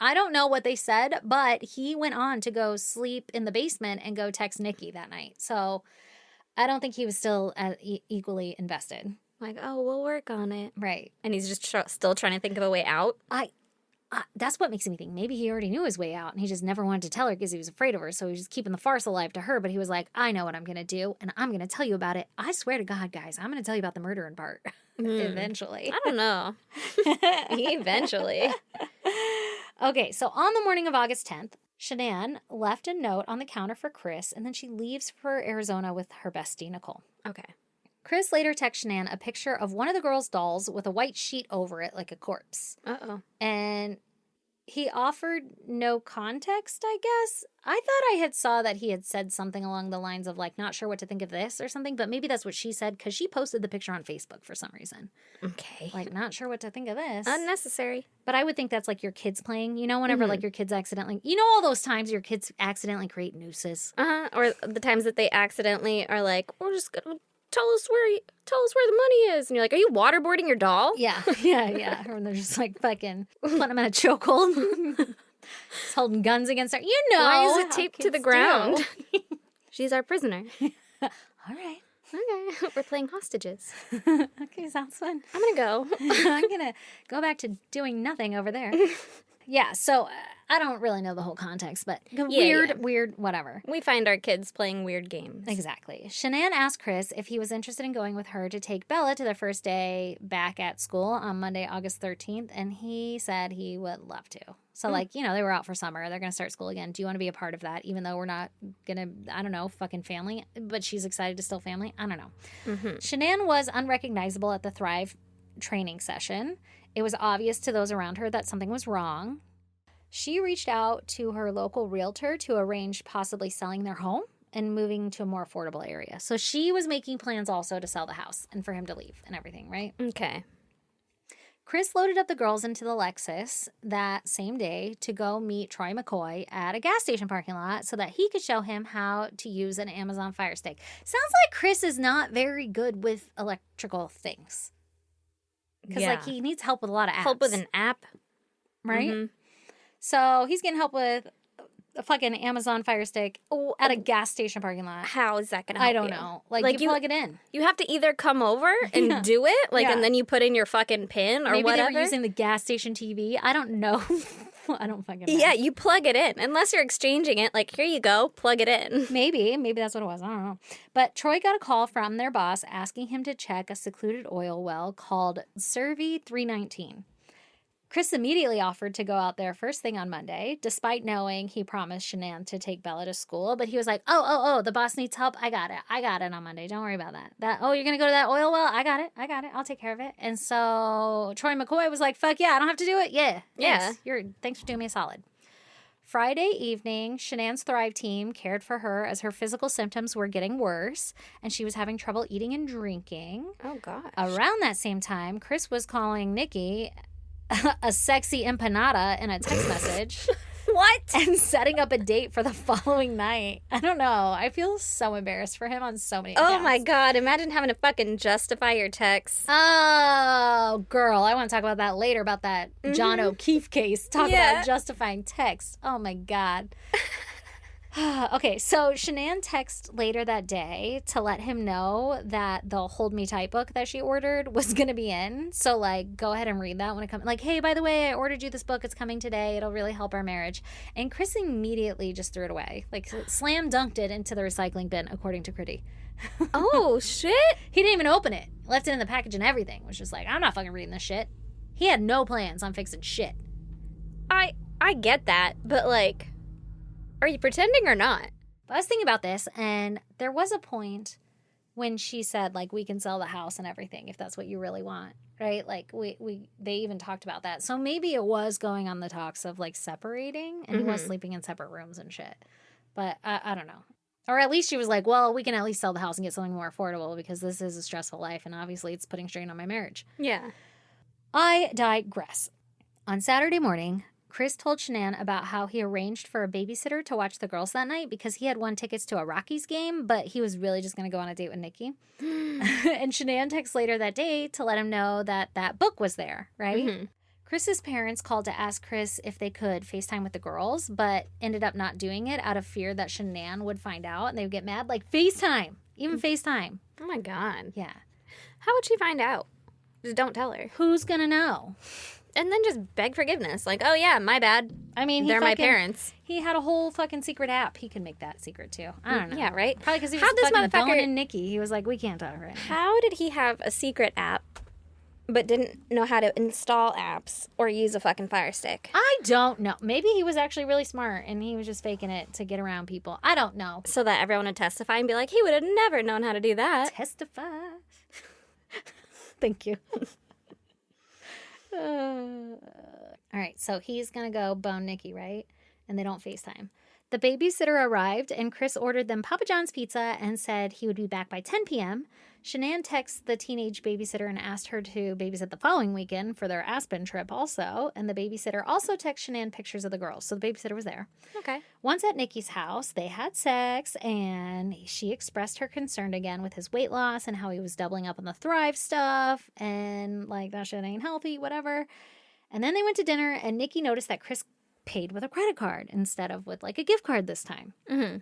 I don't know what they said, but he went on to go sleep in the basement and go text Nikki that night. So I don't think he was still equally invested. Like, oh, we'll work on it. Right. And he's just still trying to think of a way out. That's what makes me think maybe he already knew his way out and he just never wanted to tell her because he was afraid of her. So he was just keeping the farce alive to her. But he was like, I know what I'm going to do and I'm going to tell you about it. I swear to God, guys, I'm going to tell you about the murdering part eventually. I don't know. Eventually. Okay, so on the morning of August 10th, Shanann left a note on the counter for Chris and then she leaves for Arizona with her bestie, Nicole. Okay. Chris later texts Shanann a picture of one of the girls' dolls with a white sheet over it like a corpse. Uh-oh. And he offered no context, I guess. I thought I had saw that he had said something along the lines of, like, not sure what to think of this or something, but maybe that's what she said because she posted the picture on Facebook for some reason. Okay. Like, not sure what to think of this. Unnecessary. But I would think that's like your kids playing, you know, whenever like your kids accidentally, you know, all those times your kids accidentally create nooses. Or the times that they accidentally are like, we're just going to tell us where the money is. And you're like, are you waterboarding your doll? Yeah. Or they're just like fucking putting them in a chokehold. Just holding guns against her. You know. Why is it taped to the ground? She's our prisoner. All right. Okay. We're playing hostages. Okay, sounds fun. I'm going to go. I'm going to go back to doing nothing over there. Yeah, so I don't really know the whole context, but weird, whatever. We find our kids playing weird games. Exactly. Shanann asked Chris if he was interested in going with her to take Bella to their first day back at school on Monday, August 13th, and he said he would love to. So, like, you know, they were out for summer. They're going to start school again. Do you want to be a part of that, even though we're not going to, I don't know, fucking family? But she's excited to still family? I don't know. Mm-hmm. Shanann was unrecognizable at the Thrive training session. It was obvious to those around her that something was wrong. She reached out to her local realtor to arrange possibly selling their home and moving to a more affordable area. So she was making plans also to sell the house and for him to leave and everything, right? Okay. Chris loaded up the girls into the Lexus that same day to go meet Troy McCoy at a gas station parking lot so that he could show him how to use an Amazon Fire Stick. Sounds like Chris is not very good with electrical things. Because, like, he needs help with a lot of apps. Help with an app. Right? Mm-hmm. So he's getting help with a fucking Amazon Fire Stick at a gas station parking lot. How is that going to help I don't know. Like you plug it in. You have to either come over and do it, and then you put in your fucking pin or Maybe whatever. Maybe they were using the gas station TV. I don't know. I don't fucking know. Yeah, you plug it in. Unless you're exchanging it, like, here you go, plug it in. Maybe that's what it was. I don't know. But Troy got a call from their boss asking him to check a secluded oil well called Survey 319. Chris immediately offered to go out there first thing on Monday, despite knowing he promised Shanann to take Bella to school. But he was like, oh, the boss needs help. I got it on Monday. Don't worry about that. You're going to go to that oil well? I got it. I'll take care of it. And so Troy McCoy was like, fuck yeah, I don't have to do it. Yeah. Thanks for doing me a solid. Friday evening, Shanann's Thrive team cared for her as her physical symptoms were getting worse, and she was having trouble eating and drinking. Oh, gosh. Around that same time, Chris was calling Nikki a sexy empanada in a text message. What? And setting up a date for the following night. I don't know. I feel so embarrassed for him on so many accounts. Oh my God. Imagine having to fucking justify your text. Oh, girl. I want to talk about that later, about that John O'Keefe case. Talk about justifying text. Oh my God. Okay, so Shanann texted later that day to let him know that the Hold Me Tight book that she ordered was going to be in. So, like, go ahead and read that when it comes. Like, hey, by the way, I ordered you this book. It's coming today. It'll really help our marriage. And Chris immediately just threw it away. Like, slam dunked it into the recycling bin, according to Critty. Oh, shit. He didn't even open it. Left it in the package and everything. Was just like, I'm not fucking reading this shit. He had no plans on fixing shit. I get that, but, like, are you pretending or not? But I was thinking about this, and there was a point when she said, like, we can sell the house and everything if that's what you really want, right? Like, they even talked about that. So maybe it was going on the talks of, like, separating, and he was sleeping in separate rooms and shit. But I don't know. Or at least she was like, well, we can at least sell the house and get something more affordable because this is a stressful life, and obviously it's putting strain on my marriage. Yeah. I digress. On Saturday morning, Chris told Shanann about how he arranged for a babysitter to watch the girls that night because he had won tickets to a Rockies game, but he was really just going to go on a date with Nikki. And Shanann texts later that day to let him know that that book was there, right? Mm-hmm. Chris's parents called to ask Chris if they could FaceTime with the girls, but ended up not doing it out of fear that Shanann would find out and they would get mad. Like, FaceTime! Even FaceTime. Oh, my God. Yeah. How would she find out? Just don't tell her. Who's going to know? And then just beg forgiveness. Like, oh, yeah, my bad. I mean, they're my parents. He had a whole fucking secret app. He could make that secret, too. I don't know. Yeah, right? Probably because he was fucking Bella and Nikki. He was like, we can't talk right now. How did he have a secret app but didn't know how to install apps or use a fucking Fire Stick? I don't know. Maybe he was actually really smart and he was just faking it to get around people. I don't know. So that everyone would testify and be like, he would have never known how to do that. Testify. Thank you. All right, so he's going to go bone Nikki, right? And they don't FaceTime. The babysitter arrived, and Chris ordered them Papa John's pizza and said he would be back by 10 p.m. Shanann texts the teenage babysitter and asked her to babysit the following weekend for their Aspen trip also. And the babysitter also texted Shanann pictures of the girls. So the babysitter was there. Okay. Once at Nikki's house, they had sex, and she expressed her concern again with his weight loss and how he was doubling up on the Thrive stuff and, like, that shit ain't healthy, whatever. And then they went to dinner, and Nikki noticed that Chris paid with a credit card instead of with, like, a gift card this time. Mm-hmm.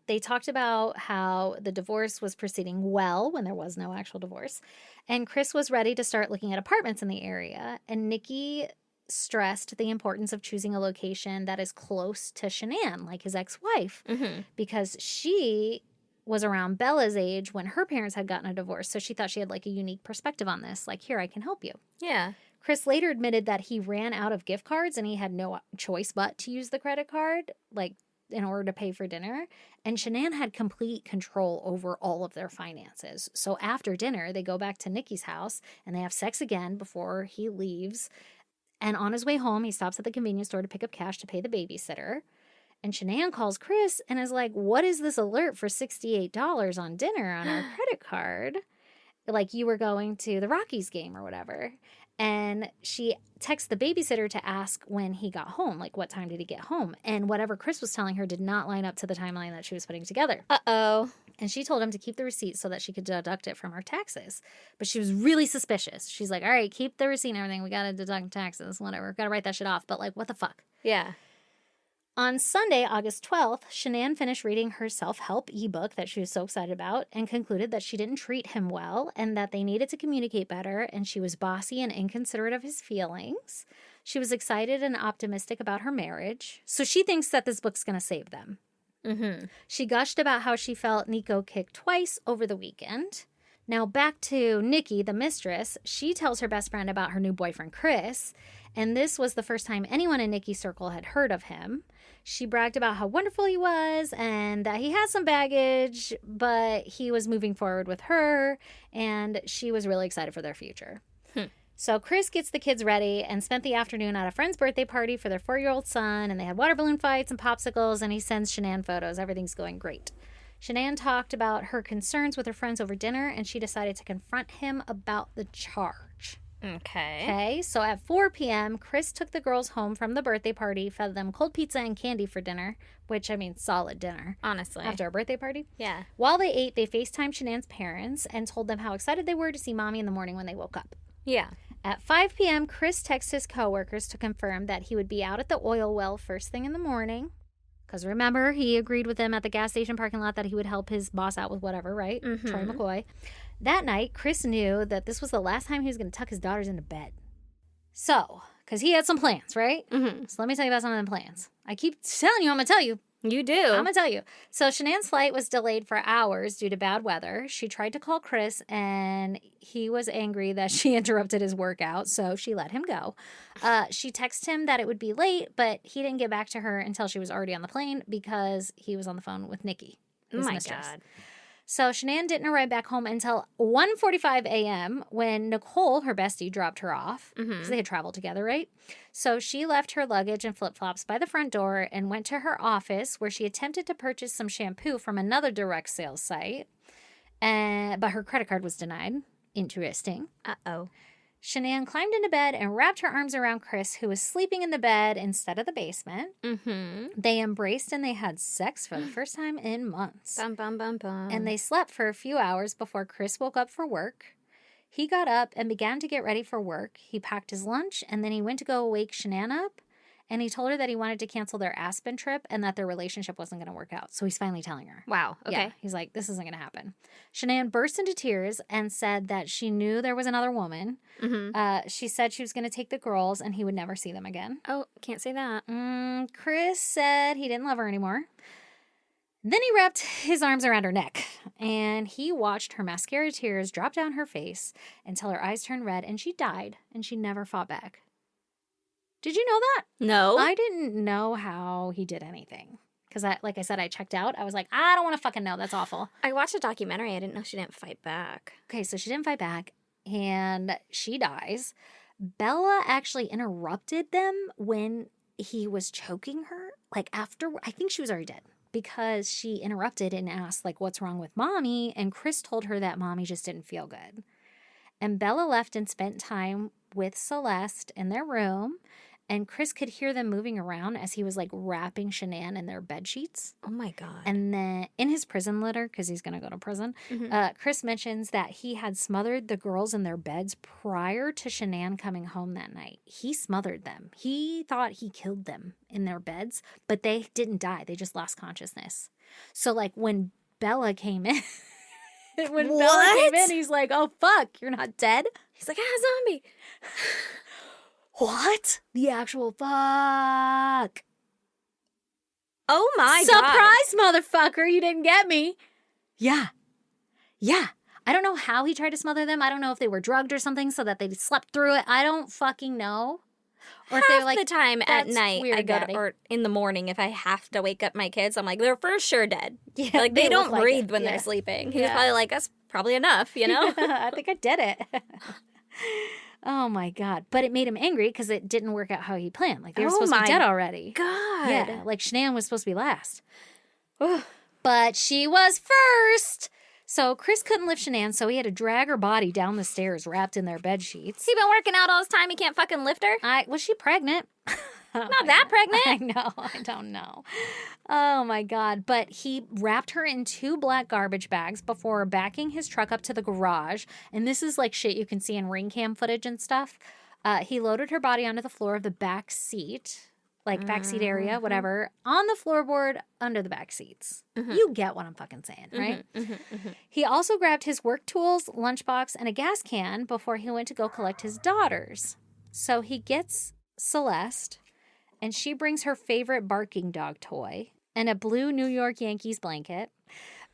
They talked about how the divorce was proceeding well when there was no actual divorce. And Chris was ready to start looking at apartments in the area. And Nikki stressed the importance of choosing a location that is close to Shanann, like his ex-wife, because she was around Bella's age when her parents had gotten a divorce. So she thought she had, like, a unique perspective on this. Like, here, I can help you. Yeah. Chris later admitted that he ran out of gift cards and he had no choice but to use the credit card, like, in order to pay for dinner. And Shanann had complete control over all of their finances. So after dinner, they go back to Nikki's house and they have sex again before he leaves. And on his way home, he stops at the convenience store to pick up cash to pay the babysitter. And Shanann calls Chris and is like, what is this alert for $68 on dinner on our credit card? Like, you were going to the Rockies game or whatever. And she texts the babysitter to ask when he got home, like, what time did he get home? And whatever Chris was telling her did not line up to the timeline that she was putting together. Uh-oh. And she told him to keep the receipt so that she could deduct it from her taxes. But she was really suspicious. She's like, all right, keep the receipt and everything. We got to deduct taxes, whatever. Got to write that shit off. But, like, what the fuck? Yeah. On Sunday, August 12th, Shanann finished reading her self-help ebook that she was so excited about and concluded that she didn't treat him well and that they needed to communicate better, and she was bossy and inconsiderate of his feelings. She was excited and optimistic about her marriage, so she thinks that this book's going to save them. Mm-hmm. She gushed about how she felt Nico kicked twice over the weekend. Now back to Nikki, the mistress. She tells her best friend about her new boyfriend, Chris, and this was the first time anyone in Nikki's circle had heard of him. She bragged about how wonderful he was and that he had some baggage, but he was moving forward with her, and she was really excited for their future. So Chris gets the kids ready and spent the afternoon at a friend's birthday party for their 4-year-old son, and they had water balloon fights and popsicles, and he sends Shanann photos. Everything's going great. Shanann talked about her concerns with her friends over dinner, and she decided to confront him about the charge. Okay, so at 4 p.m., Chris took the girls home from the birthday party, fed them cold pizza and candy for dinner, which, I mean, solid dinner. Honestly. After a birthday party? Yeah. While they ate, they FaceTimed Shanann's parents and told them how excited they were to see Mommy in the morning when they woke up. Yeah. At 5 p.m., Chris texted his coworkers to confirm that he would be out at the oil well first thing in the morning. Because remember, he agreed with them at the gas station parking lot that he would help his boss out with whatever, right? Mm-hmm. Troy McCoy. That night, Chris knew that this was the last time he was going to tuck his daughters into bed. So, because he had some plans, right? Mm-hmm. So let me tell you about some of them plans. I keep telling you, I'm going to tell you. You do. I'm going to tell you. So Shanann's flight was delayed for hours due to bad weather. She tried to call Chris, and he was angry that she interrupted his workout, so she let him go. She texted him that it would be late, but he didn't get back to her until she was already on the plane because he was on the phone with Nikki, his mistress. God. So Shanann didn't arrive back home until 1:45 a.m. when Nicole, her bestie, dropped her off because they had traveled together, right? So she left her luggage and flip-flops by the front door and went to her office where she attempted to purchase some shampoo from another direct sales site, but her credit card was denied. Interesting. Uh-oh. Shanann climbed into bed and wrapped her arms around Chris, who was sleeping in the bed instead of the basement. Mm-hmm. They embraced and they had sex for the first time in months. Bum, bum, bum, bum. And they slept for a few hours before Chris woke up for work. He got up and began to get ready for work. He packed his lunch, and then he went to go wake Shanann up. And he told her that he wanted to cancel their Aspen trip and that their relationship wasn't going to work out. So he's finally telling her. Wow. Okay. Yeah, he's like, this isn't going to happen. Shanann burst into tears and said that she knew there was another woman. Mm-hmm. She said she was going to take the girls and he would never see them again. Oh, can't say that. Chris said he didn't love her anymore. Then he wrapped his arms around her neck and he watched her mascara tears drop down her face until her eyes turned red and she died and she never fought back. Did you know that? No. I didn't know how he did anything. Because, like I said, I checked out. I was like, I don't want to fucking know. That's awful. I watched a documentary. I didn't know she didn't fight back. Okay, so she didn't fight back, and she dies. Bella actually interrupted them when he was choking her. Like, after, I think she was already dead. Because she interrupted and asked, like, what's wrong with Mommy? And Chris told her that Mommy just didn't feel good. And Bella left and spent time with Celeste in their room. And Chris could hear them moving around as he was, like, wrapping Shanann in their bed sheets. Oh, my God. And then in his prison letter, because he's going to go to prison, Chris mentions that he had smothered the girls in their beds prior to Shanann coming home that night. He smothered them. He thought he killed them in their beds, but they didn't die. They just lost consciousness. So, like, when Bella came in, Bella came in, he's like, oh, fuck, you're not dead? He's like, zombie. What? The actual fuck. Oh my God. Surprise, motherfucker. You didn't get me. Yeah. Yeah. I don't know how he tried to smother them. I don't know if they were drugged or something so that they slept through it. I don't fucking know. Or if they were like, the time at night, weird, I go Daddy. or in the morning, if I have to wake up my kids, I'm like, they're for sure dead. Yeah, like, they don't look like breathe it. when Yeah. they're sleeping. He's Yeah. probably like, that's probably enough, you know? I think I did it. Oh, my God. But it made him angry because it didn't work out how he planned. Like, they were supposed to be dead already. God. Yeah, like Shanann was supposed to be last. But she was first. So Chris couldn't lift Shanann, so he had to drag her body down the stairs wrapped in their bed sheets. He been working out all this time. He can't fucking lift her? Was she pregnant? Not that pregnant. I know. I don't know. Oh, my God. But he wrapped her in 2 black garbage bags before backing his truck up to the garage. And this is like shit you can see in ring cam footage and stuff. He loaded her body onto the floor of the back seat, like back seat area, whatever, on the floorboard under the back seats. You get what I'm fucking saying, right? He also grabbed his work tools, lunchbox, and a gas can before he went to go collect his daughters. So he gets Celeste, and she brings her favorite barking dog toy and a blue New York Yankees blanket.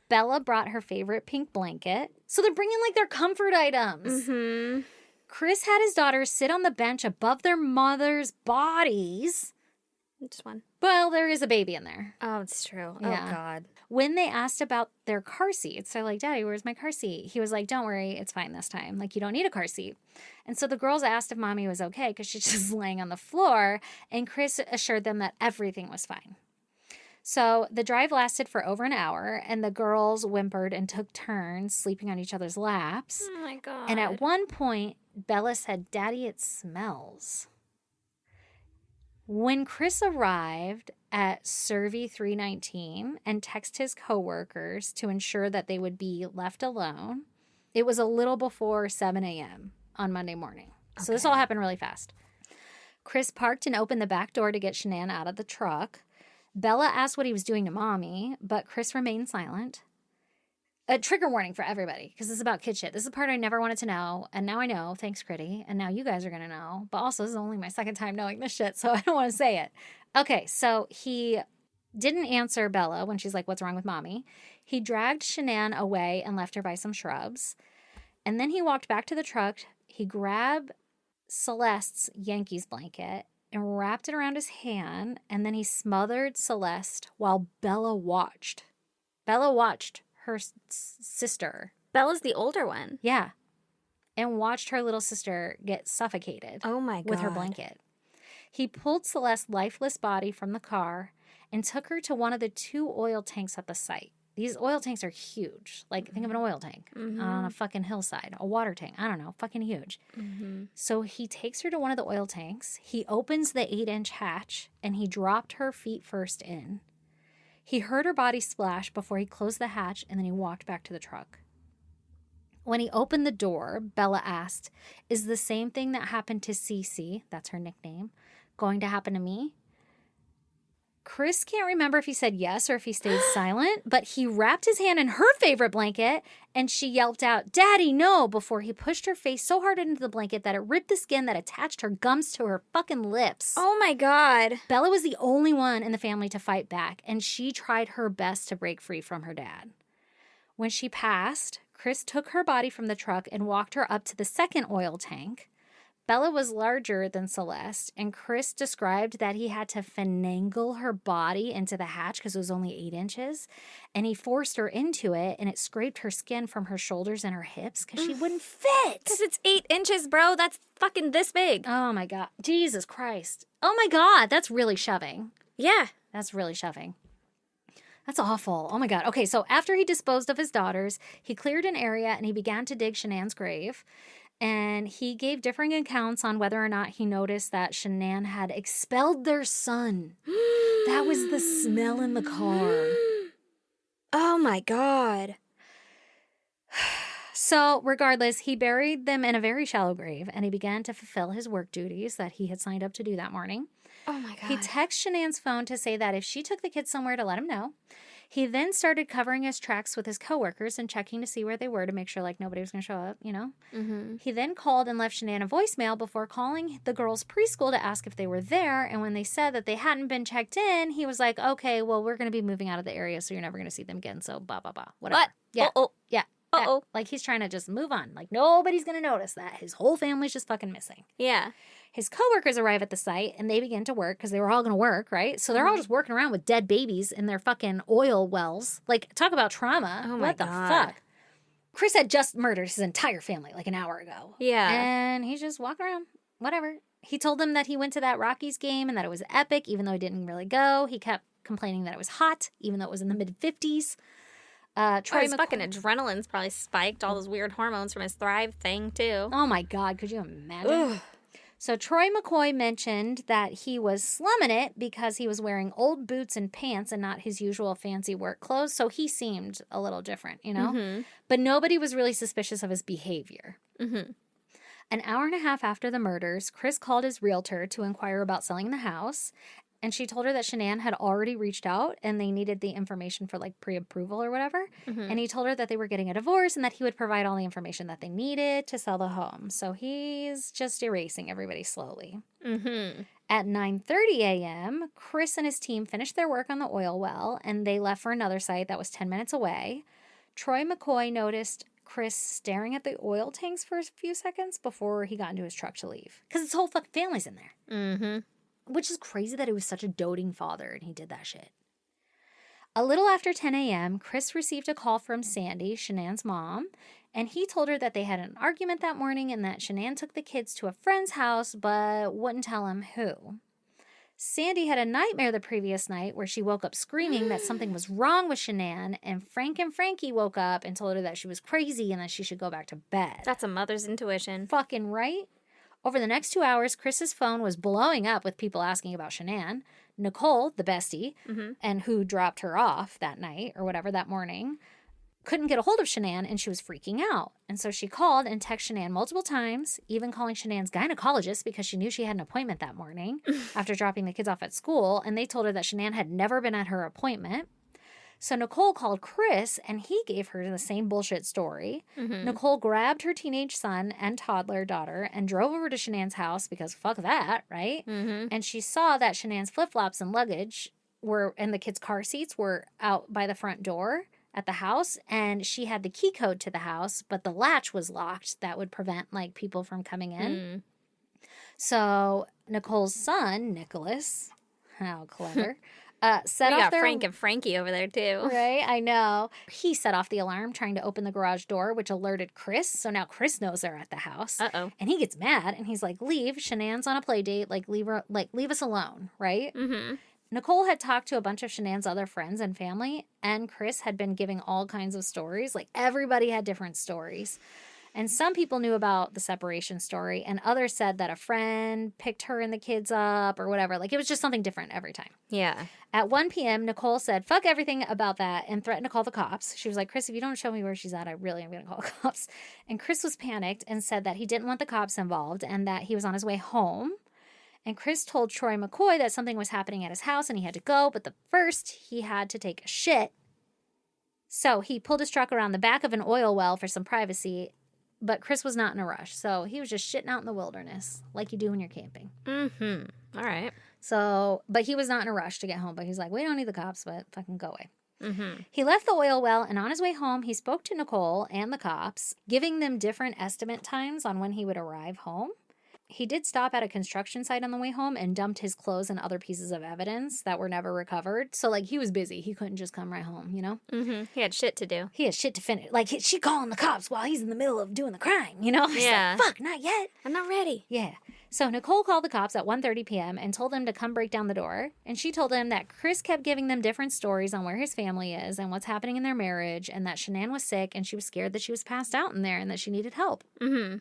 Bella brought her favorite pink blanket. So they're bringing, like, their comfort items. Chris had his daughters sit on the bench above their mother's bodies. Just one. Well, there is a baby in there. Oh, it's true. Yeah. Oh, God. When they asked about their car seats, they're like, Daddy, where's my car seat? He was like, don't worry, it's fine this time. Like, you don't need a car seat. And so the girls asked if Mommy was okay because she's just laying on the floor. And Chris assured them that everything was fine. So the drive lasted for over an hour, and the girls whimpered and took turns sleeping on each other's laps. Oh, my God. And at one point, Bella said, Daddy, it smells. When Chris arrived at Survey 319 and texted his coworkers to ensure that they would be left alone, it was a little before 7 a.m. on Monday morning. So this all happened really fast. Chris parked and opened the back door to get Shanann out of the truck. Bella asked what he was doing to Mommy, but Chris remained silent. A trigger warning for everybody, because this is about kid shit. This is the part I never wanted to know, and now I know. Thanks, Critty. And now you guys are going to know. But also, this is only my second time knowing this shit, so I don't want to say it. Okay, so he didn't answer Bella when she's like, what's wrong with Mommy? He dragged Shanann away and left her by some shrubs. And then he walked back to the truck. He grabbed Celeste's Yankees blanket and wrapped it around his hand, and then he smothered Celeste while Bella watched. Bella watched her sister. Bella's the older one. Yeah. And watched her little sister get suffocated. Oh, my God. With her blanket. He pulled Celeste's lifeless body from the car and took her to one of the 2 oil tanks at the site. These oil tanks are huge. Like, think of an oil tank on a fucking hillside, a water tank. I don't know, fucking huge. So he takes her to one of the oil tanks. He opens the 8-inch hatch, and he dropped her feet first in. He heard her body splash before he closed the hatch, and then he walked back to the truck. When he opened the door, Bella asked, "Is the same thing that happened to Cece, that's her nickname, going to happen to me?" Chris can't remember if he said yes or if he stayed silent, but he wrapped his hand in her favorite blanket, and she yelped out, "Daddy, no," before he pushed her face so hard into the blanket that it ripped the skin that attached her gums to her fucking lips. Oh my God. Bella was the only one in the family to fight back, and she tried her best to break free from her dad. When she passed, Chris took her body from the truck and walked her up to the second oil tank. Bella was larger than Celeste, and Chris described that he had to finagle her body into the hatch because it was only 8 inches, and he forced her into it, and it scraped her skin from her shoulders and her hips because she wouldn't fit. Because it's 8 inches, bro. That's fucking this big. Oh, my God. Jesus Christ. Oh, my God. That's really shoving. Yeah. That's really shoving. That's awful. Oh, my God. Okay, so after he disposed of his daughters, he cleared an area, and he began to dig Shanann's grave. And he gave differing accounts on whether or not he noticed that Shanann had expelled their son. That was the smell in the car. Oh my God. So, regardless, he buried them in a very shallow grave, and he began to fulfill his work duties that he had signed up to do that morning. Oh my God. He texted Shanann's phone to say that if she took the kids somewhere to let him know. He then started covering his tracks with his coworkers and checking to see where they were to make sure, like, nobody was going to show up, you know? He then called and left Shanann a voicemail before calling the girls' preschool to ask if they were there, and when they said that they hadn't been checked in, he was like, "Okay, well, we're going to be moving out of the area, so you're never going to see them again, so blah, blah, blah, whatever." What? Yeah. Uh-oh. Yeah. Uh-oh. Like, he's trying to just move on. Like, nobody's going to notice that. His whole family's just fucking missing. Yeah. His coworkers arrive at the site, and they begin to work because they were all going to work, right? So they're all just working around with dead babies in their fucking oil wells. Like, talk about trauma. Oh, my what the God. fuck? Chris had just murdered his entire family like an hour ago. Yeah. And he's just walking around. Whatever. He told them that he went to that Rockies game and that it was epic, even though he didn't really go. He kept complaining that it was hot, even though it was in the mid-50s. His fucking adrenaline's probably spiked, all those weird hormones from his Thrive thing, too. Oh, my God. Could you imagine? So Troy McCoy mentioned that he was slumming it because he was wearing old boots and pants and not his usual fancy work clothes. So he seemed a little different, you know? But nobody was really suspicious of his behavior. An hour and a half after the murders, Chris called his realtor to inquire about selling the house. And she told her that Shanann had already reached out and they needed the information for, like, pre-approval or whatever. And he told her that they were getting a divorce and that he would provide all the information that they needed to sell the home. So he's just erasing everybody slowly. At 9:30 a.m., Chris and his team finished their work on the oil well, and they left for another site that was 10 minutes away. Troy McCoy noticed Chris staring at the oil tanks for a few seconds before he got into his truck to leave. Because his whole fucking family's in there. Which is crazy that he was such a doting father and he did that shit. A little after 10 a.m., Chris received a call from Sandy, Shanann's mom, and he told her that they had an argument that morning and that Shanann took the kids to a friend's house but wouldn't tell him who. Sandy had a nightmare the previous night where she woke up screaming that something was wrong with Shanann, and Frank and Frankie woke up and told her that she was crazy and that she should go back to bed. That's a mother's intuition. Fucking right? Over the next 2 hours, Chris's phone was blowing up with people asking about Shanann. Nicole, the bestie, and who dropped her off that night or whatever that morning, couldn't get a hold of Shanann and she was freaking out. And so she called and texted Shanann multiple times, even calling Shanann's gynecologist because she knew she had an appointment that morning after dropping the kids off at school. And they told her that Shanann had never been at her appointment. So Nicole called Chris, and he gave her the same bullshit story. Nicole grabbed her teenage son and toddler daughter and drove over to Shanann's house because fuck that, right? And she saw that Shanann's flip-flops and luggage and the kids' car seats were out by the front door at the house, and she had the key code to the house, but the latch was locked. That would prevent, like, people from coming in. So Nicole's son, Nicholas, how clever, set off their... Frank and Frankie over there, too. Right, I know. He set off the alarm trying to open the garage door, which alerted Chris. So now Chris knows they're at the house. Uh-oh. And he gets mad, and he's like, leave. Shanann's on a play date. Like, leave us alone, right? Nicole had talked to a bunch of Shanann's other friends and family, and Chris had been giving all kinds of stories. Like, everybody had different stories. And some people knew about the separation story, and others said that a friend picked her and the kids up or whatever. Like, it was just something different every time. Yeah. At 1 p.m., Nicole said, fuck everything about that, and threatened to call the cops. She was like, Chris, if you don't show me where she's at, I really am going to call the cops. And Chris was panicked and said that he didn't want the cops involved and that he was on his way home. And Chris told Troy McCoy that something was happening at his house and he had to go, but first he had to take a shit. So he pulled his truck around the back of an oil well for some privacy, but Chris was not in a rush. So he was just shitting out in the wilderness like you do when you're camping. Mm-hmm. All right. So, but he was not in a rush to get home, but he's like, we don't need the cops, but fucking go away. Mm-hmm. He left the oil well, and on his way home, he spoke to Nicole and the cops, giving them different estimate times on when he would arrive home. He did stop at a construction site on the way home and dumped his clothes and other pieces of evidence that were never recovered. So, like, he was busy. He couldn't just come right home, you know? Mm-hmm. He had shit to do. He had shit to finish. Like, she calling the cops while he's in the middle of doing the crime, you know? He's Yeah. like, fuck, not yet. I'm not ready. Yeah. So Nicole called the cops at 1:30 p.m. and told them to come break down the door. And she told them that Chris kept giving them different stories on where his family is and what's happening in their marriage, and that Shanann was sick and she was scared that she was passed out in there and that she needed help. Mm-hmm.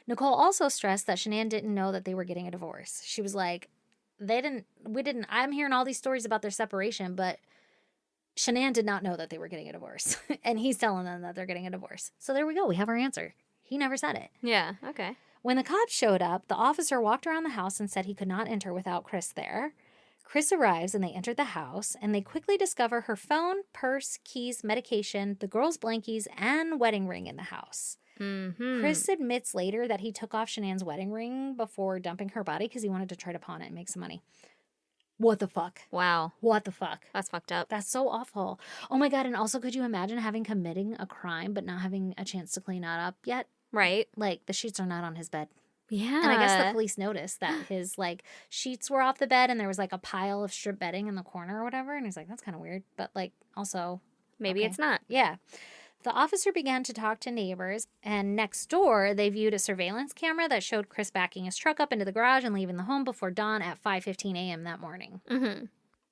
Nicole also stressed that Shanann didn't know that they were getting a divorce. She was like, I'm hearing all these stories about their separation, but Shanann did not know that they were getting a divorce. And he's telling them that they're getting a divorce. So there we go. We have our answer. He never said it. Yeah. Okay. When the cops showed up, the officer walked around the house and said he could not enter without Chris there. Chris arrives and they enter the house, and they quickly discover her phone, purse, keys, medication, the girls' blankies, and wedding ring in the house. Mm-hmm. Chris admits later that he took off Shanann's wedding ring before dumping her body because he wanted to try to pawn it and make some money. What the fuck? Wow. What the fuck? That's fucked up. That's so awful. Oh my God, and also could you imagine committing a crime but not having a chance to clean that up yet? Right. Like, the sheets are not on his bed. Yeah. And I guess the police noticed that his, like, sheets were off the bed and there was, like, a pile of strip bedding in the corner or whatever. And he's like, that's kind of weird. But, like, also... Maybe okay. it's not. Yeah. The officer began to talk to neighbors, and next door, they viewed a surveillance camera that showed Chris backing his truck up into the garage and leaving the home before dawn at 5:15 a.m. that morning. Mm-hmm.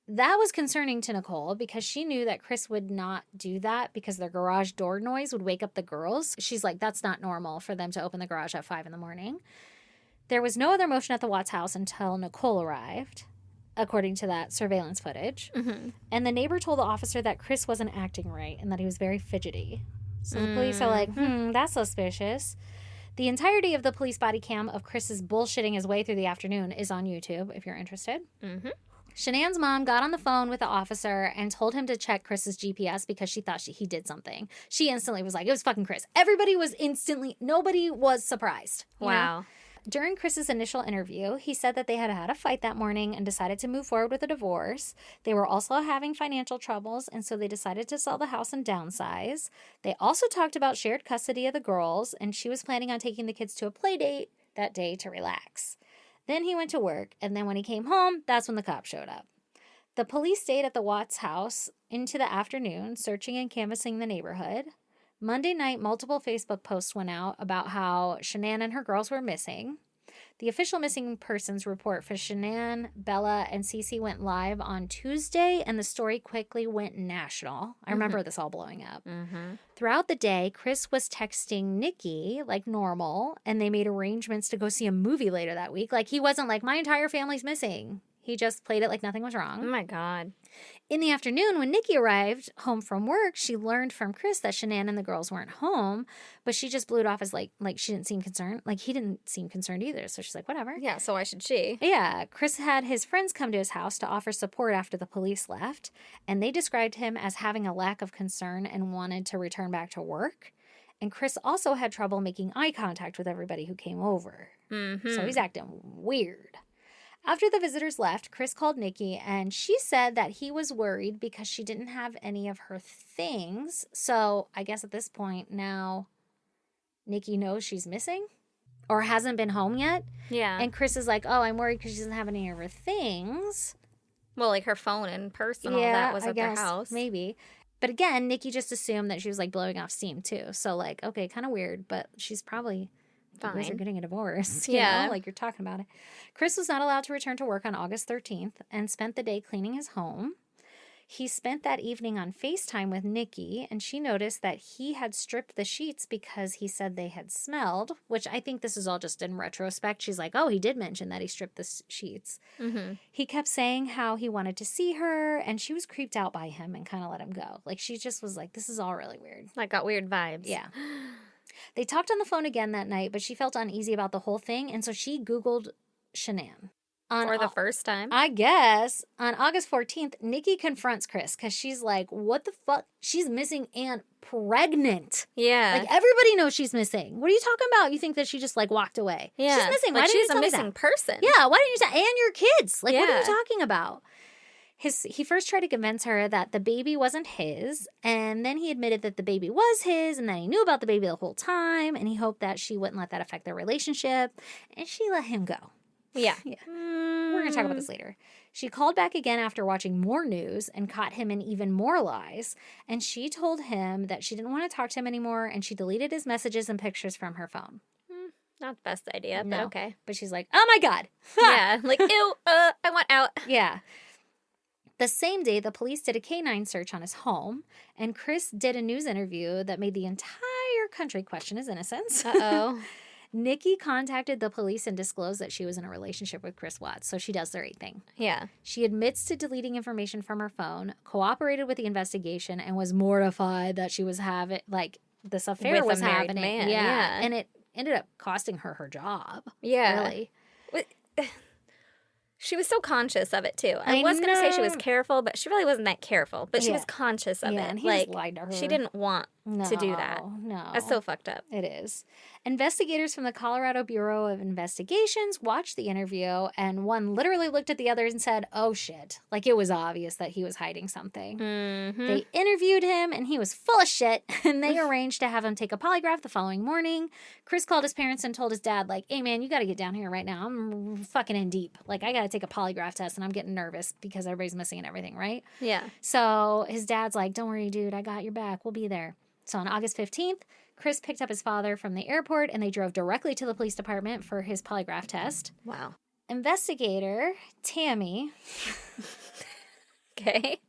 That was concerning to Nicole because she knew that Chris would not do that because their garage door noise would wake up the girls. She's like, that's not normal for them to open the garage at 5 in the morning. There was no other motion at the Watts house until Nicole arrived, according to that surveillance footage. Mm-hmm. And the neighbor told the officer that Chris wasn't acting right and that he was very fidgety. So the police are like, that's suspicious. The entirety of the police body cam of Chris's bullshitting his way through the afternoon is on YouTube, if you're interested. Mm-hmm. Shanann's mom got on the phone with the officer and told him to check Chris's GPS because she thought he did something. She instantly was like, it was fucking Chris. Nobody was surprised. Wow. Know? During Chris's initial interview, he said that they had had a fight that morning and decided to move forward with a divorce. They were also having financial troubles, and so they decided to sell the house and downsize. They also talked about shared custody of the girls, and she was planning on taking the kids to a play date that day to relax. Then he went to work, and then when he came home, that's when the cops showed up. The police stayed at the Watts house into the afternoon, searching and canvassing the neighborhood. Monday night, multiple Facebook posts went out about how Shanann and her girls were missing. The official missing persons report for Shanann, Bella, and Cece went live on Tuesday, and the story quickly went national. I remember this all blowing up. Mm-hmm. Throughout the day, Chris was texting Nikki like normal, and they made arrangements to go see a movie later that week. Like, he wasn't like, my entire family's missing. He just played it like nothing was wrong. Oh, my God. In the afternoon, when Nikki arrived home from work, she learned from Chris that Shanann and the girls weren't home, but she just blew it off as like she didn't seem concerned. Like, he didn't seem concerned either, so she's like, whatever. Yeah, so why should she? Yeah, Chris had his friends come to his house to offer support after the police left, and they described him as having a lack of concern and wanted to return back to work. And Chris also had trouble making eye contact with everybody who came over. Mm-hmm. So he's acting weird. After the visitors left, Chris called Nikki, and she said that he was worried because she didn't have any of her things. So I guess at this point now, Nikki knows she's missing or hasn't been home yet. Yeah. And Chris is like, oh, I'm worried because she doesn't have any of her things. Well, like her phone and purse and all that was at their house. Maybe. But again, Nikki just assumed that she was like blowing off steam too. So like, okay, kind of weird, but she's probably You guys are Fine. getting a divorce. Yeah. Like you're talking about it. Chris was not allowed to return to work on August 13th and spent the day cleaning his home. He spent that evening on FaceTime with Nikki, and she noticed that he had stripped the sheets because he said they had smelled, which I think this is all just in retrospect. She's like, oh, he did mention that he stripped the sheets. Mm-hmm. He kept saying how he wanted to see her, and she was creeped out by him and kind of let him go. Like, she just was like, this is all really weird. Like, got weird vibes. Yeah. They talked on the phone again that night, but she felt uneasy about the whole thing, and so she Googled Shanann. For the first time. I guess. On August 14th, Nikki confronts Chris because she's like, what the fuck? She's missing and pregnant. Yeah. Like, everybody knows she's missing. What are you talking about? You think that she just, like, walked away? Yeah. She's missing. Like, Why didn't you she's a tell me missing that? person. Yeah, why didn't you tell? And your kids. Like, what are you Yeah. talking about? He first tried to convince her that the baby wasn't his, and then he admitted that the baby was his, and that he knew about the baby the whole time, and he hoped that she wouldn't let that affect their relationship, and she let him go. Yeah. Yeah. We're going to talk about this later. She called back again after watching more news and caught him in even more lies, and she told him that she didn't want to talk to him anymore, and she deleted his messages and pictures from her phone. Not the best idea, but No. okay. But she's like, oh my God. Yeah. Like, ew, I want out. Yeah. The same day, the police did a canine search on his home, and Chris did a news interview that made the entire country question his innocence. Uh-oh. Nikki contacted the police and disclosed that she was in a relationship with Chris Watts, so she does the right thing. Yeah. She admits to deleting information from her phone, cooperated with the investigation, and was mortified that she was having, like, this affair With a was married happening. man, Yeah. yeah. And it ended up costing her her job. Yeah. Really. She was so conscious of it, too. I I was going to say she was know. careful, but she really wasn't that careful. But she Yeah. was conscious of Yeah, it. and he like, just lied to her. she didn't want to do that. No. That's so fucked up. It is. Investigators from the Colorado Bureau of Investigations watched the interview, and one literally looked at the other and said, oh shit. Like, it was obvious that he was hiding something. Mm-hmm. They interviewed him, and he was full of shit, and they arranged to have him take a polygraph the following morning. Chris called his parents and told his dad, like, hey man, you got to get down here right now. I'm fucking in deep. Like, I got to take a polygraph test, and I'm getting nervous because everybody's missing and everything, right? Yeah. So his dad's like, don't worry, dude, I got your back. We'll be there. So on August 15th, Chris picked up his father from the airport, and they drove directly to the police department for his polygraph test. Wow. Investigator Tammy Okay.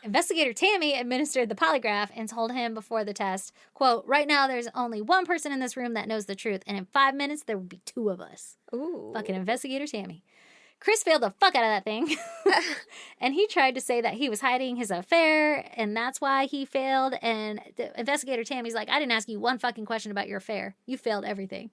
administered the polygraph and told him before the test, quote, right now there's only one person in this room that knows the truth, and in 5 minutes there will be two of us. Ooh. Fucking Investigator Tammy. Chris failed the fuck out of that thing. And he tried to say that he was hiding his affair, and that's why he failed. And the Investigator Tammy's like, I didn't ask you one fucking question about your affair. You failed everything.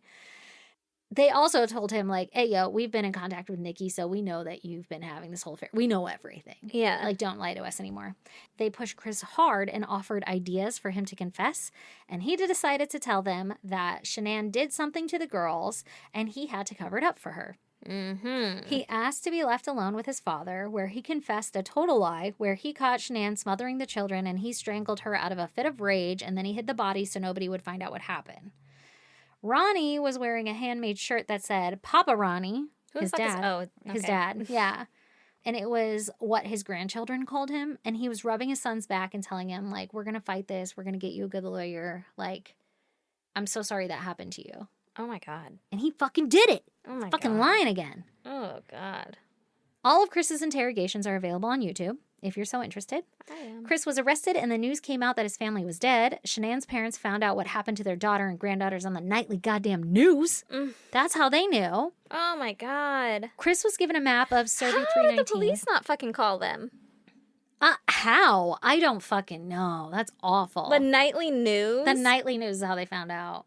They also told him, like, hey, yo, we've been in contact with Nikki, so we know that you've been having this whole affair. We know everything. Yeah. Like, don't lie to us anymore. They pushed Chris hard and offered ideas for him to confess, and he decided to tell them that Shanann did something to the girls, and he had to cover it up for her. Mm-hmm. He asked to be left alone with his father, where he confessed a total lie, where he caught Shanann smothering the children, and he strangled her out of a fit of rage, and then he hid the body so nobody would find out what happened. Ronnie was wearing a handmade shirt that said, Papa Ronnie, Who the his fuck is- dad. oh, okay. His dad, yeah. And it was what his grandchildren called him, and he was rubbing his son's back and telling him, like, we're going to fight this, we're going to get you a good lawyer, like, I'm so sorry that happened to you. Oh, my God. And he fucking did it. Oh, my Fucking God. lying again. Oh, God. All of Chris's interrogations are available on YouTube, if you're so interested. I am. Chris was arrested, and the news came out that his family was dead. Shanann's parents found out what happened to their daughter and granddaughters on the nightly goddamn news. That's how they knew. Oh, my God. Chris was given a map of How Survey did 319. the police not fucking call them? How? I don't fucking know. That's awful. The nightly news? The nightly news is how they found out.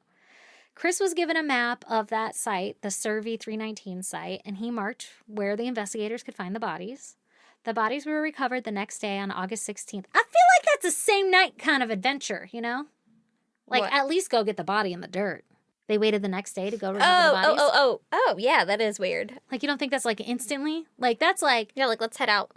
Chris was given a map of that site, the Survey 319 site, and he marked where the investigators could find the bodies. The bodies were recovered the next day on August 16th. I feel like that's a same night kind of adventure, you know? Like, What? at least go get the body in the dirt. They waited the next day to go recover the bodies. Oh, yeah, that is weird. Like, you don't think that's, like, instantly? Like, that's like... Yeah, like, let's head out.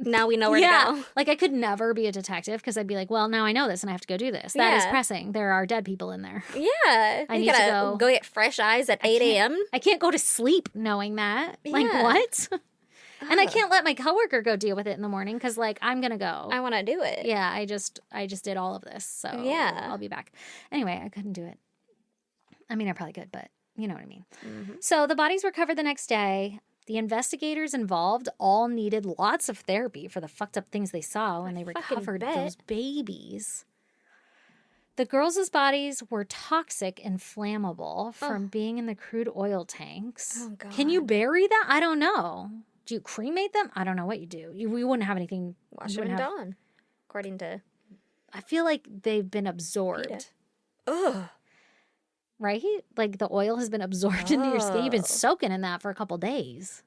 Now we know where to go. Like, I could never be a detective because I'd be like, well, now I know this and I have to go do this. That is Yeah. pressing. There are dead people in there. Yeah. I you need to gotta go- get fresh eyes at 8 a.m. I can't go to sleep knowing that. Like, Yeah. what? And I can't let my coworker go deal with it in the morning because, like, I'm going to go. I want to do it. Yeah, I just did all of this. So Yeah. I'll be back. Anyway, I couldn't do it. I mean, I probably could, but you know what I mean. Mm-hmm. So the bodies were recovered the next day. The investigators involved all needed lots of therapy for the fucked up things they saw when they recovered those babies. The girls' bodies were toxic and flammable from being in the crude oil tanks. Oh, God. Can you bury them? I don't know. Do you cremate them? I don't know what you do. We wouldn't have anything. Wash them in dawn, according to... I feel like they've been absorbed. Ugh. Right? Like the oil has been absorbed into your skin. You've been soaking in that for a couple days.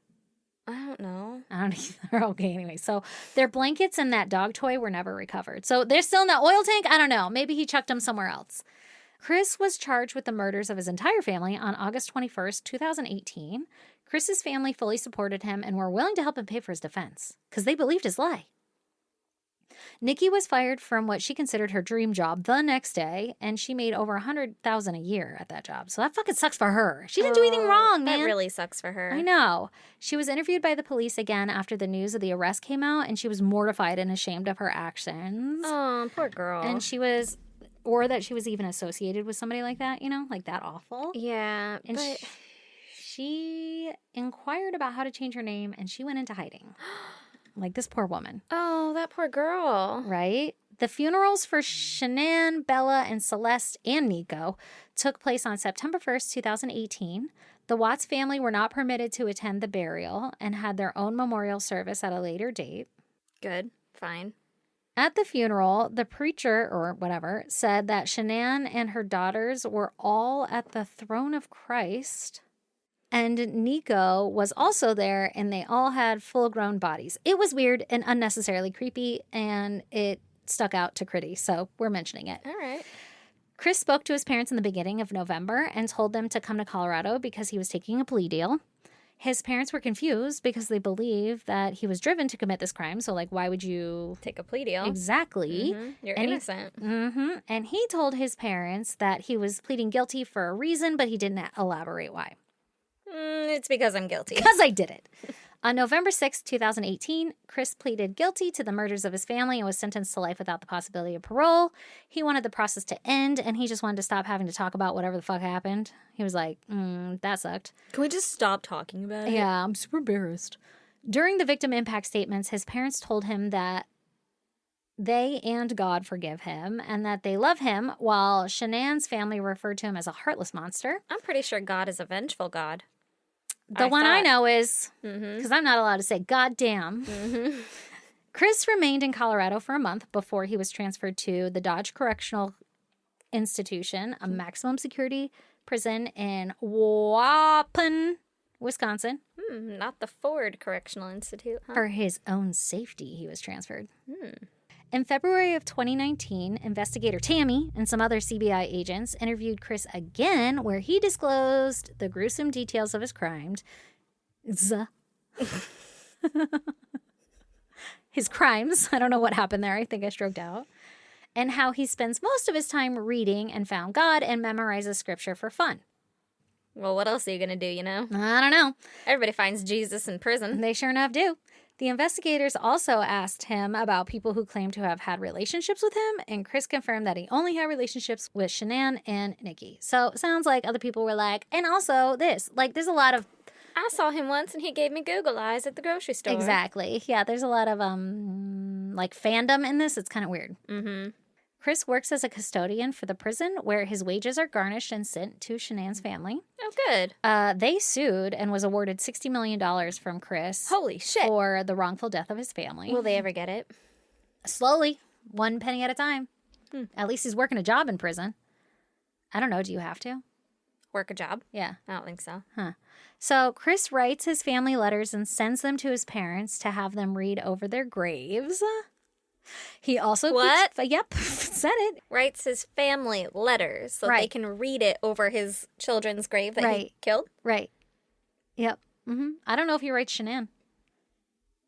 I don't know. I don't either. Okay, anyway. So their blankets and that dog toy were never recovered. So they're still in that oil tank? I don't know. Maybe he chucked them somewhere else. Chris was charged with the murders of his entire family on August 21st, 2018. Chris's family fully supported him and were willing to help him pay for his defense because they believed his lie. Nikki was fired from what she considered her dream job the next day, and she made over $100,000 a year at that job. So that fucking sucks for her. She didn't do anything wrong, man. That really sucks for her. I know. She was interviewed by the police again after the news of the arrest came out, and she was mortified and ashamed of her actions. Oh, poor girl. And she was, or that she was even associated with somebody like that, you know, like that awful. Yeah, And but... she inquired about how to change her name, and she went into hiding. Like this poor woman. Oh, that poor girl. Right? The funerals for Shanann, Bella, and Celeste and Nico took place on September 1st, 2018. The Watts family were not permitted to attend the burial and had their own memorial service at a later date. Good. Fine. At the funeral, the preacher, or whatever, said that Shanann and her daughters were all at the throne of Christ. And Nico was also there, and they all had full-grown bodies. It was weird and unnecessarily creepy, and it stuck out to Critty, so we're mentioning it. All right. Chris spoke to his parents in the beginning of November and told them to come to Colorado because he was taking a plea deal. His parents were confused because they believed that he was driven to commit this crime, so, like, why would you... Take a plea deal. Exactly. Mm-hmm. You're innocent. And he told his parents that he was pleading guilty for a reason, but he didn't elaborate why. It's because I'm guilty. Because I did it. On November 6, 2018, Chris pleaded guilty to the murders of his family and was sentenced to life without the possibility of parole. He wanted the process to end, and he just wanted to stop having to talk about whatever the fuck happened. He was like, that sucked. Can we just stop talking about it? Yeah, I'm super embarrassed. During the victim impact statements, his parents told him that they and God forgive him and that they love him, while Shanann's family referred to him as a heartless monster. I'm pretty sure God is a vengeful God. The one I know is, because I'm not allowed to say goddamn. Chris remained in Colorado for a month before he was transferred to the Dodge Correctional Institution, a maximum security prison in Waupun, Wisconsin. Not the Ford Correctional Institute, huh? For his own safety, he was transferred. In February of 2019, investigator Tammy and some other CBI agents interviewed Chris again, where he disclosed the gruesome details of his crimes. His crimes. I don't know what happened there. I think I stroked out. And how he spends most of his time reading and found God and memorizes scripture for fun. Well, what else are you going to do, you know? I don't know. Everybody finds Jesus in prison. They sure enough do. The investigators also asked him about people who claimed to have had relationships with him, and Chris confirmed that he only had relationships with Shanann and Nikki. So it sounds like other people were like, and also this. Like, there's a lot of... I saw him once, and he gave me Google eyes at the grocery store. Exactly. Yeah, there's a lot of, like, fandom in this. It's kind of weird. Chris works as a custodian for the prison, where his wages are garnished and sent to Shanann's family. Oh, good. They sued and was awarded $60 million from Chris. Holy shit. For the wrongful death of his family. Will they ever get it? Slowly. One penny at a time. At least he's working a job in prison. I don't know. Do you have to? Work a job? Yeah. I don't think so. So Chris writes his family letters and sends them to his parents to have them read over their graves. He also yep, said it. Writes his family letters so they can read it over his children's grave that he killed? Right. Yep. I don't know if he writes Shanann.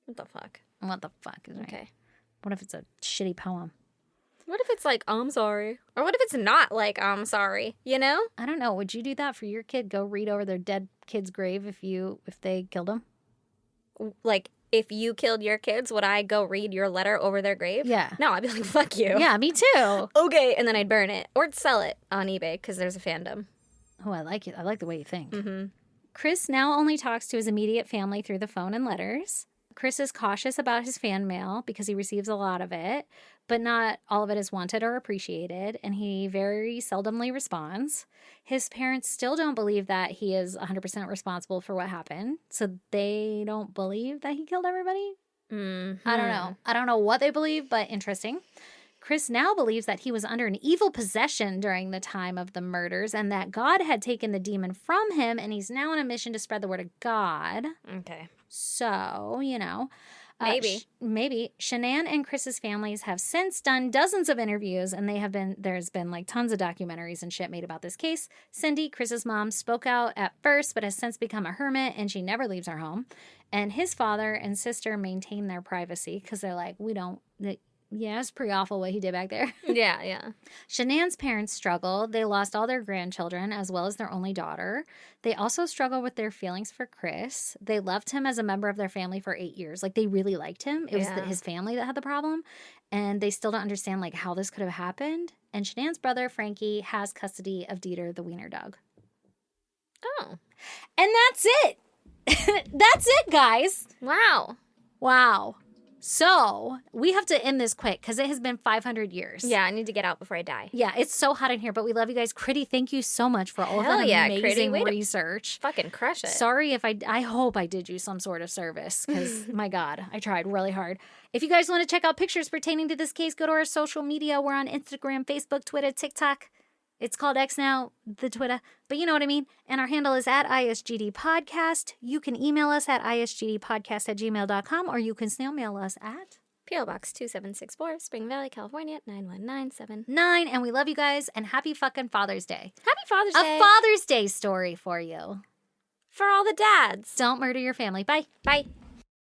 What the fuck? What the fuck is right? Okay. What if it's a shitty poem? What if it's like, I'm sorry? Or what if it's not like, I'm sorry? You know? I don't know. Would you do that for your kid? Go read over their dead kid's grave if they killed him? Like, if you killed your kids, would I go read your letter over their grave? Yeah. No, I'd be like, fuck you. Yeah, me too. Okay, and then I'd burn it. Or sell it on eBay, because there's a fandom. Oh, I like it. I like the way you think. Mm-hmm. Chris now only talks to his immediate family through the phone and letters. Chris is cautious about his fan mail because he receives a lot of it, but not all of it is wanted or appreciated, and he very seldomly responds. His parents still don't believe that he is 100% responsible for what happened, so they don't believe that he killed everybody. Mm-hmm. I don't know. I don't know what they believe, but interesting. Chris now believes that he was under an evil possession during the time of the murders and that God had taken the demon from him, and he's now on a mission to spread the word of God. Okay. So, Maybe. maybe. Shanann and Chris's families have since done dozens of interviews, and there's been like tons of documentaries and shit made about this case. Cindy, Chris's mom, spoke out at first, but has since become a hermit, and she never leaves her home. And his father and sister maintain their privacy because they're like, yeah, it's pretty awful what he did back there. Yeah. Shanann's parents struggle. They lost all their grandchildren as well as their only daughter. They also struggle with their feelings for Chris. They loved him as a member of their family for 8 years. Like, they really liked him. It was his family that had the problem. And they still don't understand, like, how this could have happened. And Shanann's brother, Frankie, has custody of Dieter, the wiener dog. Oh. And that's it. That's it, guys. Wow. So, we have to end this quick because it has been 500 years. Yeah, I need to get out before I die. Yeah, it's so hot in here, but we love you guys. Critty, thank you so much for all of that amazing research. Fucking crush it. Sorry if I hope I did you some sort of service because, my God, I tried really hard. If you guys want to check out pictures pertaining to this case, go to our social media. We're on Instagram, Facebook, Twitter, TikTok. It's called X now, the Twitter, but you know what I mean. And our handle is at ISGD Podcast. You can email us at isgdpodcast@gmail.com, or you can snail mail us at P.O. Box 2764, Spring Valley, California, 91979. 9. And we love you guys, and happy fucking Father's Day. Happy Father's Day. A Father's Day story for you. For all the dads. Don't murder your family. Bye. Bye.